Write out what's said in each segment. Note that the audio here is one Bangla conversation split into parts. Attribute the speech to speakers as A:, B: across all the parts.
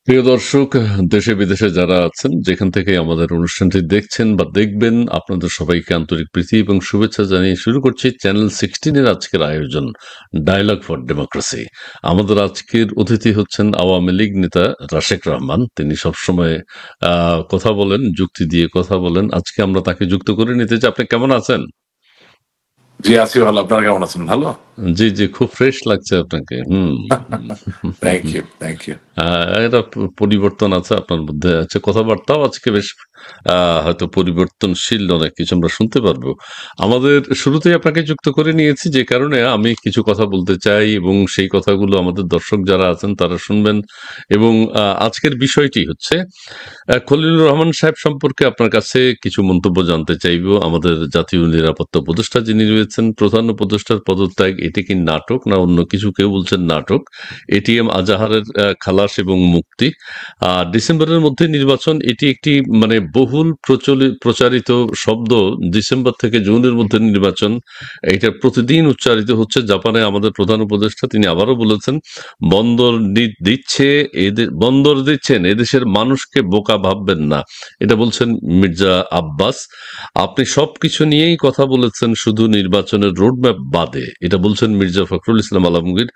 A: প্রিয় দর্শক, দেশে বিদেশে যারা আছেন, যেখান থেকে আমাদের অনুষ্ঠানটি দেখছেন বা দেখবেন, আপনাদের সবাইকে আন্তরিক প্রীতি এবং শুভেচ্ছা জানিয়ে শুরু করছি চ্যানেল 16 এর আজকের আয়োজন ডায়ালগ ফর ডেমোক্রেসি। আমাদের আজকের অতিথি হচ্ছেন আওয়ামী লীগ নেতা রাশেক রহমান। তিনি সবসময় কথা বলেন, যুক্তি দিয়ে কথা বলেন। আজকে আমরা তাকে যুক্ত করে নিতে চাই। আপনি কেমন আছেন?
B: জি আছি ভালো। আপনারা কেমন আছেন? ভালো।
A: জি জি, খুব ফ্রেশ লাগছে আপনাকে।
B: Thank you, thank you.
A: একটা পরিবর্তন আছে আপনার মধ্যে, আছে কথাবার্তাও আজকে বেশ হয়তো পরিবর্তনশীল, অনেক কিছু আমরা শুনতে পারবো। আমাদের শুরুতেই আপনাকে যুক্ত করে নিয়েছি যে কারণে আমি কিছু কথা বলতে চাই এবং সেই কথাগুলো আমাদের দর্শক যারা আছেন তারা শুনবেন। এবং আজকের বিষয়টি হচ্ছে খলিলুর রহমান সাহেব সম্পর্কে আপনার কাছে কিছু মন্তব্য জানতে চাইব। আমাদের জাতীয় নিরাপত্তা উপদেষ্টা যিনি রয়েছেন, প্রধান উপদেষ্টার পদত্যাগ, এটি কি নাটক না অন্য কিছু? কেউ বলছেন নাটক। এটিএম আজাহারের খালাস এবং মুক্তি, ডিসেম্বরের মধ্যে নির্বাচন, এটি একটি মানে বহুল প্রচারিত শব্দ। ডিসেম্বর থেকে জুনের মধ্যে নির্বাচন, এটা প্রতিদিন উচ্চারিত হচ্ছে। জাপানে আমাদের প্রধান উপদেষ্টা তিনি আবারও বলেছেন, বন্দর দিচ্ছেন, এদেশের মানুষকে বোকা ভাববেন না। এটা বলছেন মির্জা আব্বাস। আপনি সবকিছু নিয়েই কথা বলেছেন, শুধু নির্বাচনের রোডম্যাপ বাদে, এটা বলছেন মির্জা ফখরুল ইসলাম আলমগীর।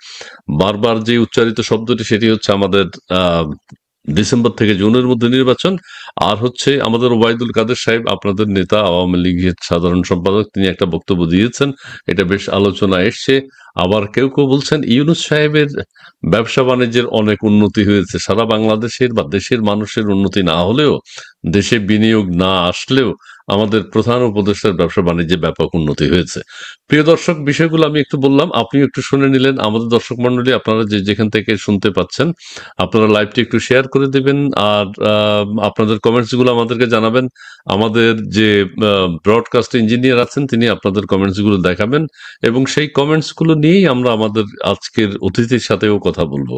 A: বারবার যে উচ্চারিত শব্দটি সেটি হচ্ছে আমাদের আহ ডিসেম্বর থেকে জুনের মধ্যে নির্বাচন। আর হচ্ছে আমাদের ওবায়দুল কাদের সাহেব, আপনাদের নেতা, আওয়ামী লীগের সাধারণ সম্পাদক, তিনি একটা বক্তব্য দিয়েছেন, এটা বেশ আলোচনা এসছে। আবার কেউ কেউ বলছেন ইউনূস সাহেবের ব্যবসা বাণিজ্যের অনেক উন্নতি হয়েছে, সারা বাংলাদেশের বা দেশের মানুষের উন্নতি না হলেও, দেশে বিনিয়োগ না আসলেও আমাদের প্রধান উপদেষ্টার ব্যবসা বাণিজ্যে ব্যাপক উন্নতি হয়েছে। প্রিয় দর্শক, বিষয়গুলো আমি একটু বললাম, আপনি একটু শুনে নিলেন। আমাদের দর্শক মন্ডলী, আপনারা যে যেখান থেকে শুনতে পাচ্ছেন, আপনারা লাইভটি একটু শেয়ার করে দিবেন। আর আপনাদের কমেন্টস গুলো আমাদেরকে জানাবেন। আমাদের যে ব্রডকাস্ট ইঞ্জিনিয়ার আছেন, তিনি আপনাদের কমেন্টস গুলো দেখাবেন এবং সেই কমেন্টস গুলো নিয়েই আমরা আমাদের আজকের অতিথির সাথেও কথা বলবো।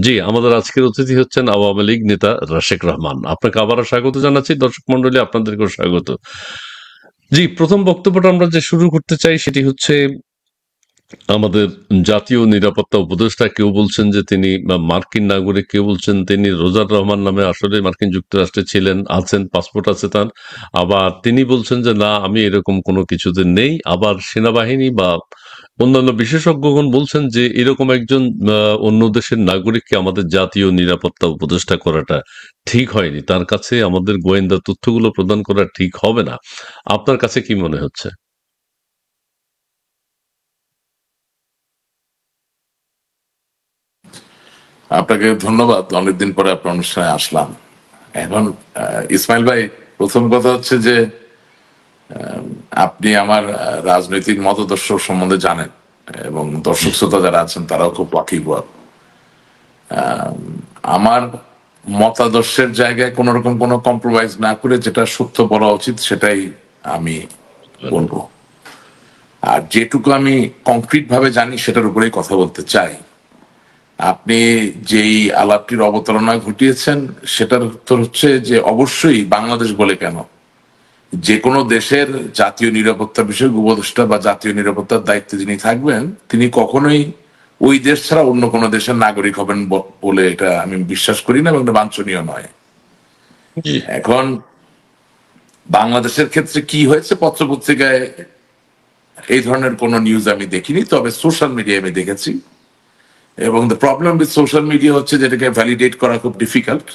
A: জি, আমাদের আজকের অতিথি হচ্ছেন আওয়ামী লীগ নেতা রাশেক রহমান। আপনাকে আবারও স্বাগত জানাচ্ছি। দর্শক মন্ডলী, আপনাদেরকেও স্বাগত। জি, প্রথম বক্তব্যটা আমরা যে শুরু করতে চাই সেটি হচ্ছে আমাদের জাতীয় নিরাপত্তা উপদেষ্টা। কেউ বলছেন যে তিনি মার্কিন নাগরিক, কেউ বলছেন তিনি রোজার রহমান নামে আসলে মার্কিন যুক্তরাষ্ট্রে ছিলেন, আছেন, পাসপোর্ট আছে তার। আবার তিনি বলছেন যে না, আমি এরকম কোনো কিছুতে নেই। আবার সেনাবাহিনী বা অন্যান্য বিশেষজ্ঞগণ বলছেন যে এরকম একজন অন্য দেশের নাগরিককে আমাদের জাতীয় নিরাপত্তা উপদেষ্টা করাটা ঠিক হয়নি, তার কাছে আমাদের গোয়েন্দা তথ্যগুলো প্রদান করা ঠিক হবে না। আপনার কাছে কি মনে হচ্ছে?
B: আপনাকে ধন্যবাদ। অনেকদিন পরে আপনার অনুষ্ঠানে আসলাম। এখন ইসমাইল ভাই, প্রথম কথা হচ্ছে যে আপনি আমার রাজনৈতিক মতাদর্শ সম্বন্ধে জানেন এবং দর্শক শ্রোতা যারা আছেন তারাও খুব ওয়াকিবহাল। আমার মতাদর্শের জায়গায় কোন রকম কোনো কম্প্রোমাইজ না করে যেটা সত্য বলা উচিত সেটাই আমি বলবো। আর যেটুকু আমি কংক্রিট ভাবে জানি সেটার উপরেই কথা বলতে চাই। আপনি যেই আলাপটির অবতারণা ঘটিয়েছেন সেটার উত্তর হচ্ছে যে অবশ্যই বাংলাদেশ বলে কেন, যে কোনো দেশের জাতীয় নিরাপত্তা বিষয়ক উপদেষ্টা বা জাতীয় নিরাপত্তার দায়িত্বে যিনি থাকবেন তিনি কখনোই ওই দেশ ছাড়া অন্য কোনো দেশের নাগরিক হবেন বলে এটা আমি বিশ্বাস করি না এবং এটা বাঞ্ছনীয় নয়।
A: জি
B: এখন বাংলাদেশের ক্ষেত্রে কি হয়েছে পত্রপত্রিকায় এই ধরনের কোনো নিউজ আমি দেখিনি, তবে সোশ্যাল মিডিয়ায় আমি দেখেছি। এবং the problem with social media হচ্ছে যেটাকে ভ্যালিডেট করা খুব ডিফিকাল্ট।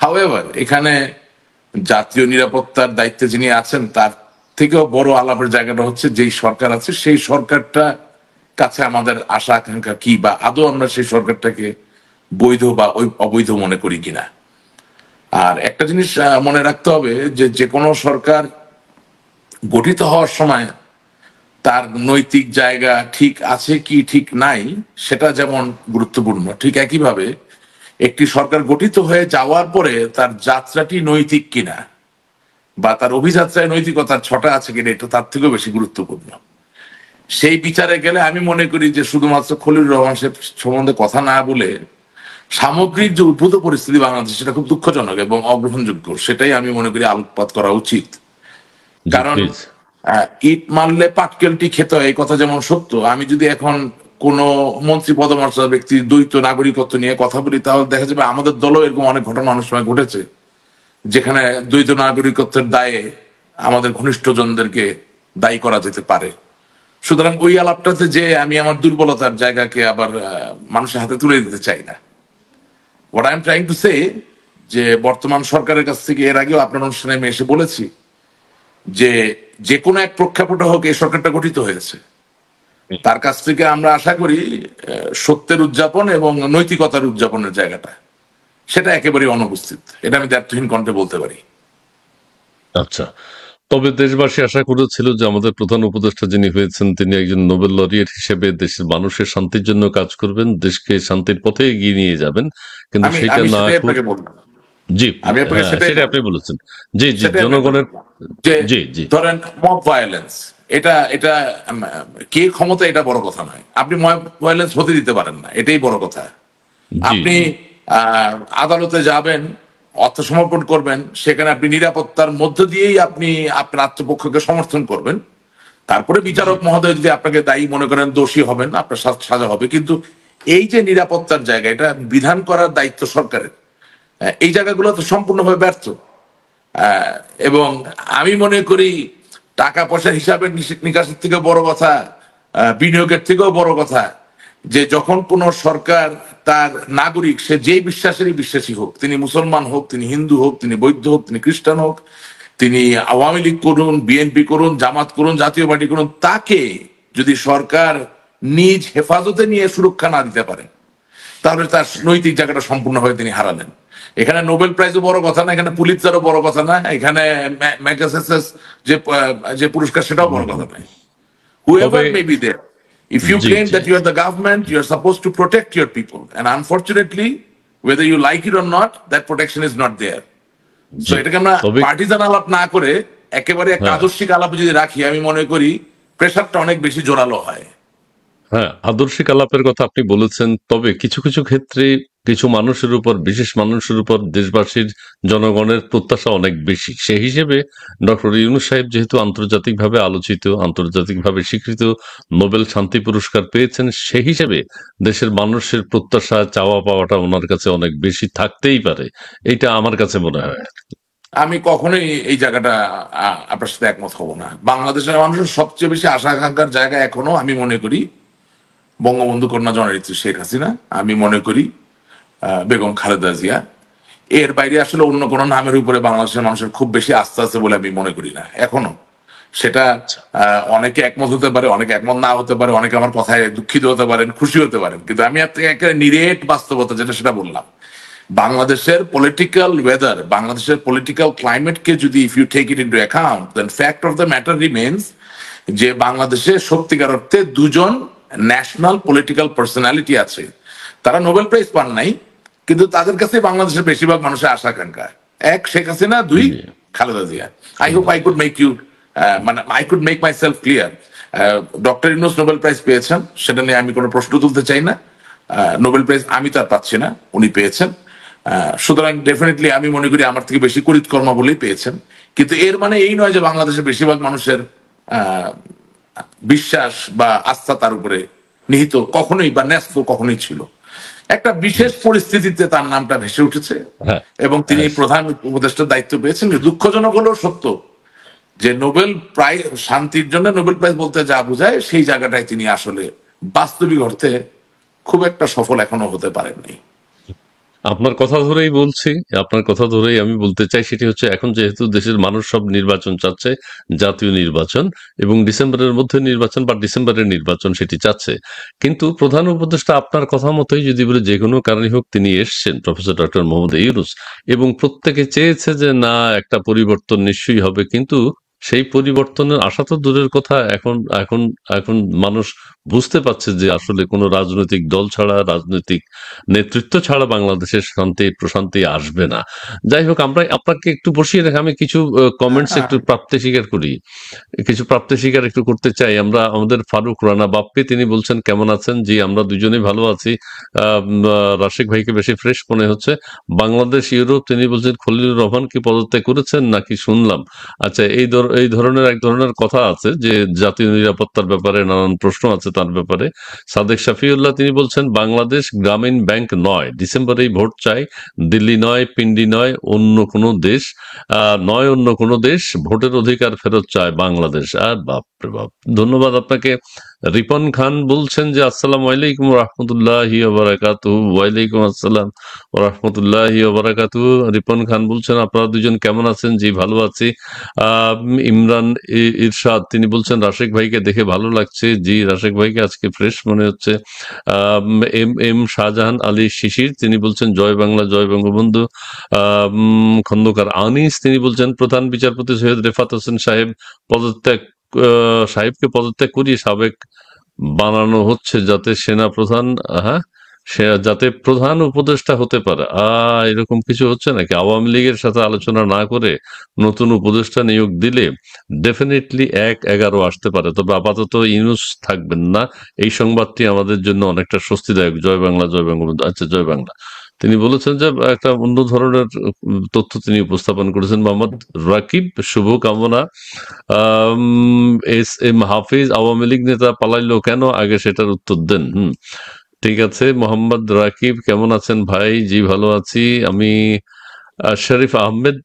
B: হাউএভার এখানে জাতীয় নিরাপত্তার দায়িত্বে যিনি আছেন তার থেকেও বড় আলাপের জায়গাটা হচ্ছে যেই সরকার আছে সেই সরকারটা কাছে আমাদের আশা আকাঙ্ক্ষা কি, বা আদৌ আমরা সেই সরকারটাকে বৈধ বা অবৈধ মনে করি কিনা। আর একটা জিনিস মনে রাখতে হবে যে যে কোনো সরকার গঠিত হওয়ার সময় তার নৈতিক জায়গা ঠিক আছে কি ঠিক নাই সেটা যেমন গুরুত্বপূর্ণ, ঠিক একইভাবে একটি সরকার গঠিত হয়ে যাওয়ার পরে তার যাত্রাটি নৈতিক কিনা বা তার অভিযাত্রায় নৈতিকতার ছটা আছে কিনা এটা তার থেকেও বেশি গুরুত্বপূর্ণ। সেই বিচারে গেলে আমি মনে করি যে শুধুমাত্র খলিলুর রহমান সাহেব সম্বন্ধে কথা না বলে সামগ্রিক যে উদ্ভূত পরিস্থিতি বাংলাদেশ সেটা খুব দুঃখজনক এবং অগ্রহণযোগ্য, সেটাই আমি মনে করি আলোকপাত করা উচিত।
A: জি,
B: কারণ
A: প্লিজ।
B: ইট মারলে পাটকেলটি খেতে হয় এই কথা যেমন সত্য, আমি যদি এখন কোন মন্ত্রী পদমর্যাদা ব্যক্তি দ্বৈত নাগরিকত্ব নিয়ে কথা বলি, তাহলে দেখা যাবে আমাদের দলও এরকম অনেক ঘটনা অনেক সময় ঘটেছে, যেখানে দ্বৈত নাগরিকত্বের দায়ে আমাদের ঘনিষ্ঠজনদেরকে দায়ী করা যেতে পারে। সুতরাং ওই আলাপটাতে যে আমি আমার দুর্বলতার জায়গাকে আবার মানুষের হাতে তুলে দিতে চাই না। What I am trying to say, যে বর্তমান সরকারের কাছ থেকে এর আগেও আপনার অনুষ্ঠানে আমি এসে বলেছি যে যে কোনো এক প্রেক্ষাপটে হোক এই সরকারটা গঠিত হয়েছে, তার কাছ থেকে আমরা আশা করি সত্যের উদযাপন এবং নৈতিকতার উদযাপনের জায়গাটা সেটা একেবারে অনুপস্থিত। এটা আমি দ্ব্যর্থহীন কণ্ঠে বলতে পারি।
A: আচ্ছা, তবে দেশবাসী আশা করেছিল যে আমাদের প্রধান উপদেষ্টা যিনি হয়েছেন তিনি একজন নোবেল লরিয়েট হিসেবে দেশের মানুষের শান্তির জন্য কাজ করবেন, দেশকে শান্তির পথে এগিয়ে নিয়ে যাবেন, কিন্তু
B: আমি
A: সেটা
B: আমি
A: না
B: সেটাই
A: করে।
B: আপনাকে বললাম।
A: জি,
B: আমি আপনাকে
A: হ্যাঁ,
B: সেটাই
A: সেটা আপনি
B: বললাম।
A: বলেছেন। জি জি,
B: সেটাই আপনাকে
A: জনগণের।
B: বললাম যে
A: জি জি
B: ধরেন মব ভায়োলেন্স, এটা এটা কে ক্ষমতা এটা বড় কথা নয়, আপনি মব ভায়োলেন্স হতে দিতে পারেন না, এটাই বড় কথা।
A: জি
B: আপনি
A: জি
B: আদালতে যাবেন, আত্মসমর্পণ করবেন, সেখানে আপনি নিরাপত্তার মধ্য দিয়েই আপনি আপনার আত্মপক্ষকে সমর্থন করবেন। তারপরে
A: জি
B: বিচারক মহোদয় যদি আপনাকে দায়ী মনে করেন, দোষী হবেন, আপনার সাজা হবে। কিন্তু এই যে নিরাপত্তার জায়গা, এটা বিধান করার দায়িত্ব সরকারের। এই জায়গাগুলো তো সম্পূর্ণভাবে ব্যর্থ। আহ, এবং আমি মনে করি টাকা পয়সার হিসাবে নিকাশের থেকে বড় কথা, বিনিয়োগের থেকেও বড় কথা, যে যখন কোন সরকার তার নাগরিক, সে যেই বিশ্বাসেরই বিশ্বাসী হোক, তিনি মুসলমান হোক, তিনি হিন্দু হোক, তিনি বৌদ্ধ হোক, তিনি খ্রিস্টান হোক, তিনি আওয়ামী লীগ করুন, বিএনপি করুন, জামাত করুন, জাতীয় পার্টি করুন, তাকে যদি সরকার নিজ হেফাজতে নিয়ে সুরক্ষা না দিতে পারে, তাহলে তার নৈতিক জায়গাটা সম্পূর্ণভাবে তিনি হারালেন। এখানে নোবেল প্রাইজও বড় কথা না, এখানে পুলিৎজারও বড় কথা না, এখানে ম্যাগাসেসেস যে পুরস্কার সেটাও বড় কথা নয়।
A: তবে
B: Whoever may be there, if you
A: G
B: claim
A: G
B: that you are the government, you are supposed to protect your people, and unfortunately, whether you like it or not, that protection is not there. So
A: জি,
B: এটাকে আমরা
A: তবে
B: পার্টিজান আলাপ না করে একেবারে একটা
A: হ্যাঁ
B: আদর্শিক আলাপে যদি রাখি, আমি মনে করি প্রেশারটা অনেক বেশি জোরালো হয়।
A: হ্যাঁ, আদর্শিক আলাপের কথা আপনি বলেছেন। তবে কিছু কিছু ক্ষেত্রে কিছু মানুষের উপর, বিশেষ মানুষের উপর দেশবাসীর, জনগণের প্রত্যাশা অনেক বেশি। সেই হিসেবে ডক্টর ইউনূস সাহেব যেহেতু আন্তর্জাতিকভাবে আলোচিত, আন্তর্জাতিকভাবে স্বীকৃত নোবেল শান্তি পুরস্কার পেয়েছেন, সেই হিসেবে দেশের মানুষের প্রত্যাশা, চাওয়া পাওয়াটা ওনার কাছে অনেক বেশি থাকতেই পারে। এইটা আমার কাছে মনে হয়।
B: আমি কখনোই এই জায়গাটা আপনার সাথে একমত হব না। বাংলাদেশের মানুষের সবচেয়ে বেশি আশা আকাঙ্ক্ষার জায়গা এখনো আমি মনে করি বঙ্গবন্ধু কন্যা জননেত্রী শেখ হাসিনা, আমি মনে করি বেগম খালেদা জিয়া। এর বাইরে আসলে অন্য কোনো নামের উপরে বাংলাদেশের মানুষের খুব বেশি আস্থা আছে বলে আমি মনে করি না এখনো। সেটা অনেকে একমত হতে পারে, অনেকে একমত না হতে পারে, অনেকে আমার কথায় দুঃখিত হতে পারেন, খুশি হতে পারেন, কিন্তু আমি আপনাকে একটা নিরেট বাস্তবতা যেটা সেটা বললাম। বাংলাদেশের পলিটিক্যাল ওয়েদার, বাংলাদেশের পলিটিক্যাল ক্লাইমেটকে যদি if you take it into account, then fact of the matter remains যে বাংলাদেশে সত্যিকার অর্থে দুজন ন্যাশনাল পলিটিক্যাল পার্সোনালিটি আছে। তারা নোবেল প্রাইজ পান নাই, কিন্তু তাদের কাছে বাংলাদেশের বেশিরভাগ মানুষের আশা আকাঙ্ক্ষা। এক শেখ হাসিনা, দুই
A: জি
B: Khaleda Zia. I hope I could make you মানে I could make myself clear. Doctor Yunus Nobel Prize পেয়েছেন, সেটা নিয়ে আমি কোনো প্রশ্ন তুলতে চাই না। নোবেল প্রাইজ আমি তার পাচ্ছি না, উনি পেয়েছেন। সুতরাং ডেফিনেটলি আমি মনে করি আমার থেকে বেশি কৃতকর্মা বলেই পেয়েছেন। কিন্তু এর মানে এই নয় যে বাংলাদেশের বেশিরভাগ মানুষের আহ, বিশ্বাস বা আস্থা তার উপরে নিহিত কখনোই বা ন্যস্ত কখনোই ছিল। একটা বিশেষ পরিস্থিতিতে তার নামটা ভেসে উঠেছে
A: হ্যাঁ
B: এবং তিনি
A: হ্যাঁ
B: প্রধান উপদেষ্টার দায়িত্ব পেয়েছেন। দুঃখজনক হলেও সত্য যে নোবেল প্রাইজ, শান্তির জন্য নোবেল প্রাইজ বলতে যা বোঝায় সেই জায়গাটায় তিনি আসলে বাস্তবিক অর্থে খুব একটা সফল এখনো হতে পারেননি।
A: আপনার কথা ধরেই বলছি, আপনার কথা ধরেই আমি বলতে চাই, সেটি হচ্ছে এখন যেহেতু দেশের মানুষ সব নির্বাচন চাচ্ছে, জাতীয় নির্বাচন এবং ডিসেম্বরের মধ্যে নির্বাচন বা ডিসেম্বরের নির্বাচন সেটি চাচ্ছে, কিন্তু প্রধান উপদেষ্টা আপনার কথা মতোই যদি বলে যে কোনো কারণে হোক তিনি এসছেন, প্রফেসর ডক্টর মোহাম্মদ ইউনূস, এবং প্রত্যেকে চেয়েছে যে না একটা পরিবর্তন নিশ্চয়ই হবে, কিন্তু সেই পরিবর্তনের আশা তো দূরের কথা। এখন এখন এখন মানুষ বুঝতে পারছে যে আসলে কোনো রাজনৈতিক দল ছাড়া, রাজনৈতিক নেতৃত্ব ছাড়া বাংলাদেশের শান্তি প্রশান্তি আসবে না। যাই হোক, আমরা আপনাকে একটু বসিয়ে রেখে আমি কিছু কমেন্টস একটু প্রাপ্তি স্বীকার করি, কিছু প্রাপ্তি স্বীকার একটু করতে চাই। আমরা আমাদের ফারুক রানা বাপ্পি তিনি বলছেন কেমন আছেন? জি আমরা দুজনেই ভালো আছি। রাশিক ভাইকে বেশি ফ্রেশ মনে হচ্ছে। বাংলাদেশ ইউরোপ তিনি বলছেন খলিলুর রহমান কি পদত্যাগ করেছেন নাকি শুনলাম। আচ্ছা, এই ধরনের এই ধরনের এক ধরনের কথা আছে যে জাতীয় নিরাপত্তার ব্যাপারে নানান প্রশ্ন আছে তার ব্যাপারে। সাদেক শফিউল্লাহ তিনি বলছেন বাংলাদেশ গ্রামীণ ব্যাংক নয়, ডিসেম্বরেই ভোট চাই, দিল্লি নয়, পিন্ডি নয়, অন্য কোনো দেশ নয়, অন্য কোনো দেশ, ভোটের অধিকার ফেরত চায় বাংলাদেশ। আর বাপরে বাপ, ধন্যবাদ আপনাকে। রিপন খান বলছেন যে আসসালামু আলাইকুম রহমতুল্লাহি ওবারাকাতুহু। ওয়ালাইকুম আসসালাম রহমতুল্লাহি ওবারাকাতুহু। রিপন খান বলছেন আপনারা দুজন কেমন আছেন? জি ভালো আছি। ইমরান ইরশাদ তিনি বলছেন রাশেক ভাইকে দেখে ভালো লাগছে। জি রাশেক ভাইকে আজকে ফ্রেশ মনে হচ্ছে। এম এম শাহজাহান আলী শিশির তিনি বলছেন জয় বাংলা, জয় বঙ্গবন্ধু। খন্দকার আনিস তিনি বলছেন প্রধান বিচারপতি সৈয়দ রেফাত হোসেন সাহেবকে পদত্যাগ করিয়ে সাবেক বানানো হচ্ছে যাতে সেনা প্রধান, হ্যাঁ, সে যাতে প্রধান উপদেষ্টা হতে পারে। এরকম কিছু হচ্ছে নাকি? আওয়ামী লীগের সাথে আলোচনা না করে নতুন উপদেষ্টা নিয়োগ দিলে ডেফিনেটলি ১/১১ আসতে পারে, তবে আপাতত ইউনূস থাকবেন না। এই সংবাদটি আমাদের জন্য অনেকটা স্বস্তিদায়ক। জয় বাংলা, জয় বঙ্গবন্ধু। আচ্ছা, জয় বাংলা। তিনি বলেছেন যে একটা অন্য ধরনের তথ্য তিনি উপস্থাপন করেছেন। মোহাম্মদ রাকিব শুভকামনা। এস এম হাফিজ আওয়ামী লীগ নেতা পালাইলো কেন, আগে সেটার উত্তর দেন। ঠিক আছে। মোহাম্মদ রাকিব কেমন আছেন ভাই? জি ভালো আছি আমি। শরীফ আহমেদ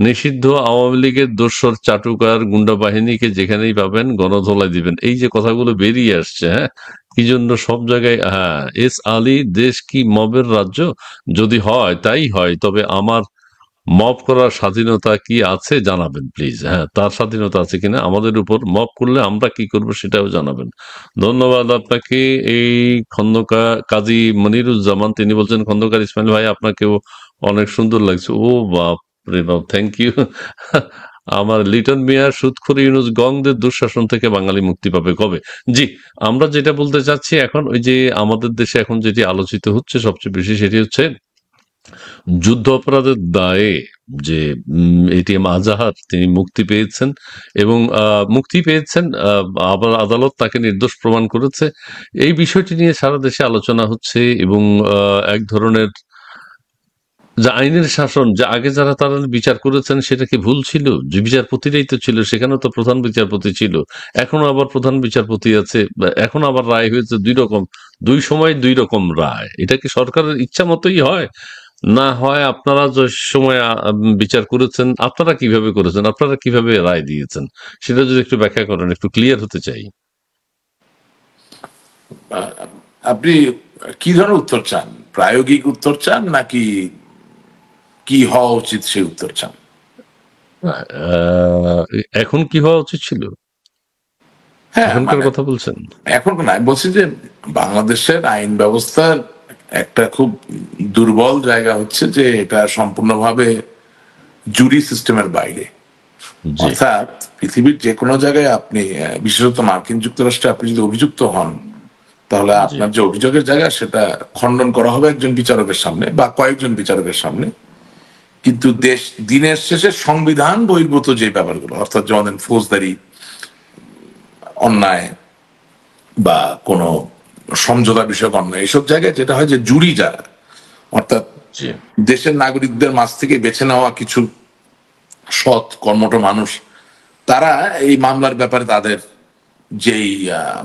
A: নিষিদ্ধ আওয়ামী লীগের দোসর চাটুকার গুন্ডা বাহিনীকে যেখানেই পাবেন গণধোলাই দিবেন, এই যে কথাগুলো বেরিয়ে আসছে, হ্যাঁ, কি জন্য সব জায়গায়। হ্যাঁ, এস আলী দেশ কি মবের রাজ্য? যদি হয় তাই হয়, তবে আমার মব করার স্বাধীনতা কি আছে জানাবেন প্লিজ। হ্যাঁ, তার স্বাধীনতা আছে কিনা, আমাদের উপর মব করলে আমরা কি করব সেটাও জানাবেন। ধন্যবাদ আপনাকে। এই খন্দকার কাজী মনিরুজ্জামান তিনি বলছেন খন্দকার ইসমাইল ভাই আপনাকেও অনেক সুন্দর লাগছে। ও বাপ রে বাপ, থ্যাংক ইউ। আমার লিটন মিয়া সুদখোর ইউনুস গংদের দুঃশাসন থেকে বাঙালি মুক্তি পাবে কবে? জি, আমরা যেটা বলতে চাচ্ছি এখন, ওই যে আমাদের দেশে এখন যেটি আলোচিত হচ্ছে সবচেয়ে বেশি, সেটি হচ্ছে যুদ্ধ অপরাধের দায়ে যে এটিএম আজাহার তিনি মুক্তি পেয়েছেন, এবং মুক্তি পেয়েছেন, আবার আদালত তাকে নির্দোষ প্রমাণ করেছে। এই বিষয়টি নিয়ে সারা দেশে আলোচনা হচ্ছে, এবং এক ধরনের যে আইনের শাসন, যে আগে যারা তারা বিচার করেছেন সেটা কি ভুল ছিল? যে বিচারপতিরাই তো ছিল, সেখানে তো প্রধান বিচারপতি ছিল, এখনো আবার প্রধান বিচারপতি আছে, এখন আবার রায় হয়েছে দুই রকম, দুই সময় দুই রকম রায়। এটা কি সরকারের ইচ্ছা মতোই হয়, না হয় আপনারা যে সময় বিচার করেছেন আপনারা কিভাবে করেছেন, আপনারা কিভাবে রায় দিয়েছেন, সেটা যদি একটু ব্যাখ্যা করেন, একটু ক্লিয়ার হতে চাই।
B: আপনি কি ধরনের উত্তর চান? প্রায়োগিক উত্তর চান নাকি কি হওয়া উচিত সেই উত্তর চান?
A: আহ, এখন কি হওয়া উচিত ছিল,
B: হ্যাঁ,
A: এখনকার
B: মানে
A: কথা বলছেন?
B: এখন না, আমি বলছি যে বাংলাদেশের আইন ব্যবস্থার একটা খুব দুর্বল জায়গা হচ্ছে যে এটা সম্পূর্ণভাবে জুরি সিস্টেমের বাইরে।
A: জি,
B: অর্থাৎ পৃথিবীর যে কোনো জায়গায় আপনি বিশেষত মার্কিন যুক্তরাষ্ট্রে আপনি যদি অভিযুক্ত হন, তাহলে
A: জি,
B: আপনার যে অভিযোগের জায়গা সেটা খণ্ডন করা হবে একজন বিচারকের সামনে বা কয়েকজন বিচারকের সামনে। কিন্তু দিনের শেষে সংবিধান বহির্ভূত যে ব্যাপারগুলো, অর্থাৎ যেমন ফৌজদারি অন্যায় বা কোনো সমঝোতা বিষয়ক অন্যায়, এইসব জায়গায় যেটা হয় যে জুরি যারা, অর্থাৎ
A: জি,
B: দেশের নাগরিকদের মাঝ থেকে বেছে নেওয়া কিছু সৎ কর্মঠ মানুষ, তারা এই মামলার ব্যাপারে তাদের যেই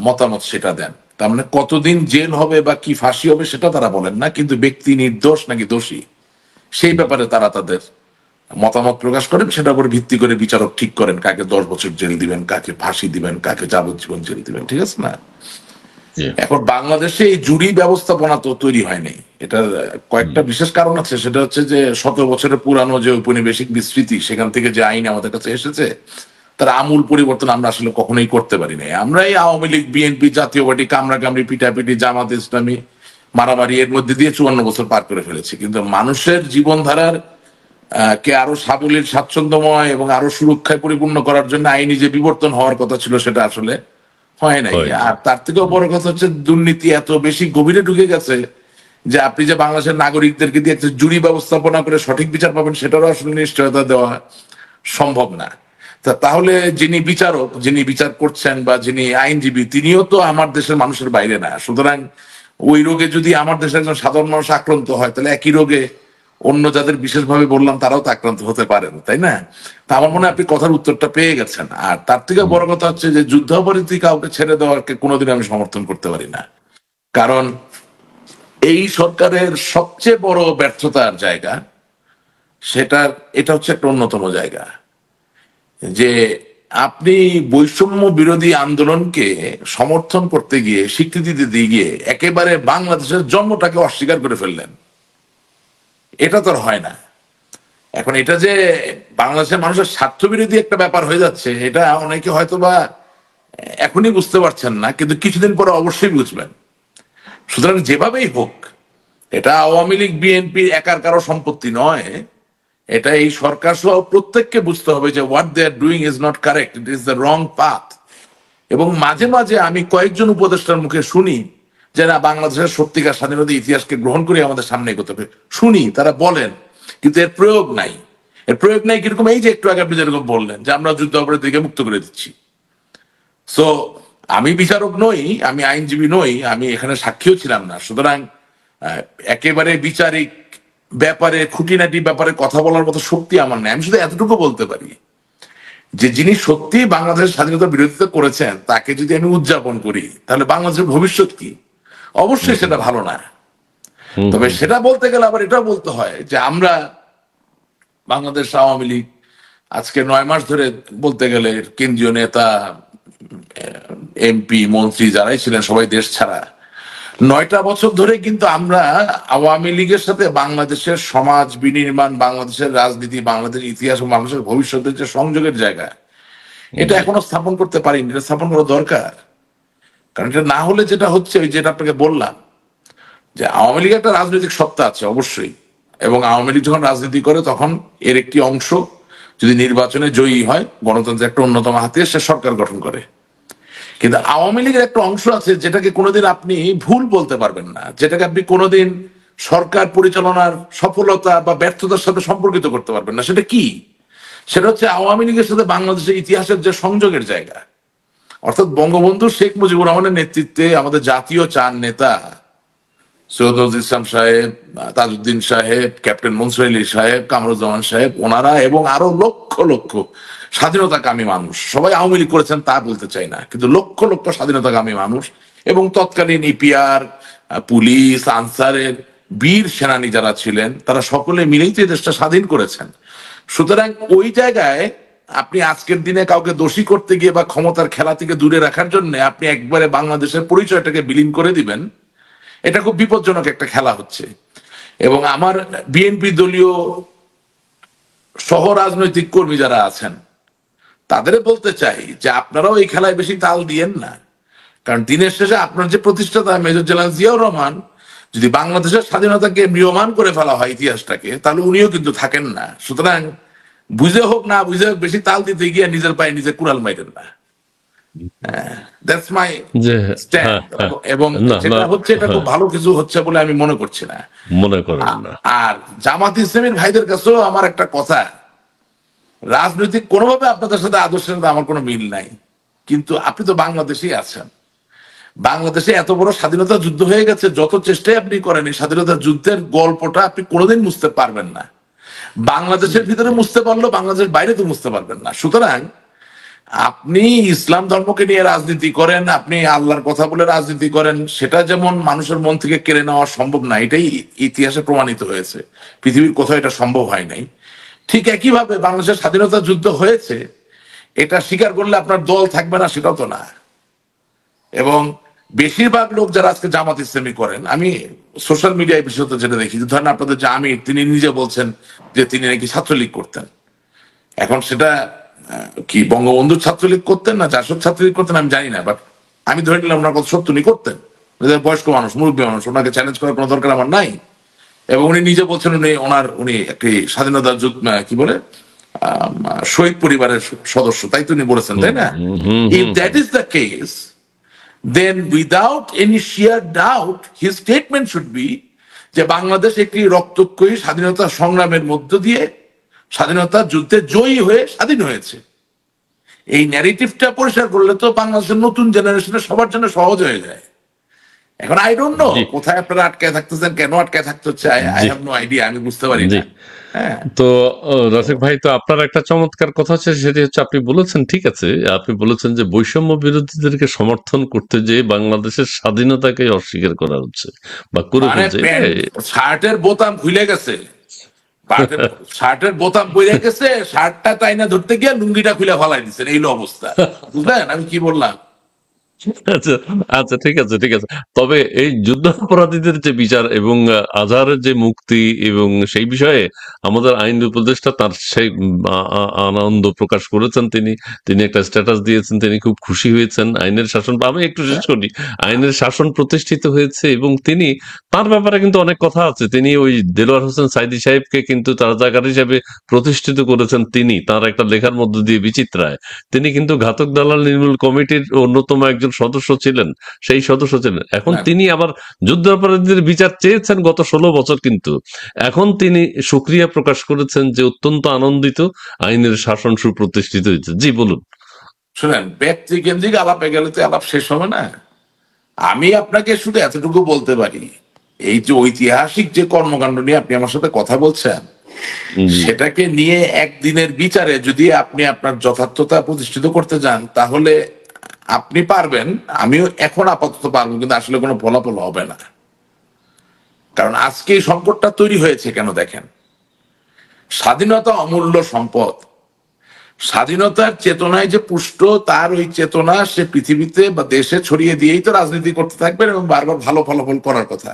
B: মতামত সেটা দেন। তার মানে কতদিন জেল হবে বা কি ফাঁসি হবে সেটা তারা বলেন না, কিন্তু ব্যক্তি নির্দোষ নাকি দোষী সেই ব্যাপারে তারা তাদের মতামত প্রকাশ করেন। সেটার উপর ভিত্তি করে বিচারক ঠিক করেন কাকে 10 বছর জেল দিবেন, কাকে ফাঁসি দিবেন, কাকে যাবজ্জীবন জেল দিবেন। ঠিক আছে না?
A: জি,
B: এখন বাংলাদেশে এই জুরি ব্যবস্থাপনা তো তৈরি হয়নি। এটার কয়েকটা বিশেষ কারণ আছে। সেটা হচ্ছে যে 17 বছরের পুরানো যে ঔপনিবেশিক বিস্তৃতি, সেখান থেকে যে আইন আমাদের কাছে এসেছে তার আমূল পরিবর্তন আমরা আসলে কখনোই করতে পারি নাই। আমরা এই আওয়ামী লীগ, বিএনপি, জাতীয় পার্টি, কামড়াকামড়ি, পিটাপিটি, জামাত ইসলামী, মারামারি, এর মধ্যে দিয়ে 54 বছর পার করে ফেলেছি। কিন্তু মানুষের জীবনধারার কে আরো সাবলীল, স্বাচ্ছন্দ্যময় এবং আরো সুরক্ষায় পরিপূর্ণ করার জন্য আইনি যে বিবর্তন হওয়ার কথা ছিল সেটা আসলে হয় নাই।
A: হয়নি।
B: আর তার থেকেও বড় কথা হচ্ছে দুর্নীতি এত বেশি গভীরে ঢুকে গেছে যে আপনি যে বাংলাদেশের নাগরিকদেরকে দিয়ে একটা জুরি ব্যবস্থাপনা করে সঠিক বিচার পাবেন সেটারও আসলে নিশ্চয়তা দেওয়া সম্ভব না। তাহলে যিনি বিচারক, যিনি বিচার করছেন বা যিনি আইনজীবী, তিনিও তো আমার দেশের মানুষের বাইরে না। সুতরাং ওই রোগে যদি আমার দেশের একজন সাধারণ মানুষ আক্রান্ত হয়, তাহলে একই রোগে অন্য যাদের বিশেষভাবে বললাম তারাও তো আক্রান্ত হতে পারেন, তাই না? তা আমার মনে হয় আপনি কথার উত্তরটা পেয়ে গেছেন। আর তার থেকে বড় কথা হচ্ছে যে যুদ্ধাপরাধী কাউকে ছেড়ে দেওয়াকে কোনোদিন আমি সমর্থন করতে পারি না। কারণ এই সরকারের সবচেয়ে বড় ব্যর্থতার জায়গা, এটা হচ্ছে একটা অন্যতম জায়গা যে আপনি বৈষম্য বিরোধী আন্দোলনকে সমর্থন করতে গিয়ে, স্বীকৃতি দিতে গিয়ে একেবারে বাংলাদেশের জন্মটাকে অস্বীকার করে ফেললেন। এটা তো আর হয় না। এখন এটা যে বাংলাদেশের মানুষের স্বার্থবিরোধী একটা ব্যাপার হয়ে যাচ্ছে, এটা অনেকে হয়তো বা এখনই বুঝতে পারছেন না, কিন্তু কিছুদিন পরে অবশ্যই বুঝবেন। সুতরাং যেভাবেই হোক, এটা আওয়ামী লীগ বিএনপি একার কারো সম্পত্তি নয়, এটা এই সরকার সহ প্রত্যেককে বুঝতে হবে যে what they are doing is not correct, it is the wrong path. এবং মাঝে মাঝে আমি কয়েকজন উপদেষ্টার মুখে শুনি যে না, বাংলাদেশের সত্যিকার স্বাধীনতা ইতিহাসকে গ্রহণ করে আমাদের সামনে এগোতে হবে, শুনি তারা বলেন, কিন্তু এর প্রয়োগ নাই। এর প্রয়োগ নাই কিরকম? এই যে একটু আগে আপনি যেরকম বললেন যে আমরা যুদ্ধ অপরাধীকে মুক্ত করে দিচ্ছি। সো আমি বিচারক নই, আমি আইনজীবী নই, আমি এখানে সাক্ষীও ছিলাম না। সুতরাং একেবারে বিচারিক ব্যাপারে, খুঁটিনাটি ব্যাপারে কথা বলার মতো শক্তি আমার নেই। আমি শুধু এতটুকু বলতে পারি যে যিনি সত্যি বাংলাদেশের স্বাধীনতার বিরোধিতা করেছেন তাকে যদি আমি উদযাপন করি, তাহলে বাংলাদেশের ভবিষ্যৎ কি? অবশ্যই সেটা ভালো না। তবে সেটা বলতে গেলে আবার এটাও বলতে হয় যে আমরা বাংলাদেশ আওয়ামী লীগ আজকে 9 মাস ধরে বলতে গেলে কেন্দ্রীয় নেতা, এমপি, মন্ত্রী যারাই ছিলেন সবাই দেশ ছাড়া। 9টা বছর ধরে কিন্তু আমরা আওয়ামী লীগের সাথে বাংলাদেশের সমাজ বিনির্মাণ, বাংলাদেশের রাজনীতি, বাংলাদেশের ইতিহাস ও মানুষের ভবিষ্যতের যে সংযোগের জায়গা, এটা এখনো স্থাপন করতে পারিনি। এটা স্থাপন করা দরকার। কারণ এটা না হলে যেটা হচ্ছে, ওই যেটা আপনাকে বললাম যে আওয়ামী লীগের একটা রাজনৈতিক সত্তা আছে অবশ্যই, এবং আওয়ামী লীগ যখন রাজনীতি করে তখন এর একটি অংশ যদি নির্বাচনে জয়ী হয়, গণতন্ত্রের একটা অন্যতম হাতিয়ার, সে সরকার গঠন করে। কিন্তু আওয়ামী লীগের একটা অংশ আছে যেটাকে কোনোদিন আপনি ভুল বলতে পারবেন না, যেটাকে আপনি কোনোদিন সরকার পরিচালনার সফলতা বা ব্যর্থতার সাথে সম্পর্কিত করতে পারবেন না। সেটা কি? সেটা হচ্ছে আওয়ামী লীগের সাথে বাংলাদেশের ইতিহাসের যে সংযোগের জায়গা। অর্থাৎ বঙ্গবন্ধু শেখ মুজিবুর রহমানের নেতৃত্বে আমাদের জাতীয় 4 নেতা, সৈয়দ নজরুল ইসলাম সাহেব, তাজউদ্দিন সাহেব, ক্যাপ্টেন মনসুর আলী সাহেব, কামরুজ্জামান সাহেব, ওনারা এবং আরো লক্ষ লক্ষ স্বাধীনতাকামী মানুষ, সবাই আওয়ামী লীগ করেছেন তা বলতে চাই না, কিন্তু লক্ষ লক্ষ স্বাধীনতাকামী মানুষ এবং তৎকালীন ইপিআর, পুলিশ, আনসারের বীর সেনানী যারা ছিলেন, তারা সকলে মিলেই তো এই দেশটা স্বাধীন করেছেন। সুতরাং ওই জায়গায় আপনি আজকের দিনে কাউকে দোষী করতে গিয়ে বা ক্ষমতার খেলা থেকে দূরে রাখার জন্য আপনি একবারে বাংলাদেশের পরিচয়টাকে বিলীন করে দিবেন, এটা খুব বিপজ্জনক একটা খেলা হচ্ছে। এবং আমার বিএনপি দলীয় সহ রাজনৈতিক কর্মী যারা আছেন তাদের বলতে চাই যে আপনারাও এই খেলায় বেশি তাল দিয়েন না। কারণ দিনের শেষে আপনার যে প্রতিষ্ঠাতা মেজর জেনারেল জিয়াউর রহমান, যদি বাংলাদেশের স্বাধীনতাকে ম্রিয়মান করে ফেলা হয় ইতিহাসটাকে, তাহলে উনিও কিন্তু থাকেন না। সুতরাং বুঝে হোক না বুঝে হোক, বেশি তাল দিতে গিয়ে নিজের পায়ে নিজে কুড়াল মাইরেন না। দ্যাটস মাই
A: যে
B: স্ট্যান্ড। এবং
A: না না,
B: যেটা হচ্ছে এটা খুব ভালো কিছু হচ্ছে বলে আমি মনে করছি না।
A: মনে করেন না।
B: আর জামাত ইসলামীর ভাইদের কাছেও আমার একটা কথা, রাজনৈতিক কোনোভাবে আপনাদের সাথে আদর্শের সাথে আমার কোনো মিল নাই, কিন্তু আপনি তো বাংলাদেশেই আছেন। বাংলাদেশে এত বড় স্বাধীনতা যুদ্ধ হয়ে গেছে, যত চেষ্টাই আপনি করেন এই স্বাধীনতা যুদ্ধের গল্পটা আপনি কোনোদিন মুছতে পারবেন না। বাংলাদেশের ভিতরে মুছতে পারলেও বাংলাদেশের বাইরে তো মুছতে পারবেন না। সুতরাং আপনি ইসলাম ধর্মকে নিয়ে রাজনীতি করেন, আপনি আল্লাহর কথা বলে রাজনীতি করেন, সেটা যেমন মানুষের মন থেকে কেড়ে নেওয়া সম্ভব না, এটাই ইতিহাসে প্রমাণিত হয়েছে। পৃথিবীর কোথাও এটা সম্ভব হয় নাই। ঠিক একইভাবে বাংলাদেশের স্বাধীনতা যুদ্ধ হয়েছে, এটা স্বীকার করলে আপনার দল থাকবে না সেটাও তো না। এবং বেশিরভাগ লোক যারা আজকে জামাত ইসলামী করেন, আমি সোশ্যাল মিডিয়ায় বিশেষত যেটা দেখি, ধরেন আপনাদের যে আমির, তিনি নিজে বলছেন যে তিনি নাকি ছাত্রলীগ করতেন। এখন সেটা কি বঙ্গবন্ধুর ছাত্রলীগ করতেন না জাসদ ছাত্রলীগ করতেন আমি জানি না, বাট আমি ধরে নিলাম ওনার কথা সত্য, উনি করতেন। বয়স্ক মানুষ, মুরব্বী মানুষ, ওনাকে চ্যালেঞ্জ করার কোনো দরকার আমার নাই। এবং উনি নিজে বলছেন উনি একটি স্বাধীনতা যুদ্ধ কি বলে শহীদ পরিবারের সদস্য, তাই তো উনি বলেছেন, তাই না? If that is the case, then without any sheer doubt his statement should be যে বাংলাদেশ একটি রক্তক্ষয়ী স্বাধীনতা সংগ্রামের মধ্য দিয়ে স্বাধীনতা যুদ্ধে জয়ী হয়ে স্বাধীন হয়েছে। এই ন্যারেটিভটা পরিষ্কার করলে তো বাংলাদেশের নতুন জেনারেশনের সবার জন্য সহজ হয়ে যায়। এখন আই ডোন্ট নো
A: জি
B: কোথায় আপনারা আটকায় থাকতেছেন, কেন আটকায় থাকতে হচ্ছে, আই
A: জি
B: হ্যাভ নো আইডিয়া, আমি বুঝতে পারি
A: জি
B: না। হ্যাঁ।
A: তো
B: তো
A: রফিক ভাই, তো আপনার একটা চমৎকার কথা হচ্ছে, সেটি হচ্ছে আপনি বলেছেন, ঠিক আছে, আপনি বলেছেন যে বৈষম্য বিরোধীদেরকে সমর্থন করতে যে বাংলাদেশের স্বাধীনতাকে অস্বীকার করা হচ্ছে বা করে
B: মানে
A: ফেলছে, এটা
B: প্যান্ট শার্টের বোতাম খুলে গেছে, শার্টের বোতাম পইরা গেছে, শার্টটা টাইনা ধরতে গিয়ে লুঙ্গিটা খুলে ফেলাই দিচ্ছেন, এই হলো অবস্থা। বুঝলেন আমি কি বললাম?
A: আচ্ছা আচ্ছা, ঠিক আছে ঠিক আছে। তবে এই যুদ্ধাপরাধীদের যে বিচার এবং আজহারের যে মুক্তি এবং সেই বিষয়ে আমাদের আইন উপদেষ্টা তার সেই আনন্দ প্রকাশ করেছেন। তিনি তিনি একটা স্ট্যাটাস দিয়েছেন, তিনি খুব খুশি হয়েছেন। আইনের শাসন, আমি একটু শেষ করি, আইনের শাসন প্রতিষ্ঠিত হয়েছে এবং তিনি, তার ব্যাপারে কিন্তু অনেক কথা আছে। তিনি ওই দেলোয়ার হোসেন সাইদী সাহেবকে কিন্তু রাজাকার হিসেবে প্রতিষ্ঠিত করেছেন তিনি, তার একটা লেখার মধ্য দিয়ে বিচিত্রায়। তিনি কিন্তু ঘাতক দালাল নির্মূল কমিটির অন্যতম একজন সদস্য ছিলেন, সেই সদস্য ছিলেন। এখন
B: না,
A: তিনি আবার যুদ্ধাপরাধীদের বিচার চেয়েছেন গত 16 বছর, কিন্তু এখন তিনি সুক্রিয়া প্রকাশ করেছেন যে অত্যন্ত আনন্দিত, আইনের শাসন সুপ্রতিষ্ঠিত হয়েছে। জি বলুন।
B: শুনেন, ব্যক্তি কেন্দ্রিক আলাপে গেলে তো আলাপ শেষ হবে না। আমি আপনাকে শুধু এতটুকু বলতে পারি, এই যে ঐতিহাসিক যে কর্মকাণ্ড নিয়ে আপনি আমার সাথে কথা বলছেন,
A: জি
B: সেটাকে নিয়ে একদিনের বিচারে যদি আপনি আপনার যথার্থতা প্রতিষ্ঠিত করতে যান, তাহলে আপনি পারবেন, আমিও এখন আপাতত পারবো, কিন্তু আসলে কোনো ফলাফল হবে না। কারণ আজকে এই সংকটটা তৈরি হয়েছে কেন দেখেন, স্বাধীনতা অমূল্য সম্পদ, স্বাধীনতার চেতনায় যে পুষ্ট, তার ওই চেতনা সে পৃথিবীতে বা দেশে ছড়িয়ে দিয়েই তো রাজনীতি করতে থাকবেন এবং বারবার ভালো ফলাফল করার কথা।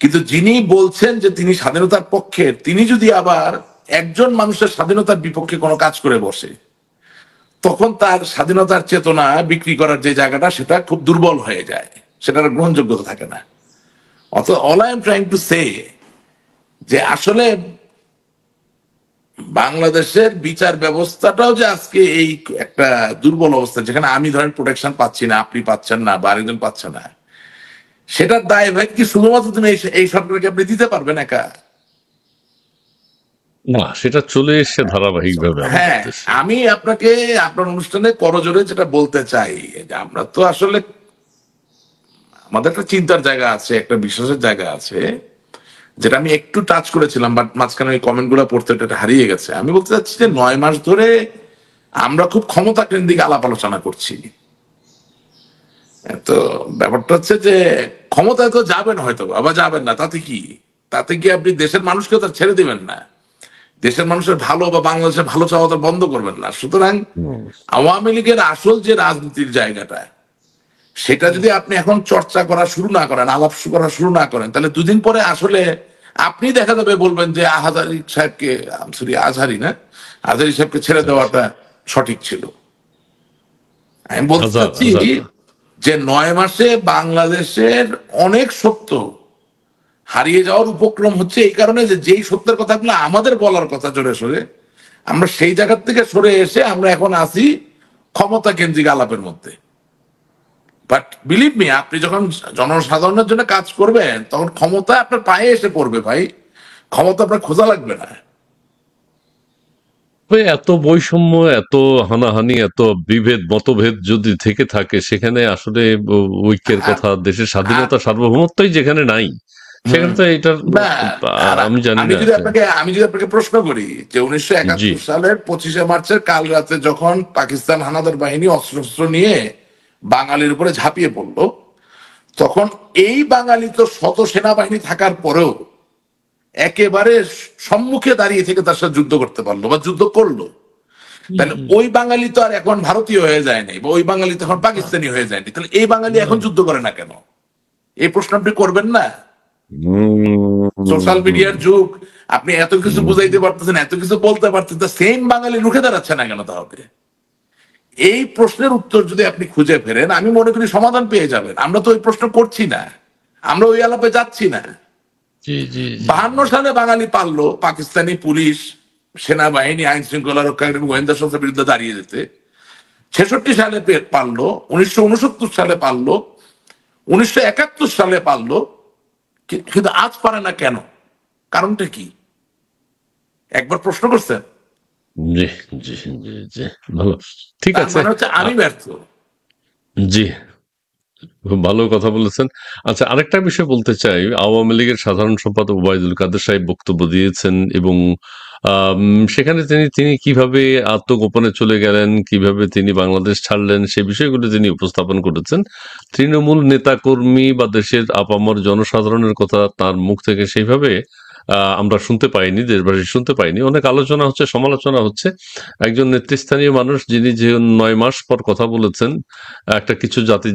B: কিন্তু যিনি বলছেন যে তিনি স্বাধীনতার পক্ষের, তিনি যদি আবার একজন মানুষের স্বাধীনতার বিপক্ষে কোনো কাজ করে বসে, তখন তার স্বাধীনতার চেতনা বিক্রি করার যে জায়গাটা, সেটা খুব দুর্বল হয়ে যায়, সেটার গ্রহণযোগ্যতা থাকে না। অত all I am trying to say, যে আসলে বাংলাদেশের বিচার ব্যবস্থাটাও যে আজকে এই একটা দুর্বল অবস্থা, যেখানে আমি ধরেন প্রোটেকশন পাচ্ছি না, আপনি পাচ্ছেন না, বা আরেকজন পাচ্ছে না, সেটার দায় ভাই কি শুধুমাত্র তুমি এই সরকারকে আপনি দিতে পারবেন একা?
A: না, সেটা চলে এসছে ধারাবাহিকভাবে আমাদের
B: হ্যাঁ,
A: দেশে।
B: আমি আপনাকে আপনার অনুষ্ঠানে করজোরে যেটা বলতে চাই, যে আমরা তো আসলে আমাদের একটা চিন্তার জায়গা আছে, একটা বিশ্বাসের জায়গা আছে, যেটা আমি একটু টাচ করেছিলাম, বাট মাঝখানে ওই কমেন্ট গুলো পড়তে এটা হারিয়ে গেছে। আমি বলতে চাচ্ছি যে 9 মাস ধরে আমরা খুব ক্ষমতা কেন্দ্রিক আলাপ আলোচনা করছি। তো ব্যাপারটা হচ্ছে যে ক্ষমতায় তো যাবেন হয়তো, আবার যাবেন না, তাতে কি? তাতে কি আপনি দেশের মানুষকে তো ছেড়ে দিবেন না, দেশের মানুষের ভালো বা বাংলাদেশের ভালো চাওয়া তো বন্ধ করবেন না। সুতরাং আওয়ামী লীগের আসল যে রাজনীতির জায়গাটা, সেটা যদি আপনি এখন চর্চা করা শুরু না করেন, আলাপ করা শুরু না করেন, তাহলে দুদিন পরে আসলে আপনি দেখা যাবে বলবেন যে আহাজারি সাহেবকে, সরি আজহারি না, আজহারি সাহেবকে ছেড়ে দেওয়াটা সঠিক ছিল। আমি বলতে
A: আজাদ
B: চাচ্ছি
A: আজাদ।
B: যে 9 মাসে বাংলাদেশের অনেক সত্য হারিয়ে যাওয়ার উপক্রম হচ্ছে এই কারণে যে যেই সত্যের কথাগুলো আমাদের বলার কথা জোরে সরে, আমরা সেই জায়গার থেকে সরে এসে আমরা এখন আছি ক্ষমতা কেন্দ্রিক আলাপের মধ্যে। বাট বিলিভ মি, আপনি যখন জনসাধারণের জন্য কাজ করবেন, তখন ক্ষমতা আপনার পায়ে এসে পড়বে ভাই, ক্ষমতা আপনার খোঁজা লাগবে না।
A: তবে এত বৈষম্য, এত হানাহানি, এত বিভেদ মতভেদ যদি থেকে থাকে, সেখানে আসলে ঐক্যের
B: আর
A: কথা, দেশের
B: আর
A: স্বাধীনতা সার্বভৌমত্বই যেখানে নাই, সেখানে
B: হুম,
A: তো এটার
B: না, আর
A: আমি জানি
B: আমি
A: না।
B: যদি আপনাকে প্রশ্ন করি যে
A: জি
B: 1971 সালের 25শে মার্চের কাল রাতে যখন পাকিস্তান হানাদার বাহিনী অস্ত্র নিয়ে বাঙালির উপরে ঝাঁপিয়ে পড়লো, তখন এই বাঙালি তো শত সেনাবাহিনী থাকার পরেও একেবারে সম্মুখে দাঁড়িয়ে থেকে তার সাথে যুদ্ধ করতে পারলো বা যুদ্ধ করলো, তাহলে ওই বাঙালি তো আর এখন ভারতীয় হয়ে যায় নাই, বা ওই বাঙালি তো এখন পাকিস্তানি হয়ে যায়নি, তাহলে এই বাঙালি এখন যুদ্ধ করে না কেন? এই প্রশ্ন আপনি করবেন না? সোশ্যাল মিডিয়ার যুগ, আপনি এত কিছু বুঝাইতে পারতেছেন, এত কিছু বলতে পারতেছেন, সেম বাঙালি রুখে দাঁড়াচ্ছে না কেন তাহলে? এই প্রশ্নের উত্তর যদি আপনি খুঁজে ফেরেন, আমি মনে করি সমাধান পেয়ে যাবেন। আমরা তো ওই প্রশ্ন করছি না, আমরা ওই আলাপে যাচ্ছি না।
A: জি জি জি
B: 52 সালে বাঙালি পারলো পাকিস্তানি পুলিশ, সেনাবাহিনী, আইন শৃঙ্খলা রক্ষাকারী গোয়েন্দা সংস্থার বিরুদ্ধে দাঁড়িয়ে যেতে। 66 সালে পারলো, 1969 সালে পারলো, 1971 সালে পারলো, কিন্তু আজ পারে না কেন? কারণটা কি? একবার প্রশ্ন করছেন?
A: জি জি জি জি, ভালো, ঠিক
B: তার
A: আছে।
B: মানে হচ্ছে আমি
A: আ-
B: ব্যর্থ।
A: জি খুব ভালো কথা বলেছেন। আচ্ছা, আরেকটা বিষয় বলতে চাই। আওয়ামী লীগের সাধারণ সম্পাদক ওবায়দুল কাদের সাহেব বক্তব্য দিয়েছেন এবং সেখানে তিনি তিনি কিভাবে আত্মগোপনে চলে গেলেন, কিভাবে তিনি বাংলাদেশ ছাড়লেন, সে বিষয়গুলো তিনি উপস্থাপন করেছেন। তৃণমূল নেতাকর্মী বা দেশের আপামর জনসাধারণের কথা তার মুখ থেকে সেইভাবে আমরা শুনতে পাইনি, দেশবাসী শুনতে পাইনি। অনেক আলোচনা হচ্ছে, সমালোচনা হচ্ছে। একজন নেতৃস্থানীয় মানুষ যিনি যে ৯ মাস পর কথা বলেছেন, একটা কিছু জাতি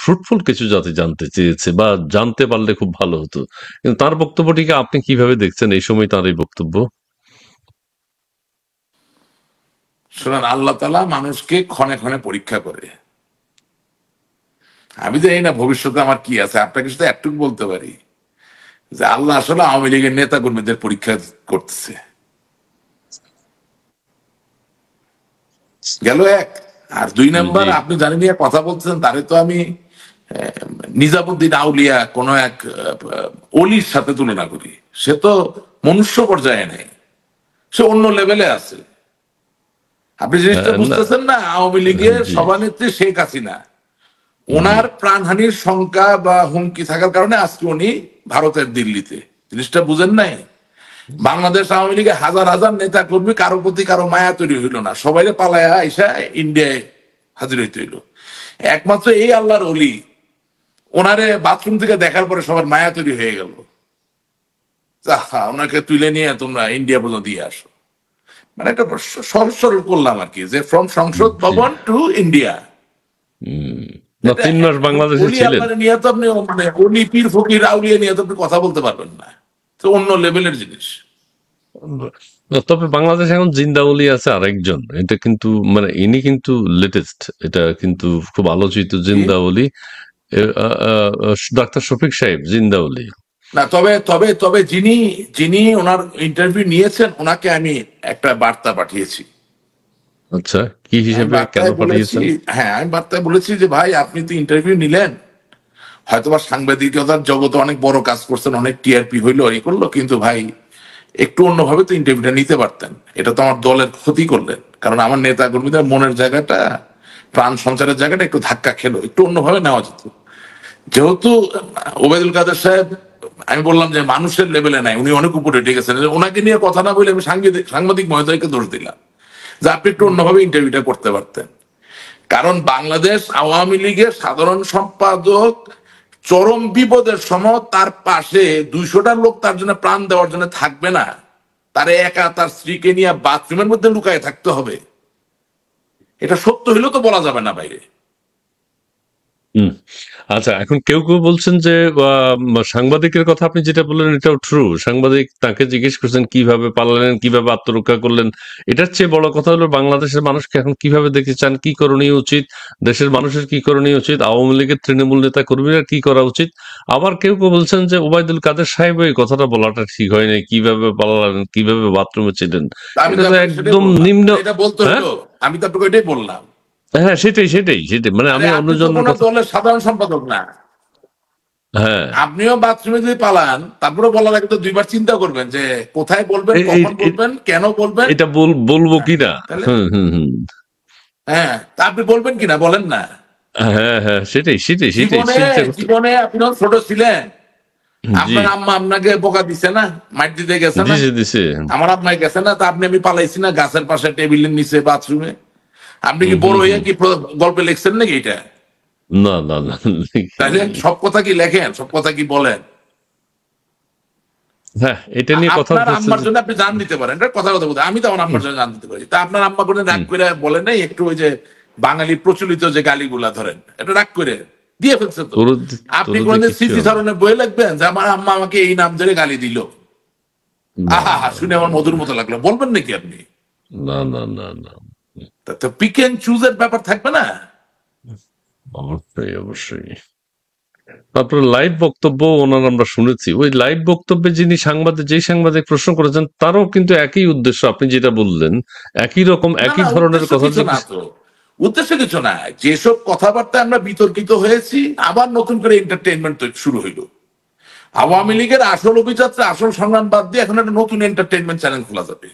A: ফ্রুটফুল কিছু জাতি জানতে চেয়েছে বা জানতে পারলে খুব ভালো হতো। কিন্তু তার বক্তব্যটিকে আপনি কিভাবে দেখছেন এই সময় তার এই বক্তব্য?
B: শোনেন, আল্লাহ তাআলা মানুষকে ক্ষণে ক্ষণে পরীক্ষা করে। আমি জানি না ভবিষ্যতে আমার কি আছে, আপনাকে শুধু একটুকু বলতে পারি যে আল্লাহ আসলে আওয়ামী লীগের নেতা কর্মীদের পরীক্ষা করতেছে। গেল এক। আর দুই নাম্বার,
A: জি।
B: আপনি জানেন কথা বলছেন তারে তো আমি নিজামুদ্দিন আউলিয়া কোন এক অলির সাথে তুলনা করি। সে তো মনুষ্য পর্যায়ে নেই, সে অন্য লেভেলে আছে। আপনি জিনিসটা
A: না,
B: বুঝতেছেন না? আওয়ামী লীগের
A: জি।
B: সভানেত্রী শেখ হাসিনা,
A: জি।
B: ওনার প্রাণহানির শঙ্কা বা হুমকি থাকার কারণে আজকে উনি ভারতের দিল্লিতে। জিনিসটা বুঝেন নাই? বাংলাদেশ আওয়ামী লীগের হাজার হাজার নেতা কর্মী, কারো প্রতি কারো মায়া তৈরি হইল না, সবাই পালায়া আইসা ইন্ডিয়ায় হাজির হইতে হইল। একমাত্র এই আল্লাহর অলি, ওনারে বাথরুম থেকে দেখার পরে সবার মায়া তৈরি হয়ে গেল। ওনাকে তুলে নিয়ে তোমরা ইন্ডিয়া পর্যন্ত দিয়ে আসো। মানে একটা সহজ সরল করলাম আর কি, যে ফ্রম সংসদ
A: জি।
B: ভবন টু ইন্ডিয়া।
A: না,
B: এটা
A: ৩ মাস বাংলাদেশে
B: অলি
A: ছিলেন।
B: আল্লাহরে নিয়ে তো আপনি, মানে অলি পীর ফকির আউলিয়া নিয়ে তো আপনি কথা বলতে পারবেন না। তো অন্য লেভেলের জিনিস।
A: না, তবে বাংলাদেশে এখন জিন্দাউলি আছে আরেকজন। এটা কিন্তু মানে ইনি কিন্তু লেটেস্ট। এটা কিন্তু খুব আলোচিত
B: কি?
A: জিন্দাউলি। ডাক্তার শফিক সাহেব জিন্দাউলি।
B: না, তবে তবে তবে যিনি যিনি ওনার ইন্টারভিউ নিয়েছেন, ওনাকে আমি একটা বার্তা পাঠিয়েছি।
A: আচ্ছা, কি
B: আমি
A: হিসেবে কেন
B: বার্তায় বলেছি,
A: পাঠিয়েছেন?
B: হ্যাঁ আমি বার্তায় বলেছি যে ভাই, আপনি তো ইন্টারভিউ নিলেন, হয়তোবা সাংবাদিকতার জগতে অনেক বড় কাজ করছেন, অনেক টিআরপি হইলো, এই করলো, কিন্তু ভাই একটু অন্যভাবে তো ইন্টারভিউটা নিতে পারতেন। এটা তো আমার দলের ক্ষতি করলেন, কারণ আমার নেতা কর্মীদের মনের জায়গাটা, প্রাণ সঞ্চারের জায়গাটা একটু ধাক্কা খেলো, একটু অন্যভাবে নেওয়া যেত। যেহেতু ওবায়দুল কাদের সাহেব, আমি বললাম যে মানুষের লেভেলে নাই, উনি অনেক উপরে উঠে গেছেন, ওনাকে নিয়ে কথা না বলে আমি সাংবাদিক সাংবাদিক মহোদয়কে দোষ দিলাম যে আপনি একটু অন্যভাবে ইন্টারভিউটা করতে পারতেন। কারণ বাংলাদেশ আওয়ামী লীগের সাধারণ সম্পাদক চরম বিপদের সময় তার পাশে 200টা লোক তার জন্য প্রাণ দেওয়ার জন্য থাকবে না, তারে একা তার স্ত্রীকে নিয়ে বাথরুমের মধ্যে লুকায় থাকতে হবে। এটা সত্য হইলেও তো বলা যাবে না বাইরে।
A: হুম। আচ্ছা, এখন কেউ কেউ বলছেন যে সাংবাদিকের কথা আপনি যেটা বললেন এটাও ট্রু। সাংবাদিক তাকে জিজ্ঞেস করছেন কিভাবে পালালেন, কিভাবে আত্মরক্ষা করলেন। এটার চেয়ে বড় কথা হলো বাংলাদেশের মানুষকে এখন কিভাবে দেখতে চান, কি করণীয় উচিত, দেশের মানুষের কি করণীয় উচিত, আওয়ামী লীগের তৃণমূল নেতা কর্মীরা কি করা উচিত। আবার কেউ কেউ বলছেন যে ওবায়দুল কাদের সাহেব এই কথাটা বলাটা ঠিক হয়নি, কিভাবে পালালেন, কিভাবে বাথরুমে ছিলেন।
B: আমি
A: এটা
B: তো
A: তো
B: আপনাকে সেটাই
A: একদম
B: বললাম,
A: নিম্ন।
B: এটা বলতে
A: হ্যাঁ,
B: হলো, আমি তো আপনাকে এটাই বললাম।
A: হ্যাঁ, সেটাই সেটাই সেটাই মানে
B: আরে
A: আমি
B: আপনি তো
A: অন্যজনের
B: কোনো
A: কথা।
B: দলের সাধারণ সম্পাদক না।
A: হ্যাঁ,
B: আপনিও বাথরুমে যদি পালান, তারপরে বলার আগে তো দুইবার চিন্তা করবেন যে কোথায় বলবেন,
A: এই এই
B: কখন
A: এই-
B: বলবেন, কেন বলবেন।
A: এটা বলবো
B: হ্যাঁ,
A: কিনা।
B: তাহলে
A: হুম, হুম, হুম।
B: হ্যাঁ, তা আপনি বলবেন কিনা বলেন না।
A: হ্যাঁ, হ্যাঁ, সেটাই সেটাই সেটাই
B: জীবনে
A: চিন্তা করতে।
B: জীবনে আপনি যখন ছোট ছিলেন,
A: জি।
B: আপনার আম্মা আপনাকে বোকা দিছে না, মাইর দিতে গেছে না?
A: দিছে দিছে।
B: আমার আপনার গেছে না? তা আপনি আমি পালাইছি না গাছের পাশে, টেবিলের নিচে, বাথরুমে। আপনি
A: হুম,
B: কি বড়
A: হুম,
B: হইয়া
A: হুম।
B: কি গল্পে লিখছেন নাকি এটা?
A: না না না, লিখি
B: তাইলে
A: নাই।
B: সব কথা কি লেখেন, সব কথা কি বলেন?
A: হ্যাঁ, এটা নিয়ে কথা
B: আপনার
A: হচ্ছে
B: আম্মার
A: যে।
B: জন্য আপনি জান দিতে পারেন, এটা কথা কথা বলতে। আমি তো আমার আম্মার জন্য জান দিতে পারি, তা আপনার আম্মা কোনো রাগ
A: হুম,
B: করে বলে নাই একটু? ওই যে বাঙালি প্রচলিত যে গালিগুলা ধরেন, এটা রাগ করে দিয়ে ফেলছে তো। আপনি
A: তোর দিয়ে
B: কোনদিন
A: কিচ্ছু
B: স্মৃতি
A: হবে না।
B: স্মরণে বই লিখবেন যে আমার আম্মা আমাকে এই নাম ধরে গালি দিল?
A: না
B: আহা হা,
A: না
B: শুনে
A: না
B: আমার মধুর মতো লাগলো, বলবেন নাকি আপনি?
A: না না না না।
B: তা তো পিক এন্ড চুজের ব্যাপার থাকবে না?
A: অবশ্যই অবশ্যই। তারপরে লাইভ বক্তব্য ওনার আমরা শুনেছি। ওই লাইভ বক্তব্যে যিনি সাংবাদিক, যেই সাংবাদিক প্রশ্ন করেছেন তারও কিন্তু একই উদ্দেশ্য, আপনি যেটা বললেন একই রকম
B: না
A: একই
B: না,
A: ধরনের
B: উদ্দেশ্য
A: কথা
B: কিছু না
A: জিজ্ঞেস।
B: তো। উদ্দেশ্য কিছু না, যেসব কথাবার্তায় আমরা বিতর্কিত হয়েছি, আবার নতুন করে এন্টারটেনমেন্ট শুরু হইলো। আওয়ামী লীগের আসল অভিযাত্রা, আসল সংগ্রাম বাদ দিয়ে এখন একটা নতুন এন্টারটেনমেন্ট চ্যানেল খোলা যাবে।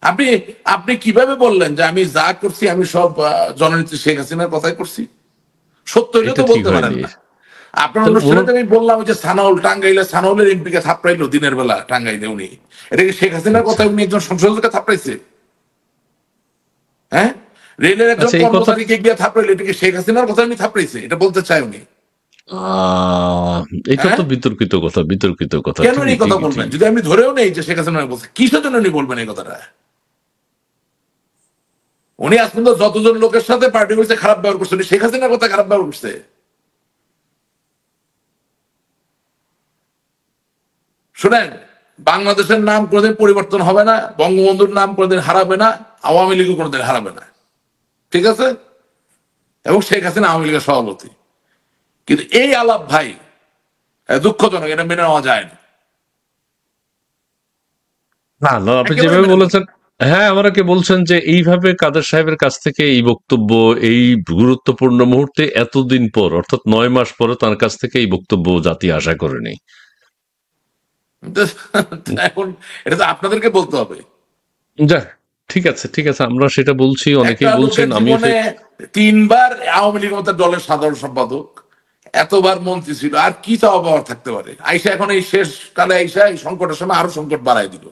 B: আপনি আপনি কিভাবে বললেন যে আমি যা করছি আমি সব জননেত্রী শেখ হাসিনার কথাই করছি? সত্য হইলে
A: এটা
B: তো
A: ঠিক
B: বলতে পারেন
A: হয়নি।
B: না। আপনার
A: তো
B: অনুষ্ঠানে তো আমি বললাম যে সানাউল টাঙ্গাইলে সানাউলের এমপিকে থাপড়াইলো দিনের বেলা টাঙ্গাইলে উনি। এটা কি শেখ হাসিনার
A: আচ্ছা
B: কথা উনি একজন সংসদকে থাপড়াইছে? হ্যাঁ, রেলের একজন
A: আচ্ছা, এই কথা
B: কর্মচারীকে গিয়ে থাপড়াইলো, এটা কি শেখ হাসিনার কথা উনি থাপড়াইছে? এটা বলতে চায় উনি?
A: আহ এটা
B: হ্যাঁ,
A: তো বিতর্কিত কথা, বিতর্কিত কথা।
B: কেন
A: ঠিকই
B: এই কথা
A: ঠিকই
B: বলবেন?
A: ঠিকই।
B: যদি আমি ধরেও নেই যে শেখ হাসিনা বলছে, কিসের জন্য উনি বলবেন এই কথাটা? উনি আজ পর্যন্ত যতজন লোকের সাথে পার্টি করছে খারাপ ব্যবহার করছে, উনি শেখ হাসিনার কথা খারাপ ব্যবহার করছে? শুনেন, বাংলাদেশের নাম কোনোদিন পরিবর্তন হবে না, বঙ্গবন্ধুর নাম কোনোদিন হারাবে না, আওয়ামী লীগও কোনোদিন হারাবে না, ঠিক আছে? এবং শেখ হাসিনা আওয়ামী লীগের সভাপতি। কিন্তু এই আলাপ ভাই দুঃখজনক, এটা মেনে নেওয়া যায় না,
A: না না, আপনি
B: একেবারে
A: যেভাবে
B: মেনে নেওয়া
A: বলেছেন, হ্যাঁ, আমাকে বলছেন যে এইভাবে কাদের সাহেবের কাছ থেকে এই বক্তব্য, এই গুরুত্বপূর্ণ মুহূর্তে এতদিন পর, অর্থাৎ 9 মাস পরে তার কাছ থেকে এই বক্তব্য জাতি আশা করেনি।
B: এখন এটা তো আপনাদেরকে বলতে হবে।
A: যাক, ঠিক আছে ঠিক আছে, আমরা সেটা বলছি,
B: একটা
A: অনেকেই বলছেন,
B: লোকের
A: আমিও
B: জীবনে 3বার আওয়ামী লীগ মতো দলের সাধারণ সম্পাদক, এতবার মন্ত্রী ছিল, আর কি চাওয়া পাওয়ার থাকতে পারে? আইসা এখন এই শেষ কালে আইসা এই সংকটের সময় আরো সংকট বাড়াই দিল।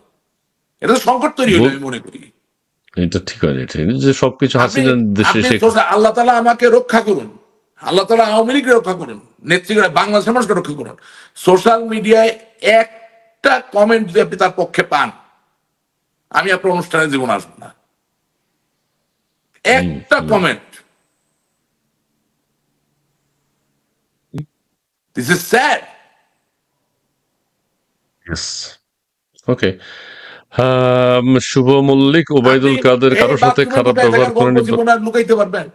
B: এটা তো সংকট তৈরি হলো, আমি মনে করি।
A: এটা ঠিক হয়নি, ঠিক হয়নি যে সবকিছু
B: আপনি
A: হাসিনার দেশে
B: আপনি
A: শেখ।
B: সোজা আল্লাহ তালা আমাকে রক্ষা করুন, আল্লাহ তালা আওয়ামী লীগকে রক্ষা করুন, নেতৃত্ব বাংলাদেশের মানুষকে রক্ষা করুন। সোশ্যাল মিডিয়ায় একটা কমেন্ট যদি আপনি তার পক্ষে পান, আমি আপনার অনুষ্ঠানে জীবন আসবো না। একটা কমেন্ট, দিস ইজ স্যাড।
A: ওকে। শুভ মল্লিক,
B: আপনি
A: ওবায়দুল কাদের
B: এই
A: কারোর সাথে
B: বাথরুমে
A: খারাপ
B: লুকায়
A: ব্যবহার
B: থাকার গল্প
A: করেনি।
B: জীবন আর লুকাইতে পারবেন?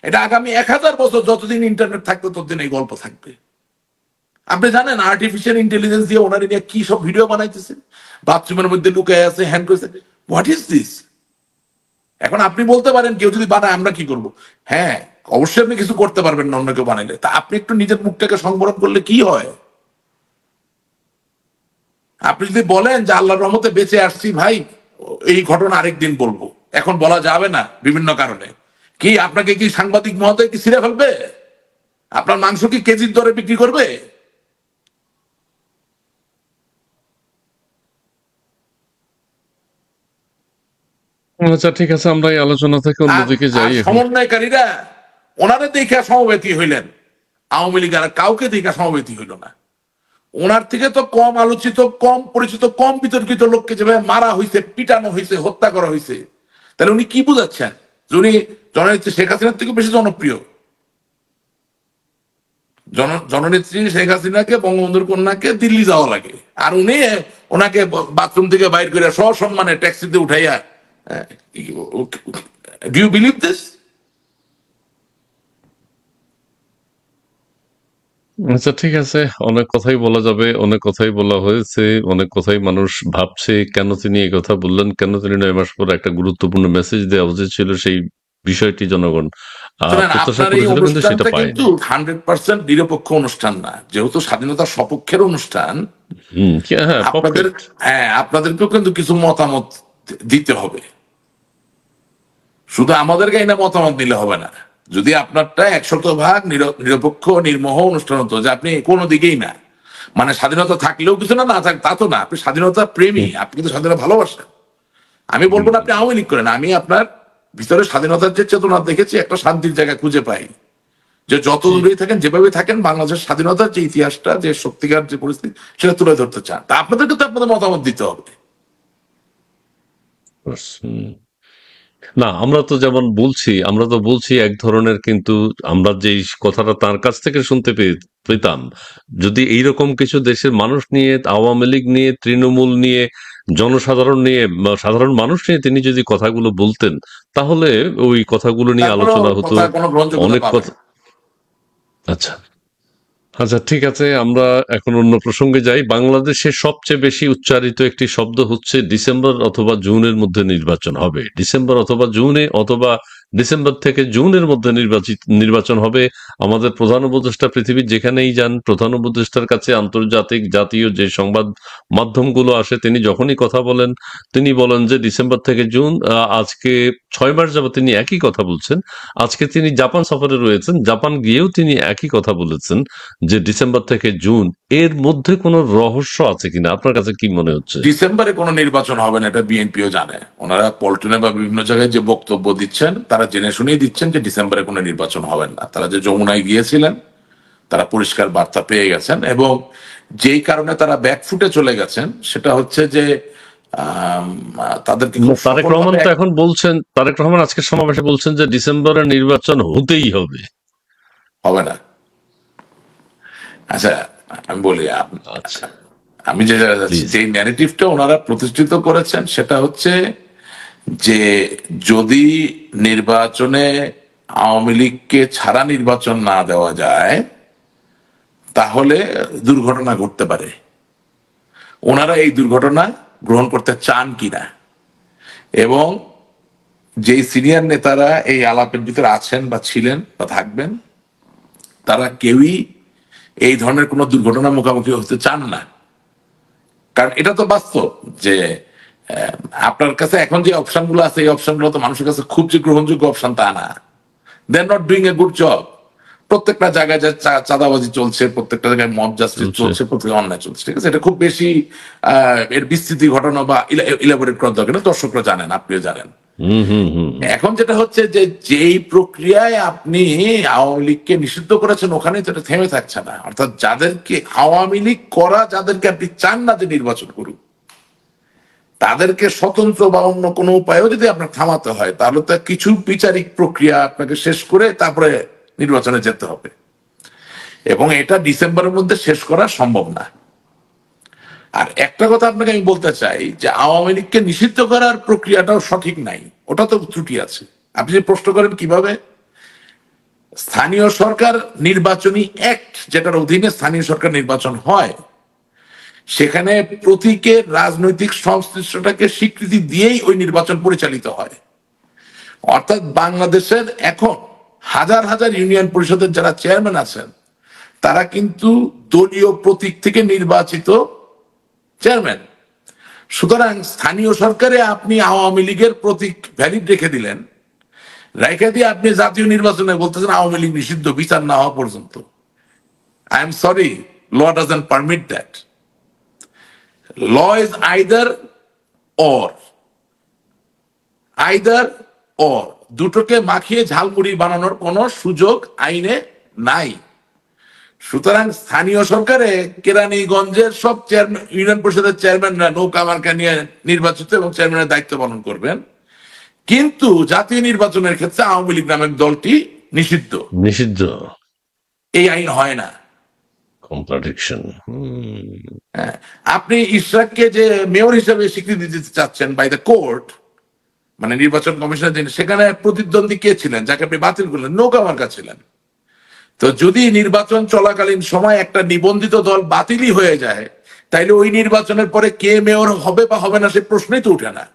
B: এটা আগামী 1000 বছর যতদিন ইন্টারনেট থাকবে ততদিন এই গল্প থাকবে। আপনি জানেন আর্টিফিশিয়াল ইন্টেলিজেন্স দিয়ে ওনারা নিয়ে কি সব ভিডিও বানাইতেছে, বাথরুমের মধ্যে লুকায় আছে, হ্যান্ড করেছে। What is this? এখন আপনি বলতে পারেন কেউ যদি বানায় আমরা কি করব? হ্যাঁ, অবশ্যই আপনি কিছু করতে পারবেন না অন্য কেউ বানাইলে। তা আপনি একটু নিজের মুখটাকে সংবরণ করলে কি হয়? আপনি যদি বলেন যে আল্লাহর রহমতে বেঁচে আসছি ভাই, এই ঘটনা আরেকদিন বলবো, এখন বলা যাবে না বিভিন্ন কারণে, কি আপনাকে কি সাংবাদিক মহোদয় কি ছিঁড়ে ফেলবে? আপনার মাংস কি কেজির দরে বিক্রি করবে?
A: আচ্ছা ঠিক আছে, আমরা এই আলোচনা থেকে
B: আর
A: অন্যদিকে
B: আর
A: যাই এখন।
B: সমন্বয়কারীরা ওনারে দেখা সমবেতী হইলেন, আওয়ামী লীগ আর কাউকে দেখা সমবেতী হইল না। ওনার থেকে তো কম আলোচিত, কম পরিচিত, কম বিতর্কিত লোককে যেভাবে মারা হয়েছে, পিটানো হয়েছে, হত্যা করা হয়েছে, তাহলে উনি কি বুঝাচ্ছেন যে উনি জননেত্রী শেখ হাসিনার থেকে বেশি জনপ্রিয়? জননেত্রী শেখ হাসিনাকে, বঙ্গবন্ধুর কন্যাকে দিল্লি যাওয়া লাগে, আর উনি ওনাকে বাথরুম থেকে বাইর করে সসম্মানে ট্যাক্সিতে উঠাইয়া, ডু ইউ বিলিভ দিস?
A: আচ্ছা ঠিক আছে, অনেক কথাই বলা যাবে, অনেক কথাই বলা হয়েছে, অনেক কথাই মানুষ ভাবছে কেন তিনি এই কথা বললেন, কেন তিনি 9 মাস পর একটা গুরুত্বপূর্ণ মেসেজ দেওয়া উচিত ছিল, সেই বিষয়টি জনগণ
B: শোনেন,
A: প্রত্যাশা
B: আপনার এই
A: করেছিল, কিন্তু সেটা
B: অনুষ্ঠানটা কিন্তু
A: পায়নি।
B: 100% নিরপেক্ষ অনুষ্ঠান না, যেহেতু স্বাধীনতা সপক্ষের অনুষ্ঠান।
A: হ্যাঁ,
B: আপনাদের,
A: পকেট।
B: হ্যাঁ, আপনাদেরকেও কিন্তু কিছু মতামত দিতে হবে। শুধু আমাদেরকে এনে মতামত নিলে হবে না। যদি আপনারটা 100% নিরপেক্ষ নির্মোহ অনুষ্ঠান হতো, যে আপনি কোনো দিকেই না, মানে স্বাধীনতা থাকলেও কিছু না, না থাক তা তো না, আপনি স্বাধীনতা প্রেমী, আপনি কিন্তু স্বাধীনতা ভালোবাসেন। আমি বলবো না আপনি আওয়ামী লীগ করেন, আমি আপনার ভিতরে স্বাধীনতার যে চেতনা দেখেছি, একটা শান্তির জায়গা খুঁজে পাই, যে যত দূরেই থাকেন, যেভাবে থাকেন, বাংলাদেশের স্বাধীনতার যে ইতিহাসটা, যে সত্যিকার যে পরিস্থিতি, সেটা তুলে ধরতে চান। তা আপনাদেরকে তো আপনাদের মতামত দিতে হবে।
A: হুম। না, আমরা তো বলছি এক ধরনের, কিন্তু আমরা যে কথাটা তার কাছ থেকে শুনতে পেতাম, যদি এইরকম কিছু দেশের মানুষ নিয়ে, আওয়ামী লীগ নিয়ে, তৃণমূল নিয়ে, জনসাধারণ নিয়ে, বা সাধারণ মানুষ নিয়ে তিনি যদি কথাগুলো বলতেন, তাহলে ওই কথাগুলো নিয়ে
B: তারপরেও
A: আলোচনা হতো।
B: কথা কোনো গ্রহণযোগ্যতা
A: অনেক
B: পাবে
A: কথা।
B: না।
A: আচ্ছা আচ্ছা ঠিক আছে, আমরা এখন অন্য প্রসঙ্গে যাই। বাংলাদেশে সবচেয়ে বেশি উচ্চারিত একটি শব্দ হচ্ছে ডিসেম্বর অথবা জুনের মধ্যে নির্বাচন হবে, ডিসেম্বর অথবা জুনে, অথবা ডিসেম্বর থেকে জুনের মধ্যে নির্বাচন হবে। আমাদের প্রধান উপদেষ্টা পৃথিবীর যেখানেই যান, প্রধান উপদেষ্টার কাছে আন্তর্জাতিক জাতীয় যে সংবাদ মাধ্যমগুলো আসে, তিনি যখনই কথা বলেন তিনি বলেন যে ডিসেম্বর থেকে জুন। আজকে 6 মাস যাবত তিনি একই কথা বলছেন। আজকে তিনি জাপান সফরে রয়েছেন, জাপান গিয়েও তিনি একই কথা বলেছেন যে ডিসেম্বর থেকে জুন। এর মধ্যে কোনো রহস্য আছে কিনা, আপনার কাছে কি মনে হচ্ছে?
B: ডিসেম্বরে কোনো নির্বাচন হবে না, এটা বিএনপিও জানে। ওনারা পল্টনে বা বিভিন্ন জায়গায় যে বক্তব্য দিচ্ছেন, তারা জেনে শুনেই দিচ্ছেন যে ডিসেম্বরে কোনো নির্বাচন হবে না। তারা যে যমুনায় গিয়েছিলেন, তারা পরিষ্কার বার্তা পেয়ে গেছেন, এবং যেই কারণে তারা ব্যাকফুটে চলে গেছেন সেটা হচ্ছে যে তাদেরকে খুব
A: তারেক রহমান
B: সফলভাবে
A: তো এখন বলছেন, তারেক রহমান আজকের সমাবেশে বলছেন যে ডিসেম্বরে নির্বাচন হতেই হবে।
B: হবে না। আচ্ছা, আমি বলি,
A: আচ্ছা,
B: আমি যে
A: প্লিজ।
B: যে ন্যারেটিভটা ওনারা প্রতিষ্ঠিত করেছেন সেটা হচ্ছে যে যদি নির্বাচনে আওয়ামী লীগকে ছাড়া নির্বাচন না দেওয়া যায় তাহলে দুর্ঘটনা ঘটতে পারে। ওনারা এই দুর্ঘটনা গ্রহণ করতে চান কিনা, এবং যেই সিনিয়র নেতারা এই আলাপের ভিতরে আছেন বা ছিলেন বা থাকবেন, তারা কেউই এই ধরনের কোনো দুর্ঘটনার মুখোমুখি হতে চান না। কারণ এটা তো বাস্তব যে আপনার কাছে এখন যে অপশন গুলো আছে, এই অপশন গুলো তো মানুষের কাছে খুব যে গ্রহণযোগ্য অপশন তা না। They are not doing a good job. প্রত্যেকটা জায়গায় যে চাঁদাবাজি চলছে, প্রত্যেকটা জায়গায় মব জাস্টিস চলছে, প্রত্যেকটা অন্যায় চলছে, ঠিক আছে? এটা খুব বেশি এর বিস্তৃতি ঘটনা বা ইলাবোরেট করার দরকার নেই, দর্শকরা জানেন, আপনিও জানেন।
A: হুম হুম হুম।
B: এখন যেটা হচ্ছে যে যেই প্রক্রিয়ায় আপনি আওয়ামী লীগকে নিষিদ্ধ করেছেন, ওখানে তো এটা থেমে থাকছে না। অর্থাৎ যাদেরকে আওয়ামী লীগ করা, যাদেরকে আপনি চান না যে নির্বাচন করুক, তাদেরকে স্বতন্ত্র বা অন্য কোনো উপায়েও যদি আপনার থামাতে হয়, তাহলে তো কিছু বিচারিক প্রক্রিয়া আপনাকে শেষ করে তারপরে নির্বাচনে যেতে হবে, এবং এটা ডিসেম্বরের মধ্যে শেষ করা সম্ভব না। আর একটা কথা আপনাকে আমি বলতে চাই যে আওয়ামী লীগকে নিষিদ্ধ করার প্রক্রিয়াটাও সঠিক নাই, ওটা তো ত্রুটি আছে। আপনি যে প্রশ্ন করেন কিভাবে, স্থানীয় সরকার নির্বাচনী অ্যাক্ট, যেটার অধীনে স্থানীয় সরকার নির্বাচন হয়, সেখানে প্রতীকের রাজনৈতিক সংশ্লিষ্টতাকে স্বীকৃতি দিয়েই ওই নির্বাচন পরিচালিত হয়। অর্থাৎ বাংলাদেশের এখন হাজার হাজার ইউনিয়ন পরিষদের যারা চেয়ারম্যান আছেন, তারা কিন্তু দলীয় প্রতীক থেকে নির্বাচিত চেয়ারম্যান। সুতরাং স্থানীয় সরকারে আপনি আওয়ামী লীগের প্রতীক ভ্যালিড রেখে দিলেন, রেখে দিয়ে আপনি জাতীয় নির্বাচনে বলতেছেন আওয়ামী লীগ নিষিদ্ধ বিচার না হওয়া পর্যন্ত। I am sorry, law doesn't permit that. Law is either or, either or, দুটোকে মাখিয়ে ঝালমুড়ি বানানোর কোন সুযোগ আইনে নাই। সুতরাং স্থানীয় সরকারে কেরানীগঞ্জের সব চেয়ারম্যান, ইউনিয়ন পরিষদের চেয়ারম্যানরা নৌকা মার্কা নিয়ে নির্বাচিত এবং চেয়ারম্যানের দায়িত্ব পালন করবেন, কিন্তু জাতীয় নির্বাচনের ক্ষেত্রে আওয়ামী লীগ নামের দলটি নিষিদ্ধ।
A: নিষিদ্ধ।
B: এই আইন হয় না।
A: কন্ট্রাডিকশন।
B: হ্যাঁ, আপনি ইশরাককে যে মেয়র হিসেবে স্বীকৃতি দিতে চাচ্ছেন বাই দ্য কোর্ট, মানে নির্বাচন কমিশনের যিনি, সেখানে প্রতিদ্বন্দ্বী কে ছিলেন যাকে আপনি বাতিল করলেন? নৌকা মার্কা ছিলেন। তো যদি নির্বাচন চলাকালীন সময় একটা নিবন্ধিত দল বাতিলই হয়ে যায়, তাইলে ওই নির্বাচনের পরে কে মেয়র হবে বা হবে না সে প্রশ্নই তো উঠে না।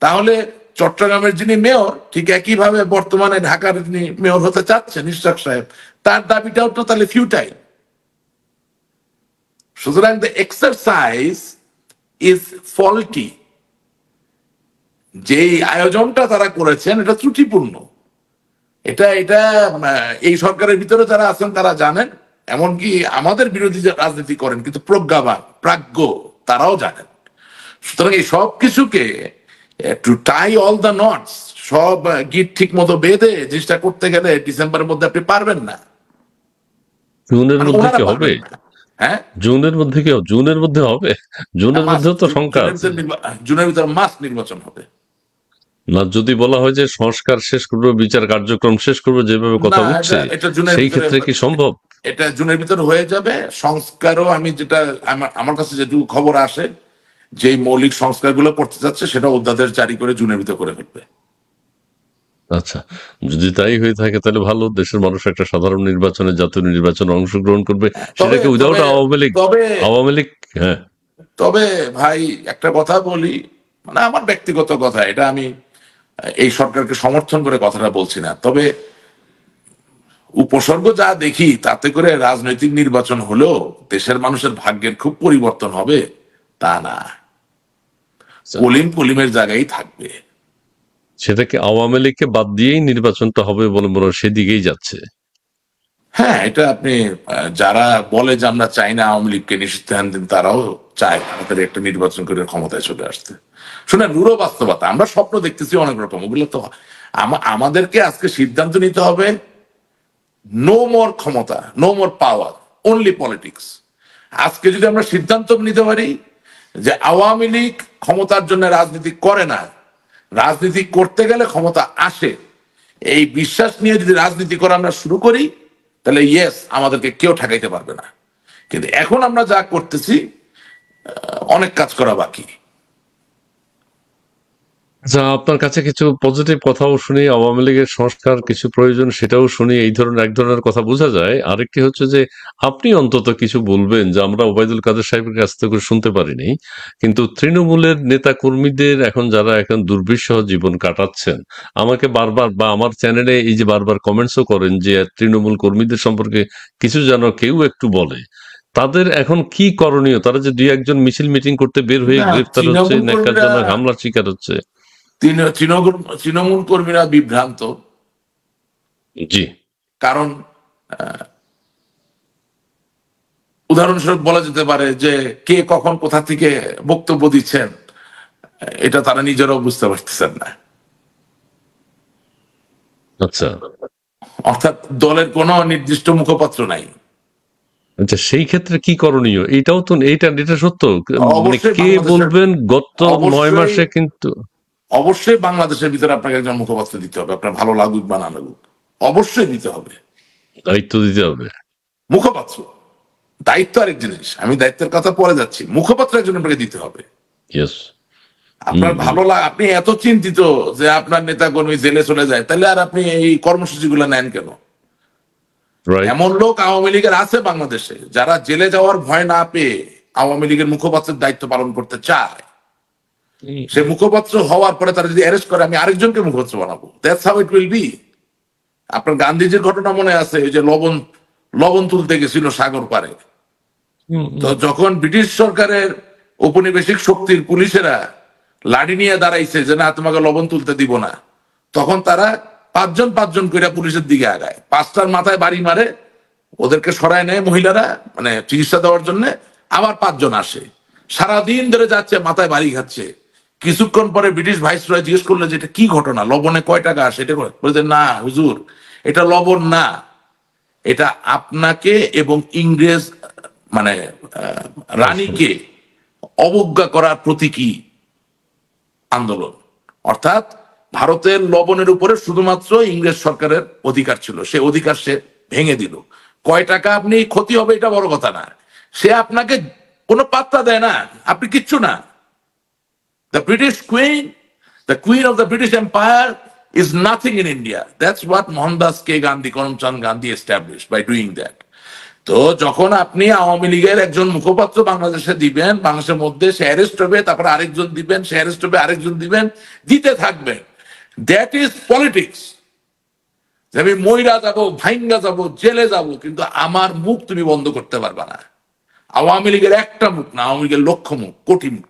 B: তাহলে চট্টগ্রামের যিনি মেয়র, ঠিক একইভাবে বর্তমানে ঢাকার যিনি মেয়র হতে চাচ্ছেন ইশরাক সাহেব, তার দাবিটাও তো তাহলে ফিউটাইল। সুতরাং দ্য এক্সারসাইজ ইজ ফল্টি। যেই আয়োজনটা তারা করেছেন এটা ত্রুটিপূর্ণ। এটা এটা এই সরকারের ভিতরে যারা আছেন তারা জানেন, এমনকি আমাদের বিরোধী যে রাজনীতি করেন কিন্তু প্রজ্ঞাবান প্রাজ্ঞ, তারাও জানেন। সুতরাং এই সব কিছুকে টু টাই অল দ্য নটস, সব গিট ঠিক মতো বেঁধে জিনিসটা করতে গেলে ডিসেম্বরের মধ্যে আপনি পারবেন না।
A: জুনের
B: মানে
A: মধ্যে
B: ওনারা
A: কি হবে?
B: পারবেন না। হ্যাঁ,
A: জুনের মধ্যে কি জুনের মধ্যে হবে? জুনের মধ্যেও তো শঙ্কা আছে।
B: জুনের ভিতরে মাস নির্বাচন হবে
A: না, যদি বলা হয় যে সংস্কার শেষ করবো, বিচার কার্যক্রম শেষ করবো, যেভাবে কথা
B: না।
A: উঠছে,
B: এটা জুনের
A: সেই
B: ভিতরে,
A: ক্ষেত্রে কি সম্ভব?
B: এটা জুনের ভিতরে হয়ে যাবে। সংস্কারও আমি যেটা আমার কাছে যেটুকু খবর আসে, যে মৌলিক সংস্কারগুলো করতে যাচ্ছে সেটা অধ্যাদেশ জারি করে জুনের ভিতরে করে ফেলবে।
A: আচ্ছা, যদি তাই হয়ে থাকে তাহলে ভালো। দেশের মানুষ একটা সাধারণ নির্বাচনে, জাতীয় নির্বাচনে অংশগ্রহণ করবে,
B: তবে
A: সেটাকে উইদাউট আওয়ামী লীগ।
B: তবে
A: আওয়ামী লীগ, হ্যাঁ।
B: তবে ভাই একটা কথা বলি, মানে আমার ব্যক্তিগত কথা, এটা আমি এই সরকারকে সমর্থন করে কথাটা বলছি না, তবে উপসর্গ যা দেখি তাতে করে রাজনৈতিক নির্বাচন হলেও দেশের মানুষের ভাগ্যের খুব পরিবর্তন হবে তা না, কলিম কলিমের জায়গায় থাকবে।
A: সেটাকে আওয়ামী লীগকে বাদ দিয়েই নির্বাচনটা হবে বলে মনে হয় সেদিকেই যাচ্ছে।
B: হ্যাঁ, এটা আপনি যারা বলে যে আমরা চাই না আওয়ামী লীগকে নিষিদ্ধান দিন, তারাও চায় আমাদের একটা নির্বাচন করে ক্ষমতায় চলে আসতে। শুনে রূঢ় বাস্তবতা, আমরা স্বপ্ন দেখতেছি অনেক রকম, ওগুলো তো আমাদেরকে আজকে সিদ্ধান্ত নিতে হবে, নো মোর ক্ষমতা, নো মোর পাওয়ার, অনলি পলিটিক্স। আজকে যদি আমরা সিদ্ধান্ত নিতে পারি যে আওয়ামী লীগ ক্ষমতার জন্য রাজনীতি করে না, রাজনীতি করতে গেলে ক্ষমতা আসে, এই বিশ্বাস নিয়ে যদি রাজনীতি করা আমরা শুরু করি, তাহলে ইয়েস, আমাদেরকে কেউ ঠেকাইতে পারবে না। কিন্তু এখন আমরা যা করতেছি, অনেক কাজ করা বাকি।
A: আচ্ছা, আপনার কাছে কিছু পজিটিভ কথাও শুনি, আওয়ামী লীগের সংস্কার কিছু প্রয়োজন সেটাও শুনি, এই ধরনের এক ধরনের কথা বোঝা যায়। আরেকটি হচ্ছে যে আপনি অন্তত কিছু বলবেন যে আমরা ওবায়দুল কাদের সাহেবের কাছ থেকে শুনতে পারিনি, কিন্তু তৃণমূলের নেতা কর্মীদের এখন যারা এখন দুর্বিষহ জীবন কাটাচ্ছেন, আমাকে বারবার বা আমার চ্যানেলে এই যে বারবার কমেন্টসও করেন যে তৃণমূল কর্মীদের সম্পর্কে কিছু যেন কেউ একটু বলে, তাদের এখন কি করণীয়? তারা যে দুই একজন মিছিল মিটিং করতে বের হয়ে
B: না,
A: গ্রেফতার হচ্ছে,
B: তৃণমূল কর্মীরা
A: ন্যাক্কারজনক হামলার শিকার হচ্ছে।
B: তৃণমূল কর্মীরা বিভ্রান্ত।
A: জি।
B: কারণ উদাহরণস্বরূপ বলা যেতে পারে যে কে কখন কোথা থেকে বক্তব্য দিচ্ছেন, এটা তারা নিজেরাও বুঝতে পারতেছেন না।
A: আচ্ছা।
B: অর্থাৎ দলের কোনো নির্দিষ্ট মুখপাত্র নাই।
A: আচ্ছা, সেই ক্ষেত্রে কি করণীয়? এইটাও তো এটা সত্য। মানে
B: অবশ্যই
A: কে বলবেন গত ৯ মাসে কিন্তু
B: অবশ্যই বাংলাদেশের ভিতরে আপনাকে একজন মুখপাত্র দিতে হবে, আপনার ভালো লাগুক বা না লাগুক, অবশ্যই দিতে হবে
A: দায়িত্ব দিতে হবে।
B: মুখপাত্র। দায়িত্ব আরেক জিনিস, আমি দায়িত্বের কথা পরে যাচ্ছি, মুখপাত্র একজন আপনাকে দিতে হবে।
A: ইয়েস।
B: আপনার ভালো আপনি এত চিন্তিত যে আপনার নেতা কর্মী জেলে চলে যায়, তাহলে আর আপনি এই কর্মসূচিগুলো নেন কেন?
A: রাইট।
B: এমন লোক আওয়ামী লীগের আছে বাংলাদেশে যারা জেলে যাওয়ার ভয় না পেয়ে আওয়ামী লীগের মুখপাত্রের দায়িত্ব পালন করতে চায়। সে মুখপাত্র হওয়ার পরে তারা যদি অ্যারেস্ট করে, আমি আরেকজনকে মুখপাত্র বানাবো। That's how it will be. আপনার গান্ধীজির ঘটনা মনে আছে, ওই যে লবণ লবণ তুলতে গেছিল সাগর পারে, তো যখন ব্রিটিশ সরকারের ঔপনিবেশিক শক্তির পুলিশেরা লাঠি নিয়ে দাঁড়াইছে যে না তোমাকে লবণ তুলতে দিব না, তখন তারা পাঁচজন পাঁচজন করে পুলিশের দিকে আগায়, পাঁচটার মাথায় বাড়ি মারে, ওদেরকে সরায় নেয় মহিলারা, মানে চিকিৎসা দেওয়ার জন্য। আবার পাঁচজন আসে, সারাদিন ধরে যাচ্ছে, মাথায় বাড়ি খাচ্ছে। কিছুক্ষণ পরে ব্রিটিশ ভাইসরয় জিজ্ঞেস করলো যে এটা কি ঘটনা, লবণে কয় টাকা আসে? এটা বলছে না হুজুর, এটা লবণ না, এটা আপনাকে এবং ইংরেজ মানে রানীকে অবজ্ঞা করার প্রতীকী আন্দোলন। অর্থাৎ ভারতের লবণের উপরে শুধুমাত্র ইংরেজ সরকারের অধিকার ছিল, সে অধিকার সে ভেঙে দিল। কয় টাকা আপনি ক্ষতি হবে এটা বড় কথা না, সে আপনাকে কোনো পাত্তা দেয় না, আপনি কিচ্ছু না। The British Queen, the Queen of the British Empire is nothing in India. That's what Mohandas K. Gandhi, Karamchand Gandhi established by doing that. তো যখন আপনি আওয়ামী লীগের একজন মুখপাত্র বাংলাদেশে দিবেন, বাংলাদেশের মধ্যে সে অ্যারেস্ট হবে, তারপর আরেকজন দিবেন, সে অ্যারেস্ট হবে, আরেকজন দিবেন, দিতে থাকবেন। That is politics. আমি মইরা যাবো, ভাইঙ্গা যাবো, জেলে যাবো, কিন্তু আমার মুখ তুমি বন্ধ করতে পারবা না। আওয়ামী লীগের একটা মুখ না, আওয়ামী লীগের লক্ষ মুখ, কোটি মুখ।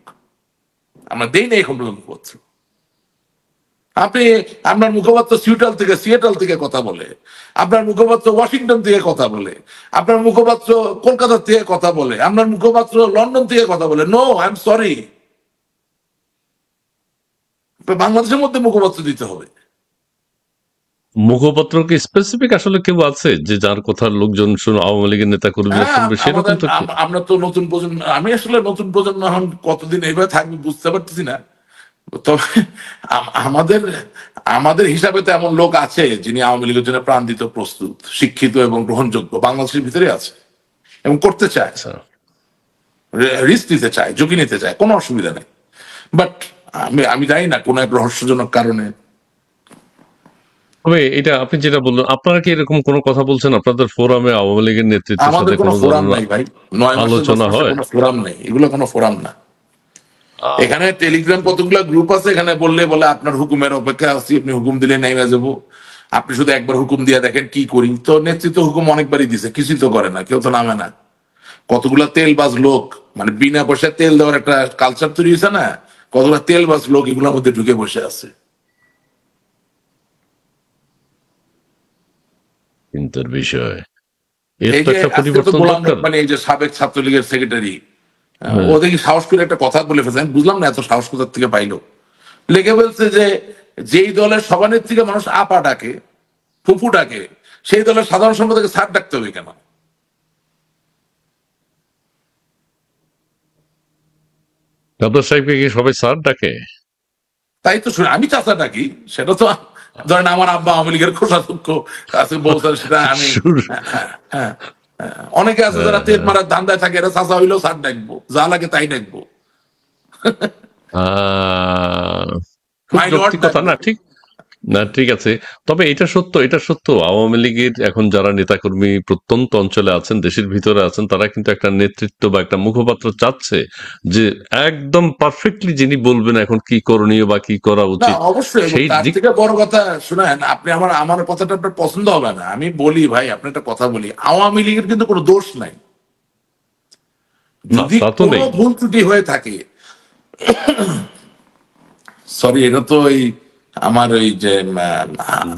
B: আমরা দেই না এখন মুখপাত্র। আপনি আপনার মুখপাত্র সিয়েটল থেকে কথা বলে, আপনার মুখপাত্র ওয়াশিংটন থেকে কথা বলে, আপনার মুখপাত্র কলকাতা থেকে কথা বলে, আপনার মুখপাত্র লন্ডন থেকে কথা বলে। নো, আই এম সরি, বাংলাদেশের মধ্যে মুখপাত্র দিতে হবে।
A: মুখপাত্র কি স্পেসিফিক আসলে কেউ আছে যে যার কথা লোকজন শুনে, আওয়ামী লীগের নেতা কর্মীরা শুনবে সেরকম তো
B: আমরা তো নতুন প্রজন্ম, আমি আসলে নতুন প্রজন্ম এখন কতদিন এইভাবে থাকবে বুঝতে পারতেছি না, তবে আমাদের আমাদের হিসাবে তো এমন লোক আছে যিনি আওয়ামী লীগের জন্য প্রাণ দিতে প্রস্তুত, শিক্ষিত এবং গ্রহণযোগ্য, বাংলাদেশের ভিতরে আছে এবং করতে চায়, রিস্ক নিতে চায়, ঝুঁকি নিতে চায়, কোনো অসুবিধা নেই। বাট আমি জানি না কোন এক রহস্যজনক কারণে।
A: তবে এটা আপনি যেটা বললেন, আপনারা কি এরকম কোনো কথা বলছেন আপনাদের ফোরামে আওয়ামী লীগের নেতৃত্বের
B: আমাদের
A: সাথে
B: কোনো
A: কোনো
B: ফোরাম
A: ধরনের
B: নাই ভাই, 9 মাসের
A: আলোচনা হয়?
B: কোনো ফোরাম নেই, এগুলো কোনো ফোরাম না। এখানে টেলিগ্রাম কতগুলো গ্রুপ আছে, এখানে বললে বলে আপনার হুকুমের অপেক্ষা আছি, আপনি হুকুম দিলে নেমে যাবো, আপনি শুধু একবার হুকুম দিয়ে দেখেন কি করি। তো নেতৃত্ব হুকুম অনেকবারই দিছে, কিছুই তো করে না, কেউ তো নামে না। কতগুলা তেলবাজ লোক, মানে বিনা পয়সায় তেল দেওয়ার একটা কালচার তৈরি হয়েছে না, কতগুলা তেলবাজ লোক এগুলোর মধ্যে ঢুকে বসে আছে।
A: চিন্তার বিষয়। এর
B: এই
A: তো
B: যে
A: একটা
B: আজকে তো
A: পরিবর্তন
B: গোলাম
A: দরকার।
B: রব্বানী, এই যে সাবেক ছাত্রলীগের সেক্রেটারি, ও
A: হ্যাঁ,
B: দেখি সাহস করে একটা কথা বলে ফেলছে, আমি বুঝলাম না এত সাহস কোথার থেকে পাইলো। লেগে বলছে যে যেই দলের সভানেত্রীকে মানুষ আপা ডাকে, ফুফু ডাকে, সেই দলের সাধারণ সম্পাদককে স্যার ডাকতে হবে কেন?
A: গাদ্দার সাহেবকে কি সবাই স্যার ডাকে?
B: তাই তো শুনে আমি চাচা ডাকি, সেটা তো ধরেন আমার আব্বা আওয়ামী লীগের কোষাধ্যক্ষ কাছে বলতেন, সেটা আমি
A: শুরু।
B: হ্যাঁ, হ্যাঁ, অনেকে আছে যারা তেল মারার ধান্দায় থাকে, এরা চাচা হইলেও স্যার ডাকবো, যা লাগে তাই ডাকবো,
A: আহ, খুব
B: মাই লর্ড
A: যৌক্তিকতা
B: ডাকবো।
A: না, ঠিক না, ঠিক আছে। তবে এটা সত্য আওয়ামী লীগের এখন যারা নেতাকর্মী প্রত্যন্ত অঞ্চলে আছেন, দেশের ভিতরে আছেন, তারা কিন্তু একটা নেতৃত্ব বা একটা মুখপাত্র চাচ্ছে, যে একদম পারফেক্টলি যিনি বলবেন এখন কি করণীয় বা কি করা
B: না
A: উচিত
B: অবশ্যই, এবং
A: সেই
B: তার
A: দিক।
B: থেকে বড় কথা শুনেন, আপনি আমার আমার কথাটা আপনার পছন্দ হবে না, আমি বলি ভাই, আপনি একটা কথা বলি, আওয়ামী লীগের কিন্তু কোনো দোষ নাই।
A: না,
B: যদি
A: তা তো
B: কোনো
A: নেই।
B: ভুল ত্রুটি হয়ে থাকে, সরি, এটা তো ওই আমার ওই যে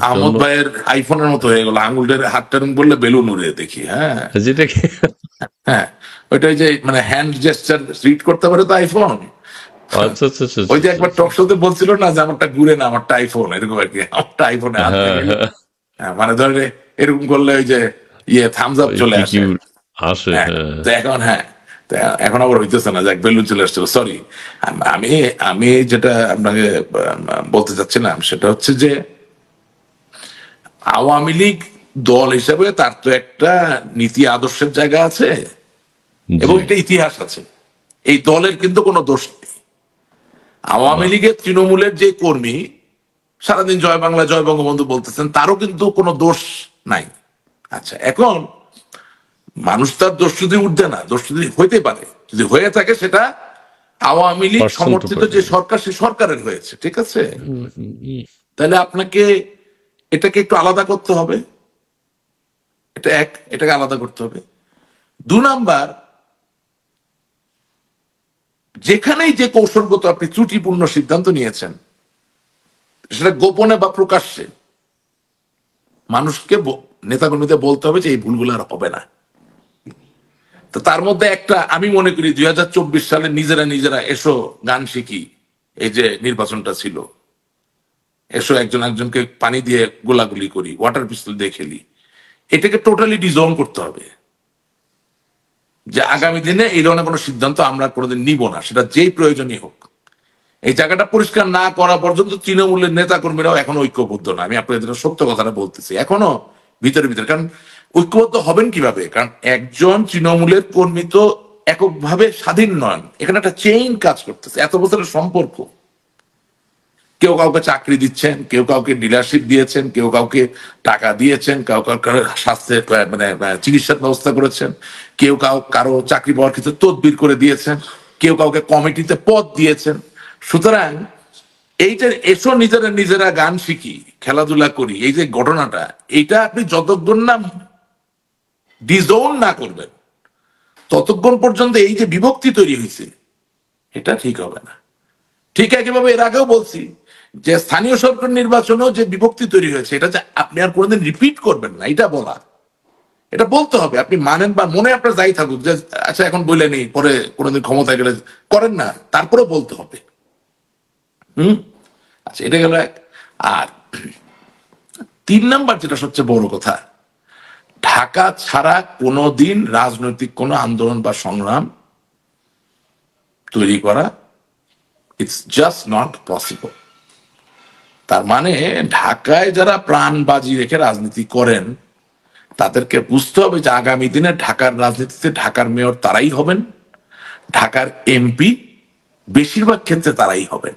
B: আহমদ
A: জন্য
B: ভাইয়ের আইফোনের মতো হয়ে গেল, আঙুলটার হাতটা বললে বেলুন উড়ে দেখি, হ্যাঁ,
A: যেটা কি
B: হ্যাঁ, ওইটা ওই যে মানে হ্যান্ড জেস্টার রিড করতে পারে তো আইফোন।
A: আচ্ছা আচ্ছা আচ্ছা
B: ওই
A: আচ্ছা
B: যে
A: আচ্ছা,
B: একবার
A: আচ্ছা।
B: টক শোতে বলছিল না যে আমারটা ঘুরে না, আমারটা আইফোন, এরকম আর কি, আমারটা আইফোনে হাত
A: হ্যাঁ
B: রেখে,
A: হ্যাঁ,
B: হ্যাঁ, মানে ধরে এরকম করলে ওই যে ইয়ে থামস আপ
A: ওই
B: চলে
A: টিকি
B: আসে।
A: আসে,
B: হ্যাঁ,
A: হ্যাঁ।
B: তো এখন হ্যাঁ, তো এখন আবার হইতেছে না, যাক বেলুন চলে আসছিল, সরি। আমি আমি যেটা আপনাকে বলতে চাচ্ছিলাম সেটা হচ্ছে যে আওয়ামী লীগ দল হিসেবে তার তো একটা নীতি আদর্শের জায়গা আছে এবং
A: জি।
B: একটা ইতিহাস আছে। এই দলের কিন্তু কোনো দোষ নেই। আওয়ামী
A: না,
B: লীগের তৃণমূলের যে কর্মী সারাদিন জয় বাংলা জয় বঙ্গবন্ধু বলতেছেন, তারও কিন্তু কোনো দোষ নাই। আচ্ছা, এখন মানুষ তার দোষ যদি উঠবে না, দোষ যদি হইতে পারে, যদি হয়ে থাকে সেটা আওয়ামী লীগ
A: পার্সন টু
B: সমর্থিত যে
A: পার্সন।
B: সরকার, সে সরকারের হয়েছে, ঠিক আছে। তাহলে আপনাকে এটাকে একটু আলাদা করতে হবে, এটাকে আলাদা করতে হবে। 2 নাম্বার, যেখানেই যে কৌশলগত আপনি ত্রুটিপূর্ণ সিদ্ধান্ত নিয়েছেন, সেটা গোপনে বা প্রকাশ্যে মানুষকে নেতাকর্মীদের বলতে হবে যে এই ভুলগুলো আর হবে না। তো তার মধ্যে একটা আমি মনে করি 2024 সালে নিজেরা নিজেরা এসো গান শিখি, এই যে নির্বাচনটা ছিল, এসো একজন একজনকে পানি দিয়ে গোলাগুলি করি, ওয়াটার পিস্তল দিয়ে খেলি, এটাকে টোটালি ডিজোন করতে হবে। যে আগামী দিনে এই ধরনের কোনো সিদ্ধান্ত আমরা কোনোদিন নিব না, সেটা যেই প্রয়োজনই হোক। এই জায়গাটা পরিষ্কার না করা পর্যন্ত তৃণমূলের নেতা কর্মীরাও এখন ঐক্যবদ্ধ না, আমি আপনাদের সত্য কথাটা বলতেছি, এখনো ভিতরে ভিতরে। কারণ ঐক্যবদ্ধ হবেন কিভাবে? কারণ একজন তৃণমূলের কর্মী তো এককভাবে স্বাধীন নন, এখানে একটা চেইন কাজ করতেছে, এত বছরের সম্পর্ক। কেউ কাউকে চাকরি দিচ্ছেন, কেউ কাউকে ডিলারশিপ দিয়েছেন, কেউ কাউকে টাকা দিয়েছেন, কেউ কাউকে স্বাস্থ্যের মানে চিকিৎসার ব্যবস্থা করেছেন, কেউ কারো চাকরি পাওয়ার ক্ষেত্রে তদবির করে দিয়েছেন, কেউ কাউকে কমিটিতে পদ দিয়েছেন। সুতরাং এই যে এসো নিজেরা নিজেরা গান শিখি, খেলাধুলা করি, এই যে ঘটনাটা, এইটা আপনি যতক্ষণ না ডিজোন না করবেন, ততক্ষণ পর্যন্ত এই যে বিভক্তি তৈরি হয়েছে, এটা ঠিক হবে না। ঠিক একইভাবে এর আগেও বলছি যে স্থানীয় সরকার নির্বাচনেও যে বিভক্তি তৈরি হয়েছে, এটা যে আপনি আর কোনোদিন রিপিট করবেন না, এটা বলা, এটা বলতে হবে। আপনি মানেন বা মনে আপনার যাই থাকুক যে আচ্ছা এখন বলে নেই, পরে কোনোদিন ক্ষমতায় গেলে করেন না, তারপরেও বলতে হবে। আচ্ছা, এটা গেল এক। আর 3 নাম্বার যেটা সবচেয়ে বড় কথা, ঢাকা ছাড়া কোনোদিন রাজনৈতিক কোনো আন্দোলন বা সংগ্রাম তৈরি করা, ইটস জাস্ট নট পসিবল। তার মানে ঢাকায় যারা প্রাণ বাজি রেখে রাজনীতি করেন, তাদেরকে বুঝতে হবে যে আগামী দিনে ঢাকার রাজনীতিতে ঢাকার মেয়র তারাই হবেন, ঢাকার এমপি বেশিরভাগ ক্ষেত্রে তারাই হবেন।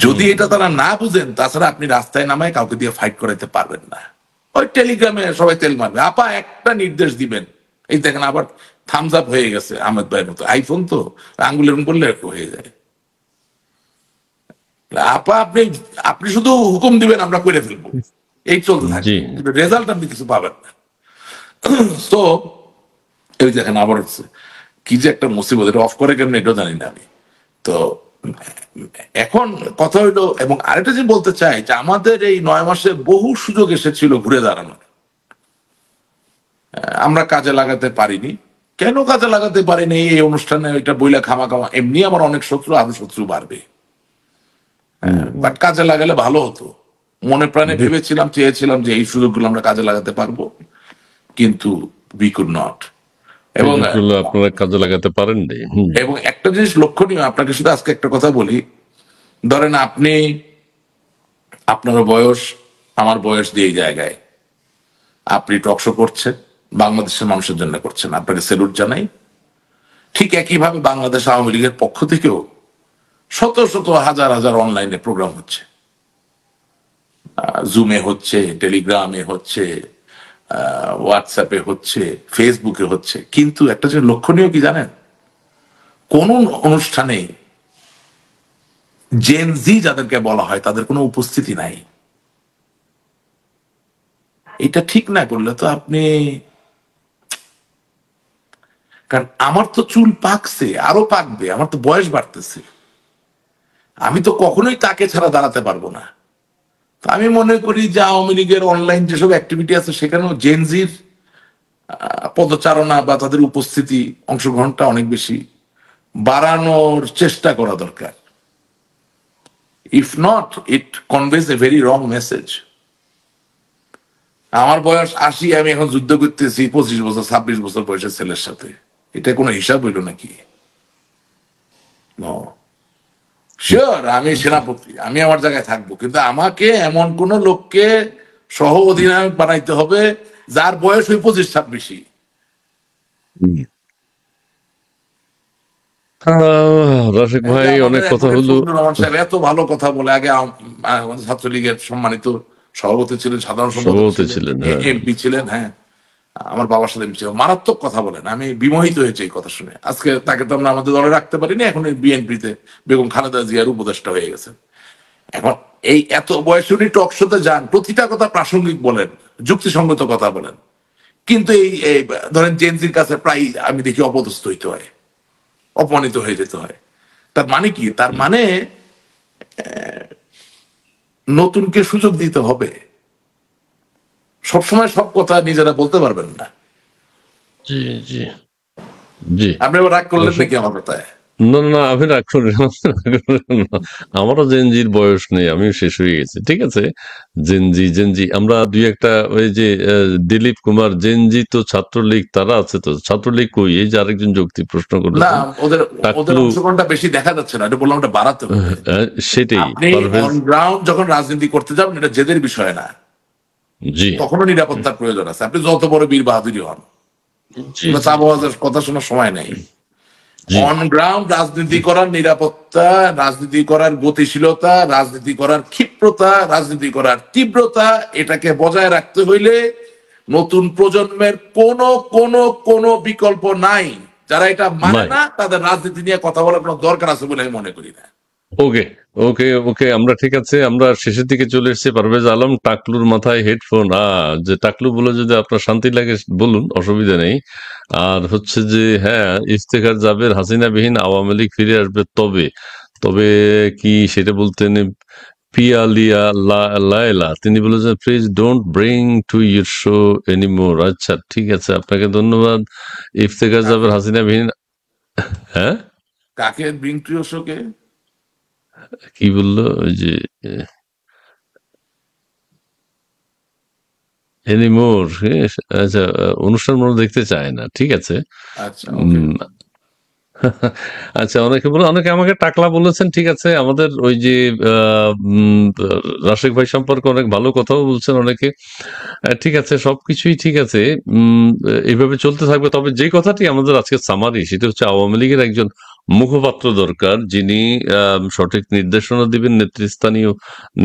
B: যদি এটা তারা না বুঝেন, তাছাড়া আপনি রাস্তায় নামায় কাউকে দিয়ে ফাইট করাইতে পারবেন না। ওই টেলিগ্রামে সবাই তেল মারবে, আপা একটা নির্দেশ দিবেন, এই দেখেন আবার থামস আপ হয়ে গেছে আহমেদ ভাইয়ের মতো, আইফোন তো আঙ্গুল এরকম করলে একটু হয়ে যায়। আপা আপনি আপনি শুধু হুকুম দিবেন আমরা করে ফেলবো, এই চলতে
A: জি
B: থাকবে, কিন্তু রেজাল্ট আপনি কিছু পাবেন না। তো এই দেখেন আবার হচ্ছে কি যে একটা মুসিবত, এটা অফ করে কেমন এটাও জানি না আমি। তো এখন কথা হইলো, এবং আরেকটা যে বলতে চাই যে আমাদের এই 9 মাসে বহু সুযোগ এসেছিল ঘুরে দাঁড়ানোর, আমরা কাজে লাগাতে পারিনি। কেন কাজে লাগাতে পারিনি? এই অনুষ্ঠানে এটা বইলা খামা খামা, এমনি আমার অনেক শত্রু, আরো শত্রু বাড়বে, বাট কাজে লাগালে ভালো হতো। মনে প্রাণে ভেবেছিলাম, চেয়েছিলাম যে এই সুযোগগুলো আমরা কাজে লাগাতে পারবো, কিন্তু উই কুড নট। এবং
A: সুযোগগুলো আপনারা কাজে লাগাতে পারেননি।
B: এবং একটা জিনিস লক্ষণীয়, আপনাকে শুধু আজকে একটা কথা বলি, ধরেন আপনি, আপনার বয়স আমার বয়স দিয়ে এই জায়গায়, আপনি টকশো করছেন, বাংলাদেশের মানুষের জন্য করছেন, আপনাকে স্যালুট জানাই। ঠিক একইভাবে বাংলাদেশ আওয়ামী লীগের পক্ষ থেকেও শত শত হাজার হাজার অনলাইনে প্রোগ্রাম হচ্ছে, জুমে হচ্ছে, টেলিগ্রামে হচ্ছে, হোয়াটসঅ্যাপে হচ্ছে, ফেসবুকে হচ্ছে, কিন্তু একটা যে লক্ষণীয় কি জানেন, কোন অনুষ্ঠানে জেন জি যাদেরকে বলা হয় তাদের কোনো উপস্থিতি নাই। এটা ঠিক না করলে তো আপনি, কারণ আমার তো চুল পাকছে, আরো পাকবে, আমার তো বয়স বাড়তেছে, আমি তো কখনোই তাকে ছাড়া দাঁড়াতে পারবো না। তো আমি মনে করি যে আওয়ামী লীগের অনলাইন যেসব অ্যাক্টিভিটি আছে সেখানেও জেনজির পদচারণা বা তাদের উপস্থিতি, অংশগ্রহণটা অনেক বেশি বাড়ানোর চেষ্টা করা দরকার। If not, it conveys a very wrong message. আমার বয়স 80, আমি এখন যুদ্ধ করতেছি 25 বছর 26 বছর বয়সের ছেলের সাথে, এটা কোনো হিসাব হইল নাকি? শিওর আমি সেনাপতি, আমি আমার জায়গায় থাকবো, কিন্তু আমাকে এমন কোন লোককে সহ অধিনায়ক বানাইতে হবে যার বয়স ওই 25-26।
A: রাশেক
B: এই যে
A: ভাই,
B: আমাদের
A: অনেক কথা
B: অ্যাডভোকেট
A: হলো।
B: ফজলুর রহমান সাহেব এত ভালো কথা বলে, আগে আমাদের ছাত্রলীগের সম্মানিত সভাপতি ছিলেন, সাধারণ সম্পাদক
A: সভাপতি
B: ছিলেন,
A: ছিলেন, হ্যাঁ।
B: এমপি ছিলেন, হ্যাঁ, আমার বাবার সাথে মিশে মারাত্মক কথা বলেন। আমি বিমোহিত হয়েছে এই কথা শুনে। আজকে তাকে তো আমরা আমাদের দলে রাখতে পারিনি, এখন বিএনপিতে বেগম খালেদা জিয়ার উপদেষ্টা হয়ে গেছে। এখন এই এত বয়সে উনি টক শোতে যান, প্রতিটা কথা প্রাসঙ্গিক বলেন, যুক্তিসঙ্গত কথা বলেন, কিন্তু এই ধরেন জেনজির কাছে প্রায় আমি দেখি অপদস্থ হইতে হয়, অপমানিত হয়ে যেতে হয়। তার মানে কি? তার মানে নতুনকে সুযোগ দিতে হবে। সবসময় সব কথা নিজেরা বলতে পারবেন না।
A: জি জি জি।
B: আপনি এবার রাগ করলেন নাকি আমার কথায়?
A: না না না, আমি রাগ করি না। আমারও জেনজির বয়স নেই, আমিও শেষ হয়ে গেছি, ঠিক আছে। জেনজি জেনজি আমরা দুই একটা, ওই যে দিলীপ কুমার, জেনজি তো ছাত্রলীগ, তারা আছে তো, ছাত্রলীগ কই? এই যে আরেকজন যুক্তি প্রশ্ন
B: না,
A: করেছেন,
B: ওদের ওদের
A: টাকলু।
B: অংশগ্রহণটা বেশি দেখা যাচ্ছে না, এটা বললাম, ওটা বাড়াতে হবে।
A: সেটাই
B: আপনি
A: পারভেজ।
B: অন গ্রাউন্ড যখন রাজনীতি করতে যাবেন, এটা জেদের বিষয় না,
A: জি
B: তখনও নিরাপত্তার প্রয়োজন আছে, আপনি যত বড় বীর বাহাদুরি হন।
A: জি
B: চাবাবাজের কথা শোনার সময় নেই।
A: জি
B: অন গ্রাউন্ড রাজনীতি করার নিরাপত্তা, রাজনীতি করার গতিশীলতা, রাজনীতি করার ক্ষিপ্রতা, রাজনীতি করার তীব্রতা, এটাকে বজায় রাখতে হইলে নতুন প্রজন্মের কোনো বিকল্প নাই। যারা এটা মানে
A: নাই।
B: না, তাদের রাজনীতি নিয়ে কথা বলার কোনো দরকার আছে বলে আমি মনে করি না।
A: ওকে ওকে ওকে, আমরা ঠিক আছে, আমরা শেষের দিকে চলে এসেছি। পারভেজ আলম, টাকলুর মাথায় হেডফোন, যে টাকলু বলে যদি আপনার শান্তি লাগে বলুন, অসুবিধা নেই। আর হচ্ছে যে, হ্যাঁ, ইফতেখার জাবের হাসিনাবিহীন আওয়ামী লীগ ফিরে আসবে, তবে তবে কি সেটা বলতেন পিয়ালিয়া লায়লা, তিনি বলেছেন please don't bring to your show anymore. আচ্ছা ঠিক আছে, আপনাকে ধন্যবাদ। ইফতেখার জাবের
B: কাকে
A: হাসিনাবিহীন, হ্যাঁ,
B: কাকে ব্রিং টু ইউর শোকে?
A: কি বললো ওই যে এনিমোর, আচ্ছা, অনুষ্ঠান মনে হয় দেখতে চায় না, ঠিক আছে।
B: আচ্ছা, ওকে।
A: উম, আচ্ছা, অনেকে বলে, অনেকে আমাকে টাকলা বলেছেন, ঠিক আছে। আমাদের ওই যে রাশেক ভাই সম্পর্কে অনেক ভালো কথাও বলছেন অনেকে। ঠিক আছে, সবকিছুই ঠিক আছে। এইভাবে চলতে থাকবে। তবে যে কথাটি আমাদের আজকে সামারি, সেটা হচ্ছে আওয়ামী লীগের একজন মুখপাত্র দরকার, যিনি সঠিক নির্দেশনা দিবেন, নেতৃস্থানীয়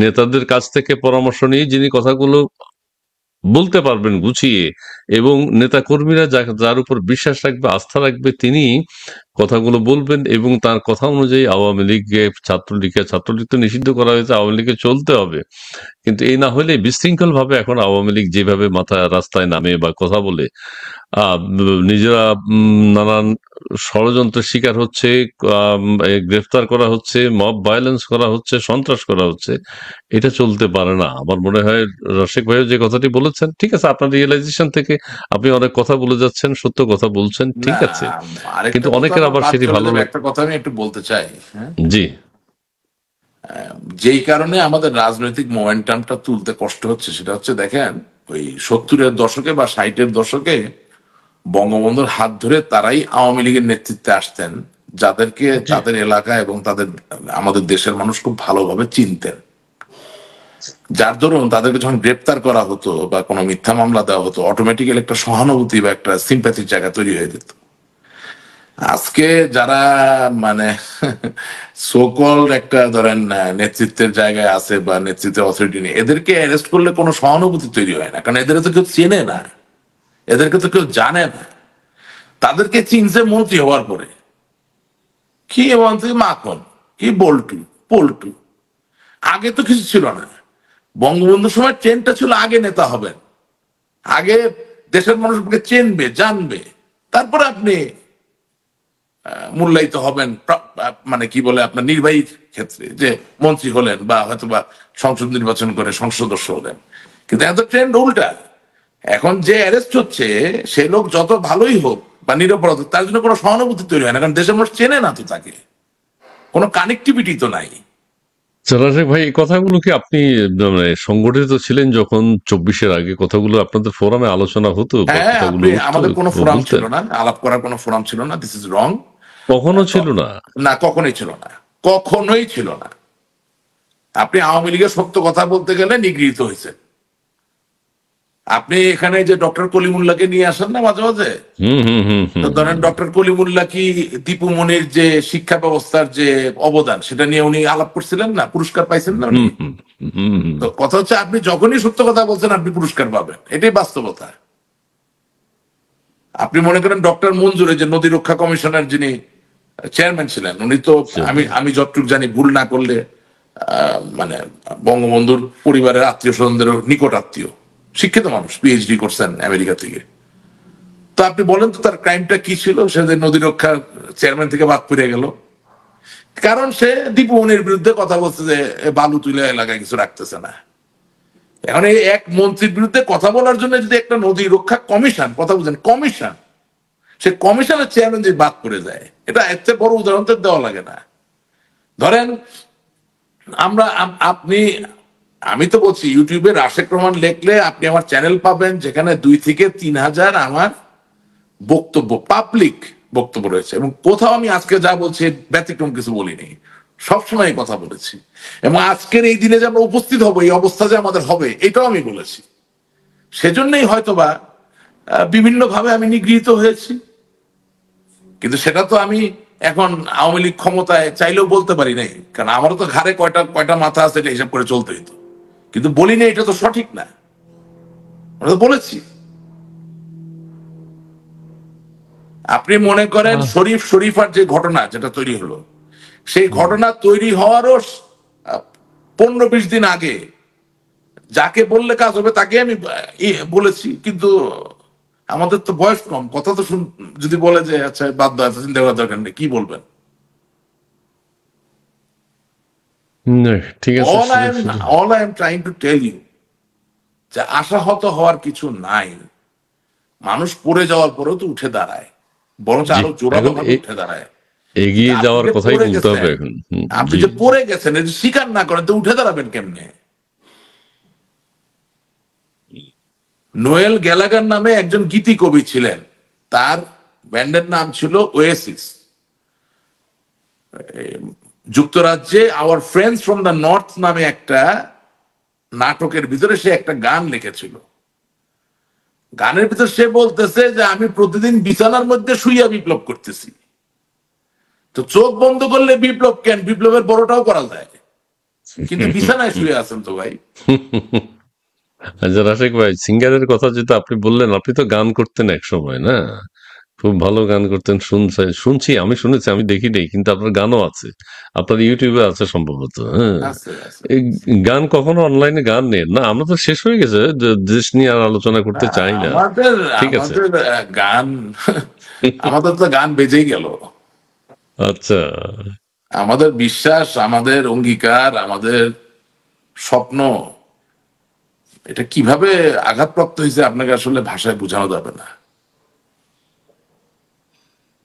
A: নেতাদের কাছ থেকে পরামর্শ নিয়ে যিনি কথাগুলো বলতে পারবেন গুছিয়ে, এবং নেতাকর্মীরা যার উপর বিশ্বাস রাখবে, আস্থা রাখবে, তিনি কথাগুলো বলবেন, এবং তার কথা অনুযায়ী আওয়ামী লীগকে, ছাত্রলীগ তো নিষিদ্ধ করা হয়েছে, আওয়ামী লীগকে চলতে হবে। কিন্তু এই না হলে বিশৃঙ্খল ভাবে এখন আওয়ামী লীগ যেভাবে মাথা রাস্তায় নামে বা কথা বলে, নিজেরা নানান ষড়যন্ত্রের শিকার হচ্ছে, গ্রেফতার করা হচ্ছে, মব ভায়োলেন্স করা হচ্ছে, সন্ত্রাস করা হচ্ছে, এটা চলতে পারে না। আমার মনে হয় রশিক ভাইও যে কথাটি বলেছেন, ঠিক আছে, আপনার রিয়েলাইজেশন থেকে আপনি অনেক কথা বলে যাচ্ছেন, সত্য কথা বলছেন,
B: না,
A: ঠিক আছে,
B: আরেকটা
A: কিন্তু
B: কথা
A: অনেকের
B: আমার
A: আবার
B: বাদ
A: সেটি
B: চলে
A: ভালো
B: যাবে, একটা কথা আমি একটু বলতে চাই। হ্যাঁ,
A: জি।
B: যেই কারণে আমাদের রাজনৈতিক মোমেন্টামটা তুলতে কষ্ট হচ্ছে সেটা হচ্ছে, দেখেন, ওই 70-এর দশকে বা 60-এর দশকে বঙ্গবন্ধুর হাত ধরে তারাই আওয়ামী লীগের নেতৃত্বে আসতেন, যাদেরকে
A: জি।
B: তাদের এলাকা এবং তাদের আমাদের দেশের মানুষ খুব ভালোভাবে চিনতেন। যার দরুন তাদেরকে যখন গ্রেপ্তার করা হতো বা কোনো মিথ্যা মামলা দেওয়া হতো, অটোমেটিক্যালি একটা সহানুভূতি বা একটা সিম্প্যাথির জায়গা তৈরি হয়ে যেত। আজকে যারা মানে সোকল একটা ধরেন নেতৃত্বের জায়গায় আছে বা নেতৃত্বের অথরিটি নেই, এদেরকে অ্যারেস্ট করলে কোনো সহানুভূতি তৈরি হয় না, কারণ এদের তো কেউ চেনে না, এদেরকে তো কেউ জানে না। তাদেরকে চিনছে মন্ত্রী হওয়ার পরে। কি মন্ত্রী? মাখন, কি বল্টু, পল্টু। আগে তো কিছু ছিল না। বঙ্গবন্ধুর সময় ট্রেনটা ছিল আগে নেতা হবেন, আগে দেশের মানুষ আপনাকে চেনবে, জানবে, তারপরে আপনি মূল্যায়িত হবেন, মানে কি বলে, আপনার নির্বাহী ক্ষেত্রে যে মন্ত্রী হলেন বা হয়তো বা সংসদ নির্বাচন করে সংসদ সদস্য হলেন। কিন্তু এত ট্রেন্ড উল্টা। এখন যে অ্যারেস্ট হচ্ছে সে লোক যত ভালোই হোক বা নিরপরাধ হোক, তার জন্য কোনো সহানুভূতি তৈরি হয় না, কারণ দেশের মানুষ চেনে না তো তাকে, কোনো কানেক্টিভিটি তো নাই।
A: রাশেক ভাই, এই কথাগুলো কি আপনি মানে সংগঠিত ছিলেন যখন 24-এর আগে কথাগুলো আপনাদের ফোরামে আলোচনা হতো বা
B: হ্যাঁ,
A: কথাগুলো
B: আপনি,
A: উঠতো,
B: আমাদের কোনো ফোরাম ছিল
A: বলতেন?
B: না, আলাপ করার কোনো ফোরাম ছিল না, দিস ইজ রং।
A: কখনো ছিল না?
B: না, কখনোই ছিল না, কখনোই ছিল না। আপনি আওয়ামী লীগের সত্য কথা বলতে গেলে নিগৃহীত হয়েছে। আপনি এখানে যে ডক্টর কলিমুল্লাহকে নিয়ে আসেন না মাঝে মাঝে,
A: হুম, হুম, হুম,
B: তো
A: হুম,
B: ধরেন ডক্টর কলিমুল্লাহ কি দীপু মনির যে শিক্ষা ব্যবস্থার যে অবদান সেটা নিয়ে উনি আলাপ করছিলেন না, পুরস্কার পাইছেন না উনি।
A: হুম, হুম, হুম, হুম,
B: তো কথা হচ্ছে, আপনি যখনই সত্য কথা বলছেন আপনি পুরস্কার পাবেন, এটাই বাস্তবতা। আপনি মনে করেন ডক্টর মঞ্জুরে যে নদী রক্ষা কমিশনের যিনি চেয়ারম্যান ছিলেন, উনি তো, আমি
A: হুম।
B: আমি যতটুকু জানি, ভুল না করলে মানে বঙ্গবন্ধুর পরিবারের আত্মীয় স্বজনদের নিকট আত্মীয়, শিক্ষিত মানুষ, পিএইচডি করছেন আমেরিকা থেকে। তো আপনি বলেন তো তার ক্রাইমটা কি ছিল, সে যে নদী রক্ষার চেয়ারম্যান থেকে বাদ পড়ে গেল? কারণ সে দীপু মনির বিরুদ্ধে কথা বলছে যে বালু তুলে এলাকায় কিছু রাখতেছে না। এখন এই এক মন্ত্রীর বিরুদ্ধে কথা বলার জন্য যদি একটা নদী রক্ষা কমিশন, কথা বুঝেন, কমিশন, সে কমিশনের চেয়ারম্যান যদি বাদ পড়ে যায়, এটা এর চেয়ে বড় উদাহরণ তো দেওয়া লাগে না। ধরেন আমরা, আপনি, আমি তো বলছি, ইউটিউবে রাশেক রহমান লিখলে আপনি আমার চ্যানেল পাবেন, যেখানে 2 থেকে 3 হাজার আমার বক্তব্য, পাবলিক বক্তব্য রয়েছে, এবং কোথাও আমি আজকে যা বলছি ব্যতিক্রম কিছু বলিনি, সবসময় কথা বলেছি। এবং আজকের এই দিনে যে আমরা উপস্থিত হব, এই অবস্থা যে আমাদের হবে, এটাও আমি বলেছি। সেজন্যই হয়তোবা বিভিন্ন ভাবে আমি নিগৃহীত হয়েছি। কিন্তু সেটা তো আমি এখন আওয়ামী লীগ ক্ষমতায় চাইলেও বলতে পারি নাই, কারণ আমারও তো ঘাড়ে কয়টা কয়টা মাথা আছে, এটা হিসাব করে চলতে হইতো। কিন্তু বলি না, এটা তো সঠিক না, আমরা তো বলেছি। আপনি মনে করেন শরীফার যে ঘটনা যেটা তৈরি হলো, সেই ঘটনা তৈরি হওয়ারও 15-20 দিন আগে যাকে বললে কাজ হবে তাকে আমি বলেছি। কিন্তু আমাদের তো বয়স কম, কথা তো যদি বলে যে আচ্ছা বাদ দাও, চিন্তা করার দরকার নেই, কি বলবেন?
A: ঠিক আছে,
B: অল আই
A: সুযোগ
B: এম
A: সুযোগ।
B: All I am trying to tell you যে আশাহত হওয়ার কিছু নাই। মানুষ পড়ে যাওয়ার পরেও তো উঠে দাঁড়ায়, বরঞ্চ
A: জি।
B: আরো জোরালো
A: এখন
B: ভাবে উঠে দাঁড়ায়। কিন্তু
A: এগিয়ে
B: আপনি
A: যাওয়ার
B: যে
A: কথাই
B: পড়ে
A: বলতে হবে
B: গেছেন,
A: এখন।
B: আপনি
A: জি।
B: যে পড়ে গেছেন, এটা স্বীকার না করেন তো উঠে দাঁড়াবেন কেমনে? নোয়েল গ্যালাগার নামে একজন গীতি কবি ছিলেন, তার ব্যান্ডের নাম ছিল ওয়েসিস। যুক্তরাজ্যে our friends from the north নামে একটা নাটকের ভিতরে সে একটা গান লিখেছিল। গানের ভিতর সে বলতেছে যে আমি প্রতিদিন বিছানার মধ্যে শুইয়া বিপ্লব করতেছি। তো চোখ বন্ধ করলে বিপ্লব কেন, বিপ্লবের বড়টাও করা যায়, কিন্তু বিছানায় শুয়ে আছেন তো ভাই।
A: আচ্ছা রাশেক ভাই, সিঙ্গারের কথা যেটা আপনি বললেন, আপনি তো গান করতেন এক সময়, না? খুব ভালো গান করতেন, শুনছি, আমি শুনেছি, আমি দেখি নাই, কিন্তু আপনার গানও আছে, আপনার ইউটিউবে আছে সম্ভবত। হ্যাঁ,
B: আছে আছে
A: এই গান কখনো অনলাইনে গান নেন না? আমরা তো শেষ হয়ে গেছে, দেশ নিয়ে আর আলোচনা করতে চাই না।
B: আমাদের
A: ঠিক আছে।
B: আমাদের গান আমাদের তো গান বেজেই গেল।
A: আচ্ছা।
B: আমাদের বিশ্বাস, আমাদের অঙ্গীকার, আমাদের স্বপ্ন, এটা কিভাবে আঘাতপ্রাপ্ত হয়েছে আপনাকে আসলে ভাষায় বোঝানো যাবে না।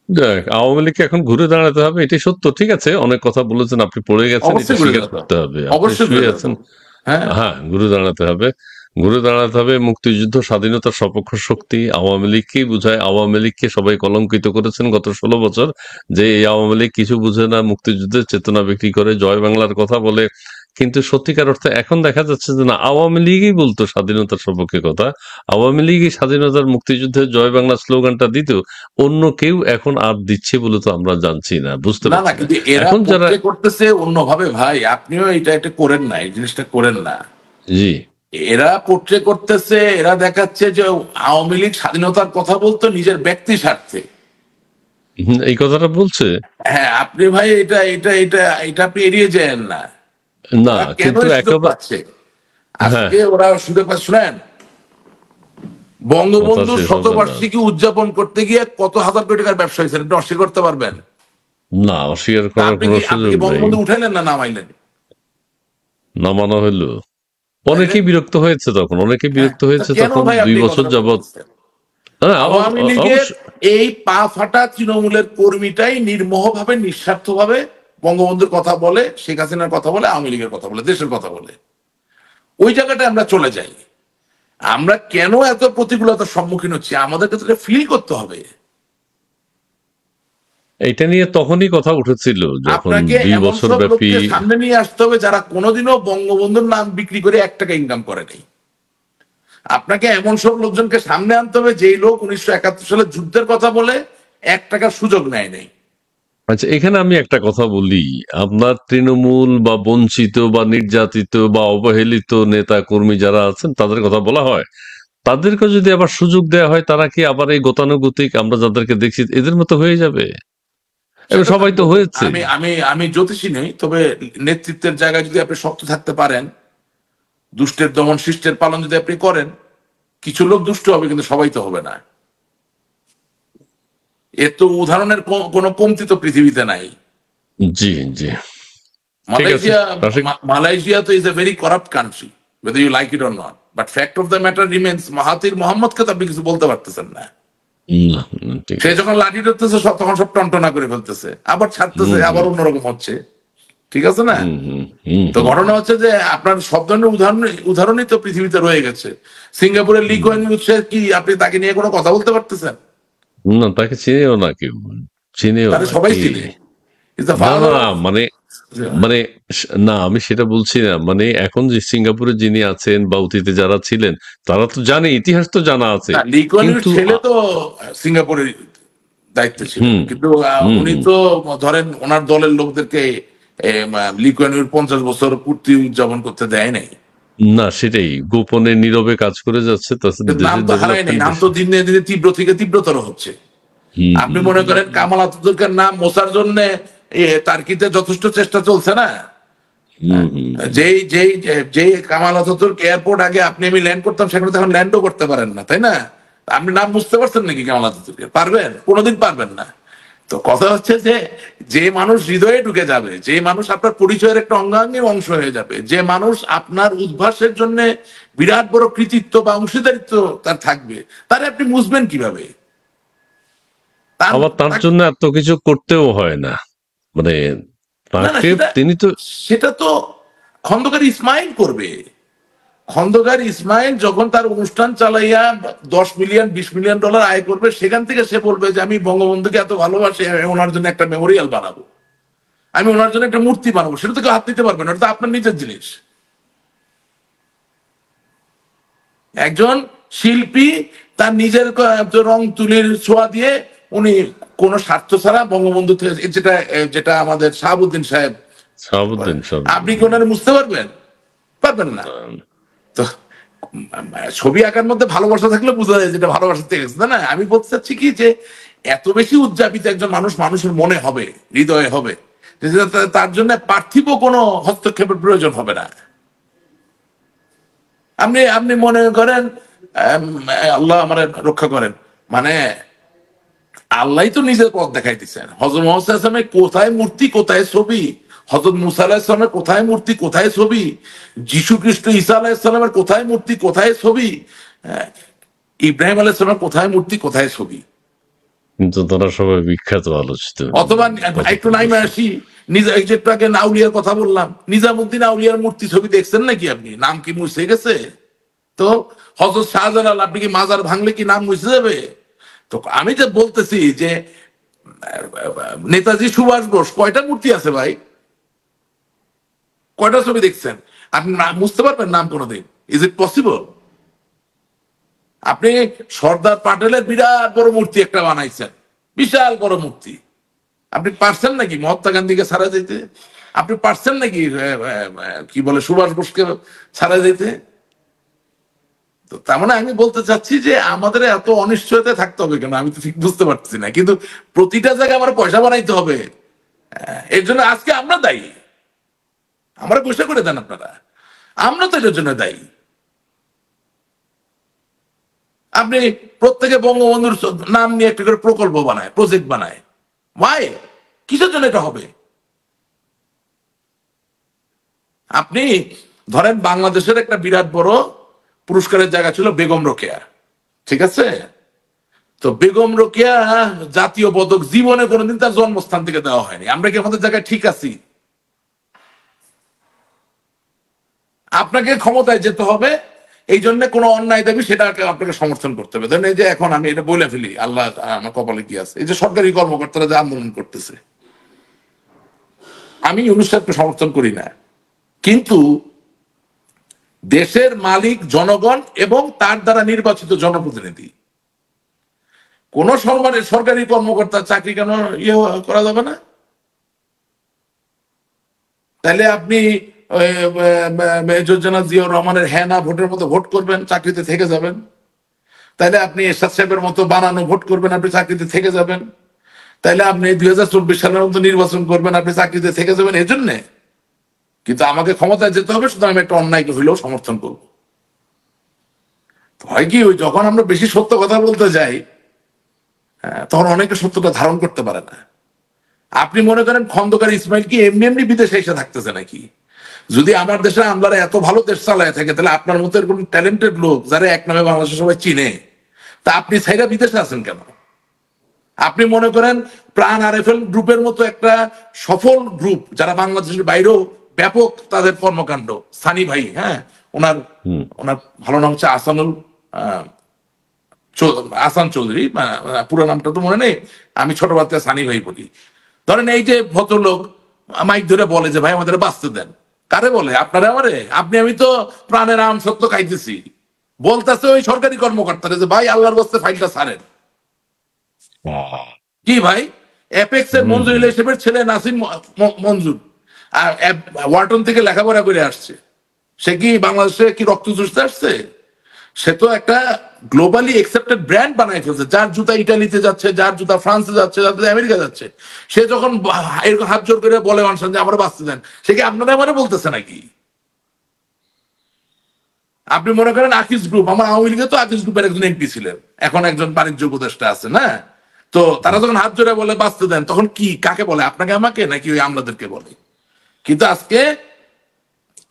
A: যাক, আওয়ামী লীগকে এখন ঘুরে দাঁড়াতে হবে, এটাই সত্য। ঠিক আছে, অনেক কথা বলেছেন, আপনি পড়ে গেছেন, এটা
B: অবশ্যই ঘুরে
A: স্বীকার
B: দাঁড়াতে হবে,
A: করতে হবে। আপনি
B: অবশ্যই ঘুরে
A: শুয়ে
B: দাঁড়াতে
A: আছেন।
B: হবে। হ্যাঁ,
A: হ্যাঁ, ঘুরে দাঁড়াতে হবে। ঘুরে দাঁড়াতে হবে। মুক্তিযুদ্ধ, স্বাধীনতার সপক্ষ শক্তি আওয়ামী লীগকেই বুঝায়। আওয়ামী লীগকে সবাই কলঙ্কিত করেছেন গত 16 বছর, যে এই আওয়ামী লীগ কিছু বুঝে না, মুক্তিযুদ্ধের চেতনা বিক্রি করে, জয় বাংলার কথা বলে। কিন্তু সত্যিকার অর্থে এখন দেখা যাচ্ছে যে না, আওয়ামী লীগই বলতো স্বাধীনতার সপক্ষে কথা, আওয়ামী লীগই স্বাধীনতার, মুক্তিযুদ্ধের জয় বাংলা স্লোগানটা দিত, অন্য কেউ এখন আর দিচ্ছে বলে তো আমরা জানছি না, বুঝতে
B: না না,
A: পারছি না।
B: কিন্তু এরা
A: এখন যারা,
B: পোট্রে করতেছে অন্যভাবে ভাই, আপনিও এটা করেন না, এই জিনিসটা করেন না।
A: জি,
B: এরা পোট্রে করতেছে, এরা দেখাচ্ছে যে আওয়ামী লীগ স্বাধীনতার কথা বলতো নিজের ব্যক্তি স্বার্থে।
A: এই কথাটা বলছে।
B: হ্যাঁ, আপনি ভাই এটা আপনি এড়িয়ে যান না।
A: না,
B: ওরা কেন
A: কিন্তু
B: এই সুযোগ
A: একেবারে,
B: পাচ্ছে?
A: হ্যাঁ,
B: আজকে ওরা সুযোগ পাচ্ছে, শুনেন,
A: কথা
B: বঙ্গবন্ধু
A: শেষ হবে না।
B: শতবার্ষিকী উদযাপন করতে গিয়ে কত হাজার কোটি টাকার ব্যবসা হয়েছে, এটা অস্বীকার করতে পারবেন?
A: না, অস্বীকার
B: তা
A: করার কোনো
B: আপনি
A: সুযোগ
B: কি
A: নেই।
B: বঙ্গবন্ধু উঠাইলেন না নামাইলেন?
A: নামানো হইলো,
B: তাইলে
A: অনেকেই বিরক্ত হয়েছে তখন, অনেকেই
B: হ্যাঁ,
A: বিরক্ত
B: তা
A: হয়েছে
B: কেন
A: তখন,
B: ভাই আপনি
A: 2 বছর
B: কথাটা
A: যাবৎ।
B: বলতেছেন?
A: হ্যাঁ,
B: আওয়ামী লীগের
A: অবশ্য।
B: এই পা ফাটা তৃণমূলের কর্মীটাই নির্মোহভাবে, নিঃস্বার্থভাবে বঙ্গবন্ধুর কথা বলে, শেখ হাসিনার কথা বলে, আওয়ামী লীগের কথা বলে, দেশের কথা বলে। ওই জায়গাটায় আমরা চলে যাই। আমরা কেন এত প্রতিকূলতার সম্মুখীন হচ্ছি, আমাদেরকে তো ফিল করতে হবে।
A: এটা নিয়ে তখনই কথা উঠেছিল যখন
B: আপনাকে
A: 2 বছর
B: সব
A: ব্যাপী।
B: লোককে সামনে নিয়ে আসতে হবে যারা কোনোদিনও বঙ্গবন্ধুর নাম বিক্রি করে 1 টাকা ইনকাম করে নাই। আপনাকে এমন সব লোকজনকে সামনে আনতে হবে যেই লোক 1971 সালে যুদ্ধের কথা বলে 1 টাকার সুযোগ নেয় নাই।
A: আচ্ছা, এখানে আমি একটা কথা বলি, আপনার তৃণমূল বা বঞ্চিত বা নির্যাতিত বা অবহেলিত নেতা কর্মী যারা আছেন তাদের কথা বলা হয়, তাদেরকে যদি আবার সুযোগ দেওয়া হয়, তারা কি আবার এই গতানুগতিক আমরা যাদেরকে দেখছি এদের মতো হয়ে যাবে? এবার
B: সেটা তো
A: সবাই
B: আমি
A: তো
B: বলবো,
A: হয়েছে।
B: আমি জ্যোতিষী নই, তবে নেতৃত্বের জায়গায় যদি আপনি শক্ত থাকতে পারেন, দুষ্টের দমন শিষ্টের পালন যদি আপনি করেন, কিছু লোক দুষ্ট হবে কিন্তু সবাই তো হবে না। এর তো উদাহরণের কোনো কমতি তো পৃথিবীতে নাই।
A: জি, জি, ঠিক আছে
B: মালয়েশিয়া,
A: রাশিক।
B: মালয়েশিয়া তো is a very corrupt country, whether you like it or not, but fact of the matter remains, Mahathir মোহাম্মদকে তো আপনি কিছু বলতে পারতেছেন না।
A: না, ঠিক
B: সে
A: আছে।
B: যখন লাঠি ধরতেছে তখন সব টনটনা করে ফেলতেছে, আবার ছাড়তেছে,
A: হুম,
B: আবার
A: হুম,
B: অন্যরকম হচ্ছে। ঠিক আছে না?
A: হুম, হুম, হুম,
B: তো
A: হুম।
B: ঘটনা হচ্ছে যে আপনার সব ধরনের উদাহরণই তো পৃথিবীতে রয়ে গেছে। সিঙ্গাপুরের লি কুয়ান ইউ কি আপনি তাকে নিয়ে কোনো কথা বলতে পারতেছেন?
A: না, তাকে চিনেও না কেউ, চিনেও
B: তাহলে
A: না
B: সবাই
A: কি।
B: চিনে। ইজ দ্য
A: না, না,
B: ফাদার
A: না,
B: অফ,
A: মানে, মানে না, আমি সেটা বলছি না, মানে এখন যে সিঙ্গাপুরে যিনি আছেন বা অতীতে যারা ছিলেন, তারা তো জানে, ইতিহাস তো জানা আছে।
B: না, লি কুয়ান ইউর
A: কিন্তু
B: ছেলে তো সিঙ্গাপুরের দায়িত্বে ছিলেন,
A: হুম,
B: কিন্তু
A: হুম,
B: উনি
A: হুম।
B: তো ধরেন ওনার দলের লোকদেরকে লি কুয়ান ইউর 50 বছর পূর্তি উদযাপন করতে দেয় নাই।
A: না, সেটাই গোপনে নীরবে কাজ করে যাচ্ছে, তাছাড়া
B: কিন্তু নাম
A: দেশের
B: তো হারায় নাই,
A: ডেভেলপমেন্ট
B: নাম তো
A: বেশি।
B: দিনে দিনে তীব্র থেকে তীব্রতর হচ্ছে।
A: হুম,
B: আপনি
A: হুম,
B: মনে করেন কামাল আতাতুর্কের নাম মোছার জন্য তার্কিতে যথেষ্ট চেষ্টা চলছে না?
A: হুম, হুম, হুম।
B: যেই কামাল আতাতুর্ক এয়ারপোর্ট আগে আপনি আমি ল্যান্ড করতাম, সেখানে তো এখন ল্যান্ডও করতে পারেন না, তাই না? আপনি নাম বুঝতে পারছেন নাকি কামাল আতাতুর্কের? পারবেন? কোনোদিন পারবেন না। তো কথা হচ্ছে যে, যে মানুষ হৃদয়ে ঢুকে যাবে, যে মানুষ আপনার পরিচয়ের একটা অঙ্গাঙ্গী অংশ হয়ে যাবে, যে মানুষ আপনার উদ্ভাসের জন্য বিরাট বড় কৃতিত্ব বা অংশীদারিত্ব তার থাকবে, তারে আপনি বুঝবেন কিভাবে? তার
A: আবার তার
B: তাকে-
A: জন্য এত কিছু করতেও হয় না, মানে
B: না না,
A: তাকে,
B: সেটা
A: তিনি তো,
B: সেটা তো খন্দকার ইসমাইল করবে। খন্দকার ইসমাইল যখন তার অনুষ্ঠান চালাইয়া 10 মিলিয়ন $20 মিলিয়ন আয় করবে, সেখান থেকে সে বলবে যে আমি বঙ্গবন্ধুকে এত ভালোবাসি, আমি ওনার জন্য একটা মেমোরিয়াল বানাবো, আমি ওনার জন্য একটা মূর্তি বানাবো। সেটা তো কেউ হাত দিতে পারবে না, ওটা তো আপনার নিজের জিনিস। একজন শিল্পী তার নিজের রং তুলির ছোঁয়া দিয়ে উনি কোন স্বার্থ ছাড়া বঙ্গবন্ধু যেটা যেটা আমাদের শাহাবুদ্দিন সাহেব করেন,
A: শাহাবুদ্দিন
B: আপনি
A: শাহাবুদ্দিন।
B: কি ওনারে বুঝতে পারবেন? পারবেন না। তো ছবি আঁকার মধ্যে ভালোবাসা থাকলে বোঝা যায় যেটা ভালোবাসা থেকে গেছে, না? আমি বলতে চাচ্ছি কি যে এত বেশি উদযাপিত একজন মানুষ মানুষের মনে হবে, হৃদয়ে হবে, যে তার জন্য পার্থিব কোনো হস্তক্ষেপের প্রয়োজন হবে না। আপনি আপনি মনে করেন আল্লাহ আমার রক্ষা করেন, মানে আল্লাহ তো নিজের পথ দেখাই দিচ্ছেন। হযরত মুহাম্মদ সাল্লাল্লাহু আলাইহি ওয়াসাল্লামের কোথায় মূর্তি কোথায় ছবি, হযরত মুসা আলাইহিস সালামের কোথায় মূর্তি কোথায় ছবি, যীশু খ্রিস্ট ঈসা আলাইহিস সালামের কোথায় মূর্তি কোথায় ছবি, ইব্রাহিম আলাইহিস সালামের কোথায় মূর্তি কোথায় ছবি।
A: কিন্তু তারা সবাই বিখ্যাত আলোচিত।
B: অথবা একটু নাইমে আসি, একটু আগে আউলিয়ার কথা বললাম, নিজামুদ্দিন আউলিয়ার মূর্তি ছবি দেখছেন নাকি আপনি? নাম কি মুছে গেছে? তো হযরত শাহজালাল, আপনি কি মাজার ভাঙলে কি নাম মুছে যাবে? তো আমি যে বলতেছি যে নেতাজি সুভাষ বোস কয়টা মূর্তি আছে ভাই, কয়টা ছবি দেখছেন? আপনি বুঝতে পারবেন নাম কোনোদিন? Is it possible? আপনি সর্দার পাটেলের বিরাট বড় মূর্তি একটা বানাইছেন, বিশাল বড় মূর্তি। আপনি পারছেন নাকি মহাত্মা গান্ধীকে ছাড়া যেতে? আপনি পারছেন নাকি কি বলে সুভাষ বোসকে ছাড়া যেতে? তো তার মানে আমি বলতে চাচ্ছি যে আমাদের এত অনিশ্চয়তা থাকতে হবে কেন, আমি তো ঠিক বুঝতে পারছি না। কিন্তু প্রতিটা জায়গায় আমার পয়সা বানাইতে হবে, এর জন্য আজকে আমরা দায়ী। আমরা পয়সা করে দেন আপনারা, আমরা তো এটার জন্য দায়ী। আপনি প্রত্যেকে বঙ্গবন্ধুর নাম নিয়ে একটা করে প্রকল্প বানায়, প্রজেক্ট বানায়। ওয়াই? কিসের জন্য এটা হবে? আপনি ধরেন বাংলাদেশের একটা বিরাট বড় পুরস্কারের জায়গা ছিল বেগম রোকেয়া, ঠিক আছে? তো বেগম রোকেয়া জাতীয় পদক জীবনে কোনোদিন তার জন্মস্থান থেকে দেওয়া হয়নি। আমরা কি আমাদের জায়গায় ঠিক আছি? আপনাকে ক্ষমতায় যেতে হবে, এই জন্য কোনো অন্যায় দাবি সেটাকে আপনাকে সমর্থন করতে হবে। ধরেন এই যে এখন আমি এটা বলে ফেলি, আল্লাহ আমার কপালে কি আছে, এই যে সরকারি কর্মকর্তারা যে আন্দোলন করতেছে, আমি ইউনূস সাহেবকে সমর্থন করি না, কিন্তু দেশের মালিক জনগণ এবং তার দ্বারা নির্বাচিত জনপ্রতিনিধি, কোন সরকারি কর্মকর্তার চাকরি কেন ইয়ে করা যাবে না? তাহলে আপনি মেজর জেনারেল জিয়াউর রহমানের হ্যাঁ না ভোটের মতো ভোট করবেন, চাকরিতে থেকে যাবেন। তাহলে আপনি এরশাদ সাহেবের মতো বানানো ভোট করবেন, আপনি চাকরিতে থেকে যাবেন। তাহলে আপনি 2024 সালের মতো নির্বাচন করবেন, আপনি চাকরিতে থেকে যাবেন। এই জন্যে কিন্তু আমাকে ক্ষমতায় যেতে হবে, শুধু আমি একটা অন্যায়কে হইলেও সমর্থন করব। হয় কি, ওই যখন আমরা বেশি সত্য কথা বলতে যাই, তখন অনেকে সত্যটা ধারণ করতে পারে না। আপনি মনে করেন খন্দকার ইসমাইল কি এমনি এমনি বিদেশে এসে থাকতেছে নাকি? যদি আমার দেশে আমলারা এত ভালো দেশ চালায় থাকে, তাহলে আপনার মতো এরকম ট্যালেন্টেড লোক যারা এক নামে বাংলাদেশে সবাই চিনে, তা আপনি ছাইরা বিদেশে আছেন কেন? আপনি মনে করেন প্রাণ আরএফএল গ্রুপের মতো একটা সফল গ্রুপ, যারা বাংলাদেশের বাইরেও ব্যাপক তাদের কর্মকাণ্ড, সানি ভাই, হ্যাঁ, ওনার ওনার ভালো নাম হচ্ছে আসান চৌধুরী, পুরো নামটা তো মনে নেই, আমি ছোট বাচ্চা সানি ভাই বলি। ধরেন এই যে ভদ্রলোক মাইক ধরে বলে যে ভাই আমাদের বাঁচতে দেন, কারে বলে? আপনারা আমারে? আমি তো প্রাণের আম সত্য খাইতেছি, বলতেছে ওই সরকারি কর্মকর্তারা যে ভাই আল্লাহর বাস্তে ফাইলটা ছাড়েন। কি ভাই, অ্যাপেক্স এর মঞ্জুর হিসেবের ছেলে নাসিম মঞ্জুর, আর ওয়াটন থেকে লেখাপড়া করে আসছে, সে কি বাংলাদেশে কি রক্ত চুষতে আসছে? সে তো একটা গ্লোবালি একসেপ্টেড ব্র্যান্ড বানাই ফেলছে, যার জুতা ইটালিতে যাচ্ছে, যার জুতা ফ্রান্সে যাচ্ছে, যার জুতা আমেরিকা যাচ্ছে। সে যখন এরকম হাত জোর করে বলে মানুষ যে আমরা বাঁচতে দেন, সে কি আপনারা আমারে বলতেছে নাকি? আপনি মনে করেন আকিজ গ্রুপ, আমার আওয়ামী লীগে তো আকিজ গ্রুপের একজন এমপি ছিলেন, এখন একজন বাণিজ্য উপদেষ্টা আছে না? তো তারা যখন হাত জোরে বলে বাঁচতে দেন, তখন কি কাকে বলে? আপনাকে আমাকে নাকি ওই আমলাদেরকে বলে? কিন্তু আজকে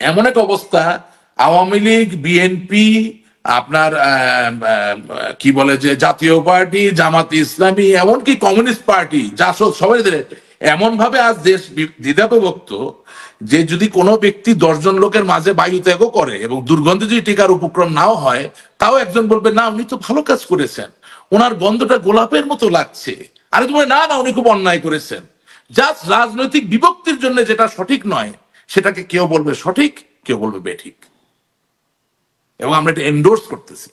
B: এমন এক অবস্থা, আওয়ামী লীগ, বিএনপি, আপনার কি বলে যে জাতীয় পার্টি, জামাত ইসলামী, এমনকি কমিউনিস্ট পার্টি, জাসদ, সবাই এমন ভাবে আজ দেশ দ্বিধাবিভক্ত যে যদি কোনো ব্যক্তি 10 জন লোকের মাঝে বায়ু ত্যাগও করে এবং দুর্গন্ধে যদি টিকার উপক্রম নাও হয়, তাও একজন বলবে না উনি তো ভালো কাজ করেছেন, ওনার গন্ধটা গোলাপের মতো লাগছে, আরে তোমার না না উনি খুব অন্যায় করেছেন। জাস্ট রাজনৈতিক বিভক্তির জন্য যেটা সঠিক নয়, সেটাকে কেউ বলবে সঠিক, কেউ বলবে বেঠিক, এবং আমরা এটা এন্ডোর্স করতেছি।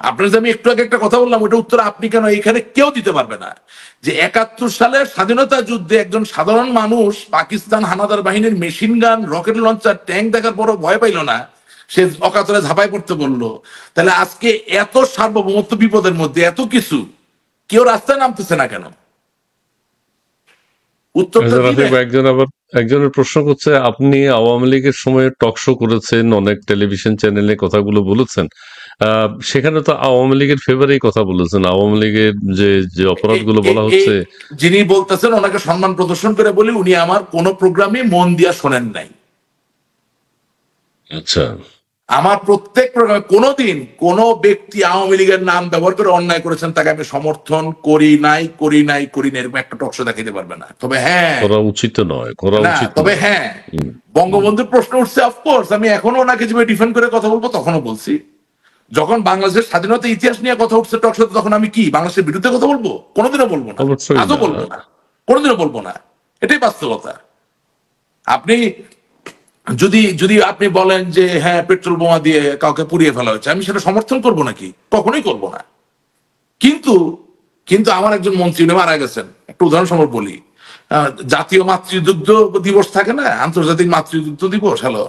B: আপনার যে আমি একটু আগে একটা কথা বললাম, ওটা উত্তর আপনি কেন এখানে কেউ দিতে পারবে না, যে 71 সালের স্বাধীনতা যুদ্ধে একজন সাধারণ মানুষ পাকিস্তান হানাদার বাহিনীর machine gun, rocket launcher, tank দেখার পরও ভয় পাইল না, সে অকাতরে ঝাঁপাই পড়তে বললো, তাহলে আজকে এত সার্বভৌমত্ব বিপদের মধ্যে এত কিছু কেউ রাস্তায় নামতেছে না কেন? উত্তরটা দিবে।
A: একজনের প্রশ্ন করছে, আপনি আওয়ামী লীগের সময় টক শো করেছেন, অনেক টেলিভিশন চ্যানেলে কথাগুলো বলেছেন, সেখানে তো আওয়ামী লীগের ফেভারেই কথা বলেছেন, আওয়ামী লীগের যে যে অপরাধগুলো বলা হচ্ছে।
B: যিনি বলতেছেন ওনাকে সম্মান প্রদর্শন করে বলি, উনি আমার কোন প্রোগ্রামে মন দিয়া শোনেন নাই।
A: আচ্ছা,
B: আমার প্রত্যেক প্রোগ্রামে কোনোদিন কোন ব্যক্তি আওয়ামী লীগের নাম ব্যবহার করে অন্যায় করেছেন তাকে আমি সমর্থন করি নাই এরকম একটা টক শো দেখাইতে পারবে না। তবে হ্যাঁ,
A: করা উচিত নয়, করা
B: না,
A: উচিত
B: তবে
A: নয়।
B: হ্যাঁ, বঙ্গবন্ধুর প্রশ্ন উঠছে, অফকোর্স আমি এখনো ওনাকে যেভাবে ডিফেন্ড করে কথা বলবো তখনও বলছি। যখন বাংলাদেশের স্বাধীনতা ইতিহাস নিয়ে কথা উঠছে টক শোতে, তখন আমি কি বাংলাদেশের বিরুদ্ধে কথা বলবো? কোনোদিনও বলবো না,
A: অবশ্যই
B: আজও
A: না।
B: বলবো না, কোনোদিনও বলবো না। এটাই বাস্তবতা। আপনি যদি যদি আপনি বলেন যে হ্যাঁ পেট্রোল বোমা দিয়ে কাউকে পুড়িয়ে ফেলা হয়েছে, আমি সেটা সমর্থন করব নাকি? কখনোই করব না। কিন্তু কিন্তু আমার একজন মন্ত্রী উনি মারা গেছেন, একটা উদাহরণ সময় বলি। জাতীয় মাতৃদুগ্ধ দিবস থাকে না, আন্তর্জাতিক মাতৃদুগ্ধ দিবস, হ্যালো,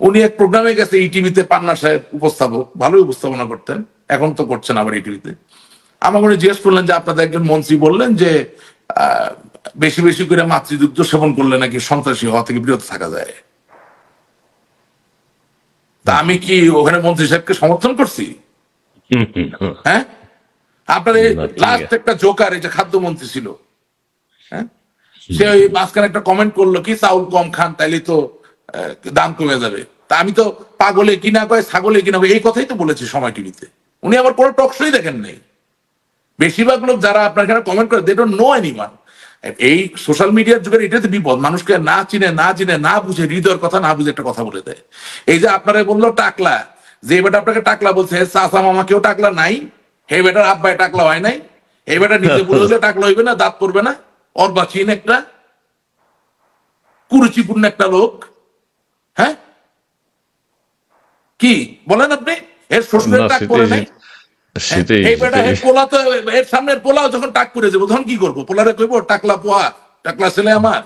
B: উনি এক প্রোগ্রামে গেছে, ইটিভিতে, পান্না সাহেব উপস্থাপক, ভালোই উপস্থাপনা করতেন, এখন তো করছেন আবার ইটিভিতে। আমাকে উনি জিজ্ঞেস করলেন যে আপনাদের একজন মন্ত্রী বললেন যে বেশি বেশি করে মাতৃদুগ্ধ সেবন করলে নাকি সন্ত্রাসী হওয়া থেকে বিরত থাকা যায়। তা আমি কি ওখানে মন্ত্রী সাহেবকে সমর্থন করছি? হ্যাঁ, আপনার লাস্ট একটা জোকার, এই যে খাদ্যমন্ত্রী ছিল, হ্যাঁ, সে ওই মাঝখানে একটা কমেন্ট করলো কি চাউল কম খান তাইলে তো দাম কমে যাবে। তা আমি তো পাগলে কিনা কয় ছাগলে কিনা কয় এই কথাই তো বলেছি সময় টিভিতে। উনি আবার কোনো টক শোই দেখেন নাই। বেশিরভাগ লোক যারা আপনার এখানে কমেন্ট করে, দে ডোন্ট নো এনিওয়ান। এই সোশ্যাল মিডিয়ার যুগের এটাতে বিপদ, মানুষকে না চিনে না বুঝে, হৃদয়ের কথা না বুঝে একটা কথা বলে দেয়। এই যে আপনারা বললো টাকলা, যে বেটা আপনাকে টাকলা বলছে, চাচা মামা কেউ টাকলা নাই, হে বেটার আব্বাই টাকলা হয় নাই, এই বেটা নিজে বলে টাকলা হইবে না, দাঁত পড়বে না, অর্বাচীন একটা কুরুচিপূর্ণ একটা লোক। হ্যাঁ, কি বলেন আপনি? এর শ্বশুরের টাক করে নাই, এই বেটা এর পোলা তো, এর সামনের পোলাও যখন টাক করে যাবো তখন কি করবো? পোলারে কইবো টাকলা পোয়া, টাকলা ছেলে আমার?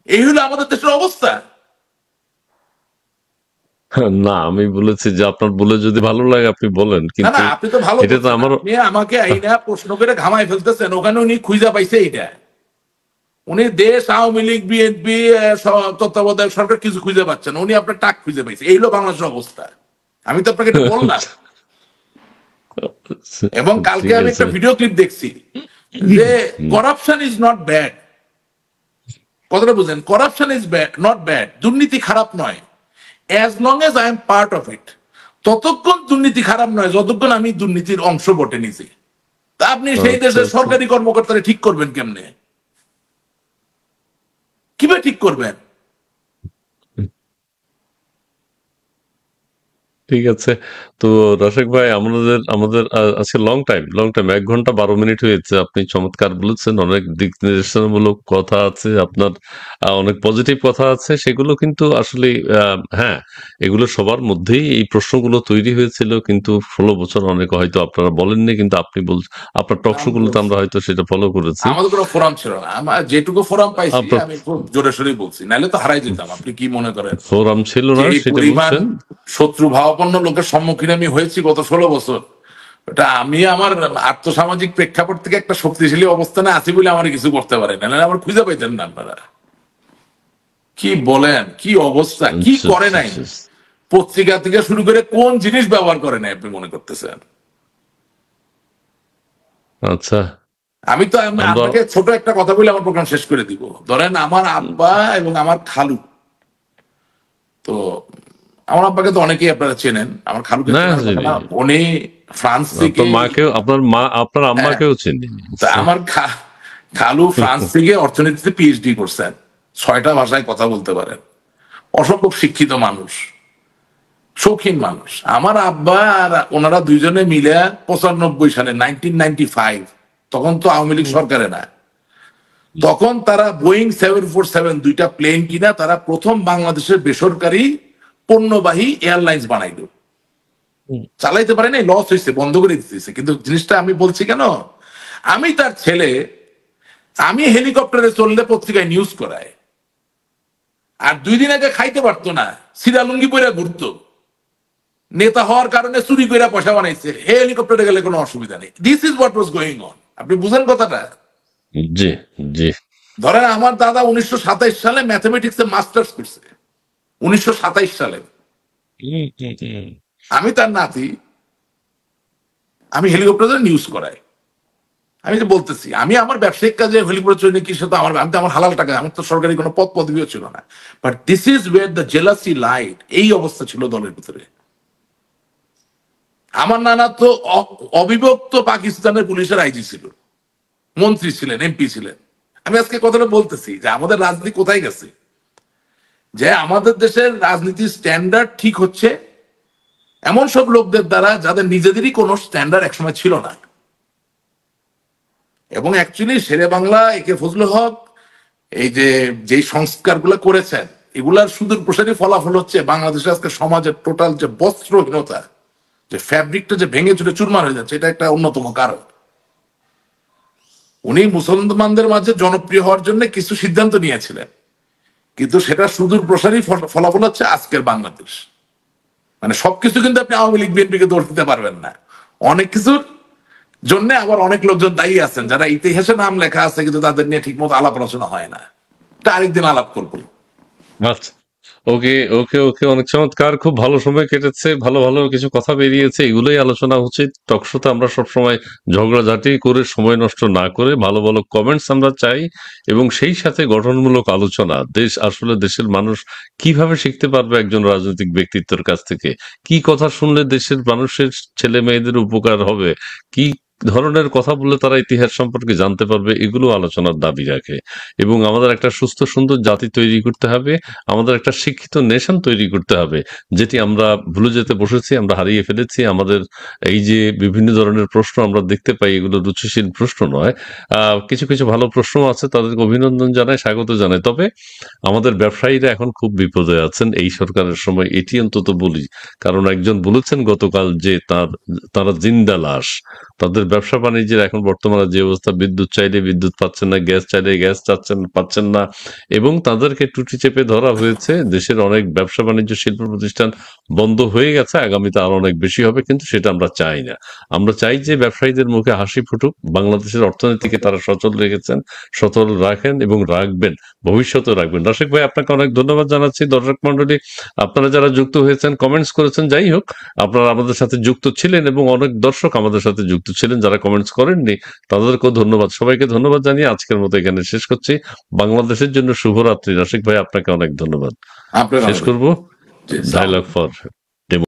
B: এই হলো আমাদের দেশের অবস্থা।
A: না, আমি বলেছি যে আপনার বলে যদি ভালো লাগে আপনি বলেন,
B: না
A: কিন্তু
B: না, আপনি তো ভালো
A: এটা তো
B: বলছেন,
A: আমার
B: আপনি আমাকে আইনা প্রশ্ন করে ঘামাই ফেলতেছেন। ওখানে উনি খুঁজা পাইছে এইটা, উনি দেশ আওয়ামী লীগ বিএনপি তত্ত্বাবধায়ক সরকার কিছু খুঁজে পাচ্ছেন, উনি আপনার টাক খুঁজে পাইছে। এই হলো বাংলাদেশের অবস্থা। আমি তো আপনাকে এটা বললাম। এবং কালকে
A: ঠিক
B: আমি একটা
A: আছে।
B: ভিডিও ক্লিপ দেখছি যে করাপশন ইজ নট ব্যাড। কথাটা বুঝেন, corruption is bad not bad, দুর্নীতি খারাপ নয়, as long age I am part of it. ততক্ষণ দুর্নীতি খারাপ নয় যতক্ষণ আমি দুর্নীতির অংশ বটে নিছি। তা আপনি সেই দেশের সরকারি কর্মকর্তারা ঠিক করবেন কেমনে? কিভাবে ঠিক করবেন?
A: ঠিক আছে। তো রসিক ভাই, আমাদের আমাদের আজকে লং টাইম 1 ঘন্টা 12 মিনিট হয়েছে। আপনি চমৎকার বলেছেন, অনেক দিক নির্দেশনামূলক কথা আছে আপনার, অনেক পজিটিভ কথা আছে, সেগুলো কিন্তু আসলে হ্যাঁ, এগুলো সবার মধ্যেই এই প্রশ্নগুলো তৈরি হয়েছিল, কিন্তু 16 বছর অনেক হয়তো আপনারা বলেননি, কিন্তু আপনি আপনার টক শো গুলোতে আমরা হয়তো সেটা ফলো করেছি।
B: আমাদের কোনো ফোরাম ছিল না, আমার যেটুকু ফোরাম পাইছি
A: আপনার
B: আমি খুব জোরে সোরে বলছি, নাহলে তো হারাই যেতাম। আপনি কি মনে করেন
A: ফোরাম ছিল
B: যে
A: না
B: এই
A: সেটা
B: পরিমাণ
A: বলছেন?
B: শত্রু ভাবাপন্ন লোকের সম্মুখীন আমি হয়েছি গত 16 বছর? এটা আমি আমার আর্থসামাজিক প্রেক্ষাপট থেকে একটা শক্তিশালী অবস্থানে আছি বলে আমার কিছু করতে পারে না, নাহলে আমার খুঁজে পাইতেন না আপনারা। কি বলেন, কি অবস্থা, কি করে নাই? পত্রিকা থেকে শুরু করে কোন জিনিস ব্যবহার করে নাই আপনি মনে করতেছেন?
A: আচ্ছা,
B: আমি তো আপনাকে ছোট একটা কথা বলে আমার প্রোগ্রাম শেষ করে দিব। ধরেন আমার আব্বা এবং আমার খালু, তো আমার আব্বাকে তো অনেকেই আপনারা চেনেন, আমার খালুকে
A: না,
B: চেনার কথা না, উনি ফ্রান্স থেকে,
A: আপনার আম্মাকেও চিনি।
B: আমার খালু ফ্রান্স থেকে অর্থনীতিতে পিএইচডি করছেন, 6টা ভাষায় কথা বলতে পারেন, অসম্ভব শিক্ষিত মানুষ, শৌখিন মানুষ। আমার আব্বা আর ওনারা দুইজনে মিলে 95 সালে 1995, তখন তো আওয়ামী লীগ সরকারে না, তখন তারা বোয়িং 747 দুইটা প্লেন কিনা তারা প্রথম বাংলাদেশের বেসরকারি পণ্যবাহী এয়ারলাইন্স বানাইলো। চালাইতে পারে নাই, লস হয়েছে, বন্ধ করে দিতেছে। কিন্তু জিনিসটা আমি বলছি কেন, আমি তার ছেলে, আমি হেলিকপ্টারে চললে পত্রিকায় নিউজ করায়, আর 2 দিন আগে খাইতে পারতো না, সিরা লুঙ্গি পরে ঘুরতো, নেতা হওয়ার কারণে চুরি করে পয়সা বানাইছে, হেলিকপ্টারে গেলে কোনো অসুবিধা নেই। This is what was going on. আপনি বুঝেন কথাটা?
A: জি, জি।
B: ধরেন আমার দাদা 1927 সালে ম্যাথমেটিক্সে মাস্টার্স করছে, 1927 সালে। আমি তার নাতি, আমি হেলিকপ্টারে নিউজ করাই। আমি যে বলতেছি, আমি আমার ব্যবসায়িক কাজে হেলিকপ্টার ট্রেনে কি সাথে আমার, আমি তো আমার হালাল টাকা, আমার তো সরকারি কোনো পদ পদবিও ছিল না। But this is ওয়ের the jealousy light. এই অবস্থা ছিল দলের ভিতরে। আমার নানা তো অবিভক্ত পাকিস্তানের পুলিশের আইজি ছিল, মন্ত্রী ছিলেন, এমপি ছিলেন। আমি আজকে কথাটা বলতেছি যে আমাদের রাজনীতি কোথায় গেছে, যে আমাদের দেশের রাজনীতির স্ট্যান্ডার্ড ঠিক হচ্ছে এমন সব লোকদের দ্বারা যাদের নিজেদেরই কোনো স্ট্যান্ডার্ড একসময় ছিল না। এবং অ্যাকচুয়ালি শেরে বাংলা, একে ফজলুল হক এই যে যেই সংস্কারগুলো করেছেন, এগুলার সুদূর প্রসারী ফলাফল হচ্ছে বাংলাদেশে আজকে সমাজের টোটাল যে বস্ত্রহীনতা, যে ফ্যাব্রিকটা যে ভেঙে চুরে চুরমার হয়ে যাচ্ছে, এটা একটা অন্যতম কারণ। উনি মুসলমানদের মাঝে জনপ্রিয় হওয়ার জন্য কিছু সিদ্ধান্ত নিয়েছিলেন, কিন্তু সেটা সুদূর প্রসারী ফলাফল হচ্ছে আজকের বাংলাদেশ। মানে সবকিছু কিন্তু আপনি আওয়ামী লীগ বিএনপিকে দোষ দিতে পারবেন না। অনেক কিছুর জন্য আবার অনেক লোকজন দায়ী আছেন, যারা ইতিহাসে নাম লেখা আছে কিন্তু তাদের নিয়ে ঠিক মতো আলাপ আলোচনা হয় না। এটা আরেকদিন আলাপ করবো।
A: আচ্ছা, ওকে, ওকে, ওকে, অনেক চমৎকার, খুব ভালো সময় কেটেছে, ভালো ভালো কিছু কথা বেরিয়েছে, এগুলোই আলোচনা উচিত। টকশোতে আমরা সবসময় ঝগড়াঝাটি করে সময় নষ্ট না করে ভালো ভালো কমেন্টস আমরা চাই, এবং সেই সাথে গঠনমূলক আলোচনা। দেশ আসলে, দেশের মানুষ কিভাবে শিখতে পারবে একজন রাজনৈতিক ব্যক্তিত্বের কাছ থেকে, কি কথা শুনলে দেশের মানুষের ছেলে মেয়েদের উপকার হবে, কি ধরনের কথা বললে তারা ইতিহাস সম্পর্কে জানতে পারবে, এগুলো আলোচনার দাবি রাখে। এবং আমাদের একটা সুস্থ সুন্দর জাতি তৈরি করতে হবে, আমাদের একটা শিক্ষিত নেশন তৈরি করতে হবে, যেটি আমরা ভুলে যেতে বসেছি, আমরা হারিয়ে ফেলেছি। আমাদের এই যে বিভিন্ন ধরনের প্রশ্ন আমরা দেখতে পাই, এগুলো রুচিশীল প্রশ্ন নয়। কিছু কিছু ভালো প্রশ্ন আছে, তাদেরকে অভিনন্দন জানাই, স্বাগত জানাই। তবে আমাদের ব্যবসায়ীরা এখন খুব বিপদে আছেন এই সরকারের সময়, এটি অন্তত বলি। কারণ একজন বলেছেন গতকাল যে তারা জিন্দা লাশ। তাদের ব্যবসা বাণিজ্যের এখন বর্তমানে যে অবস্থা, বিদ্যুৎ চাইলে বিদ্যুৎ পাচ্ছেন না, গ্যাস চাইলে গ্যাস পাচ্ছেন না, এবং তাদেরকে টুটি চেপে ধরা হয়েছে। দেশের অনেক ব্যবসা বাণিজ্য শিল্প প্রতিষ্ঠান বন্ধ হয়ে গেছে, আগামীতে আরো অনেক বেশি হবে, কিন্তু সেটা আমরা চাই না। আমরা চাই যে ব্যবসায়ীদের মুখে হাসি ফুটুক, বাংলাদেশের অর্থনীতিকে তারা সচল রেখেছেন, সচল রাখেন এবং রাখবেন, ভবিষ্যতেও রাখবেন। দর্শক ভাই, আপনাকে অনেক ধন্যবাদ জানাচ্ছি। দর্শক মন্ডলী, আপনারা যারা যুক্ত হয়েছেন, কমেন্টস করেছেন, যাই হোক, আপনারা আমাদের সাথে যুক্ত ছিলেন, এবং অনেক দর্শক আমাদের সাথে যুক্ত ছিলেন যারা কমেন্টস করেননি, তাদেরকেও ধন্যবাদ। সবাইকে ধন্যবাদ জানিয়ে আজকের মতো এখানে শেষ করছি। বাংলাদেশের জন্য শুভরাত্রি। রসিক ভাই, আপনাকে অনেক ধন্যবাদ।
B: আপনারা
A: শেষ করব
B: জি,
A: ডায়লগ ফর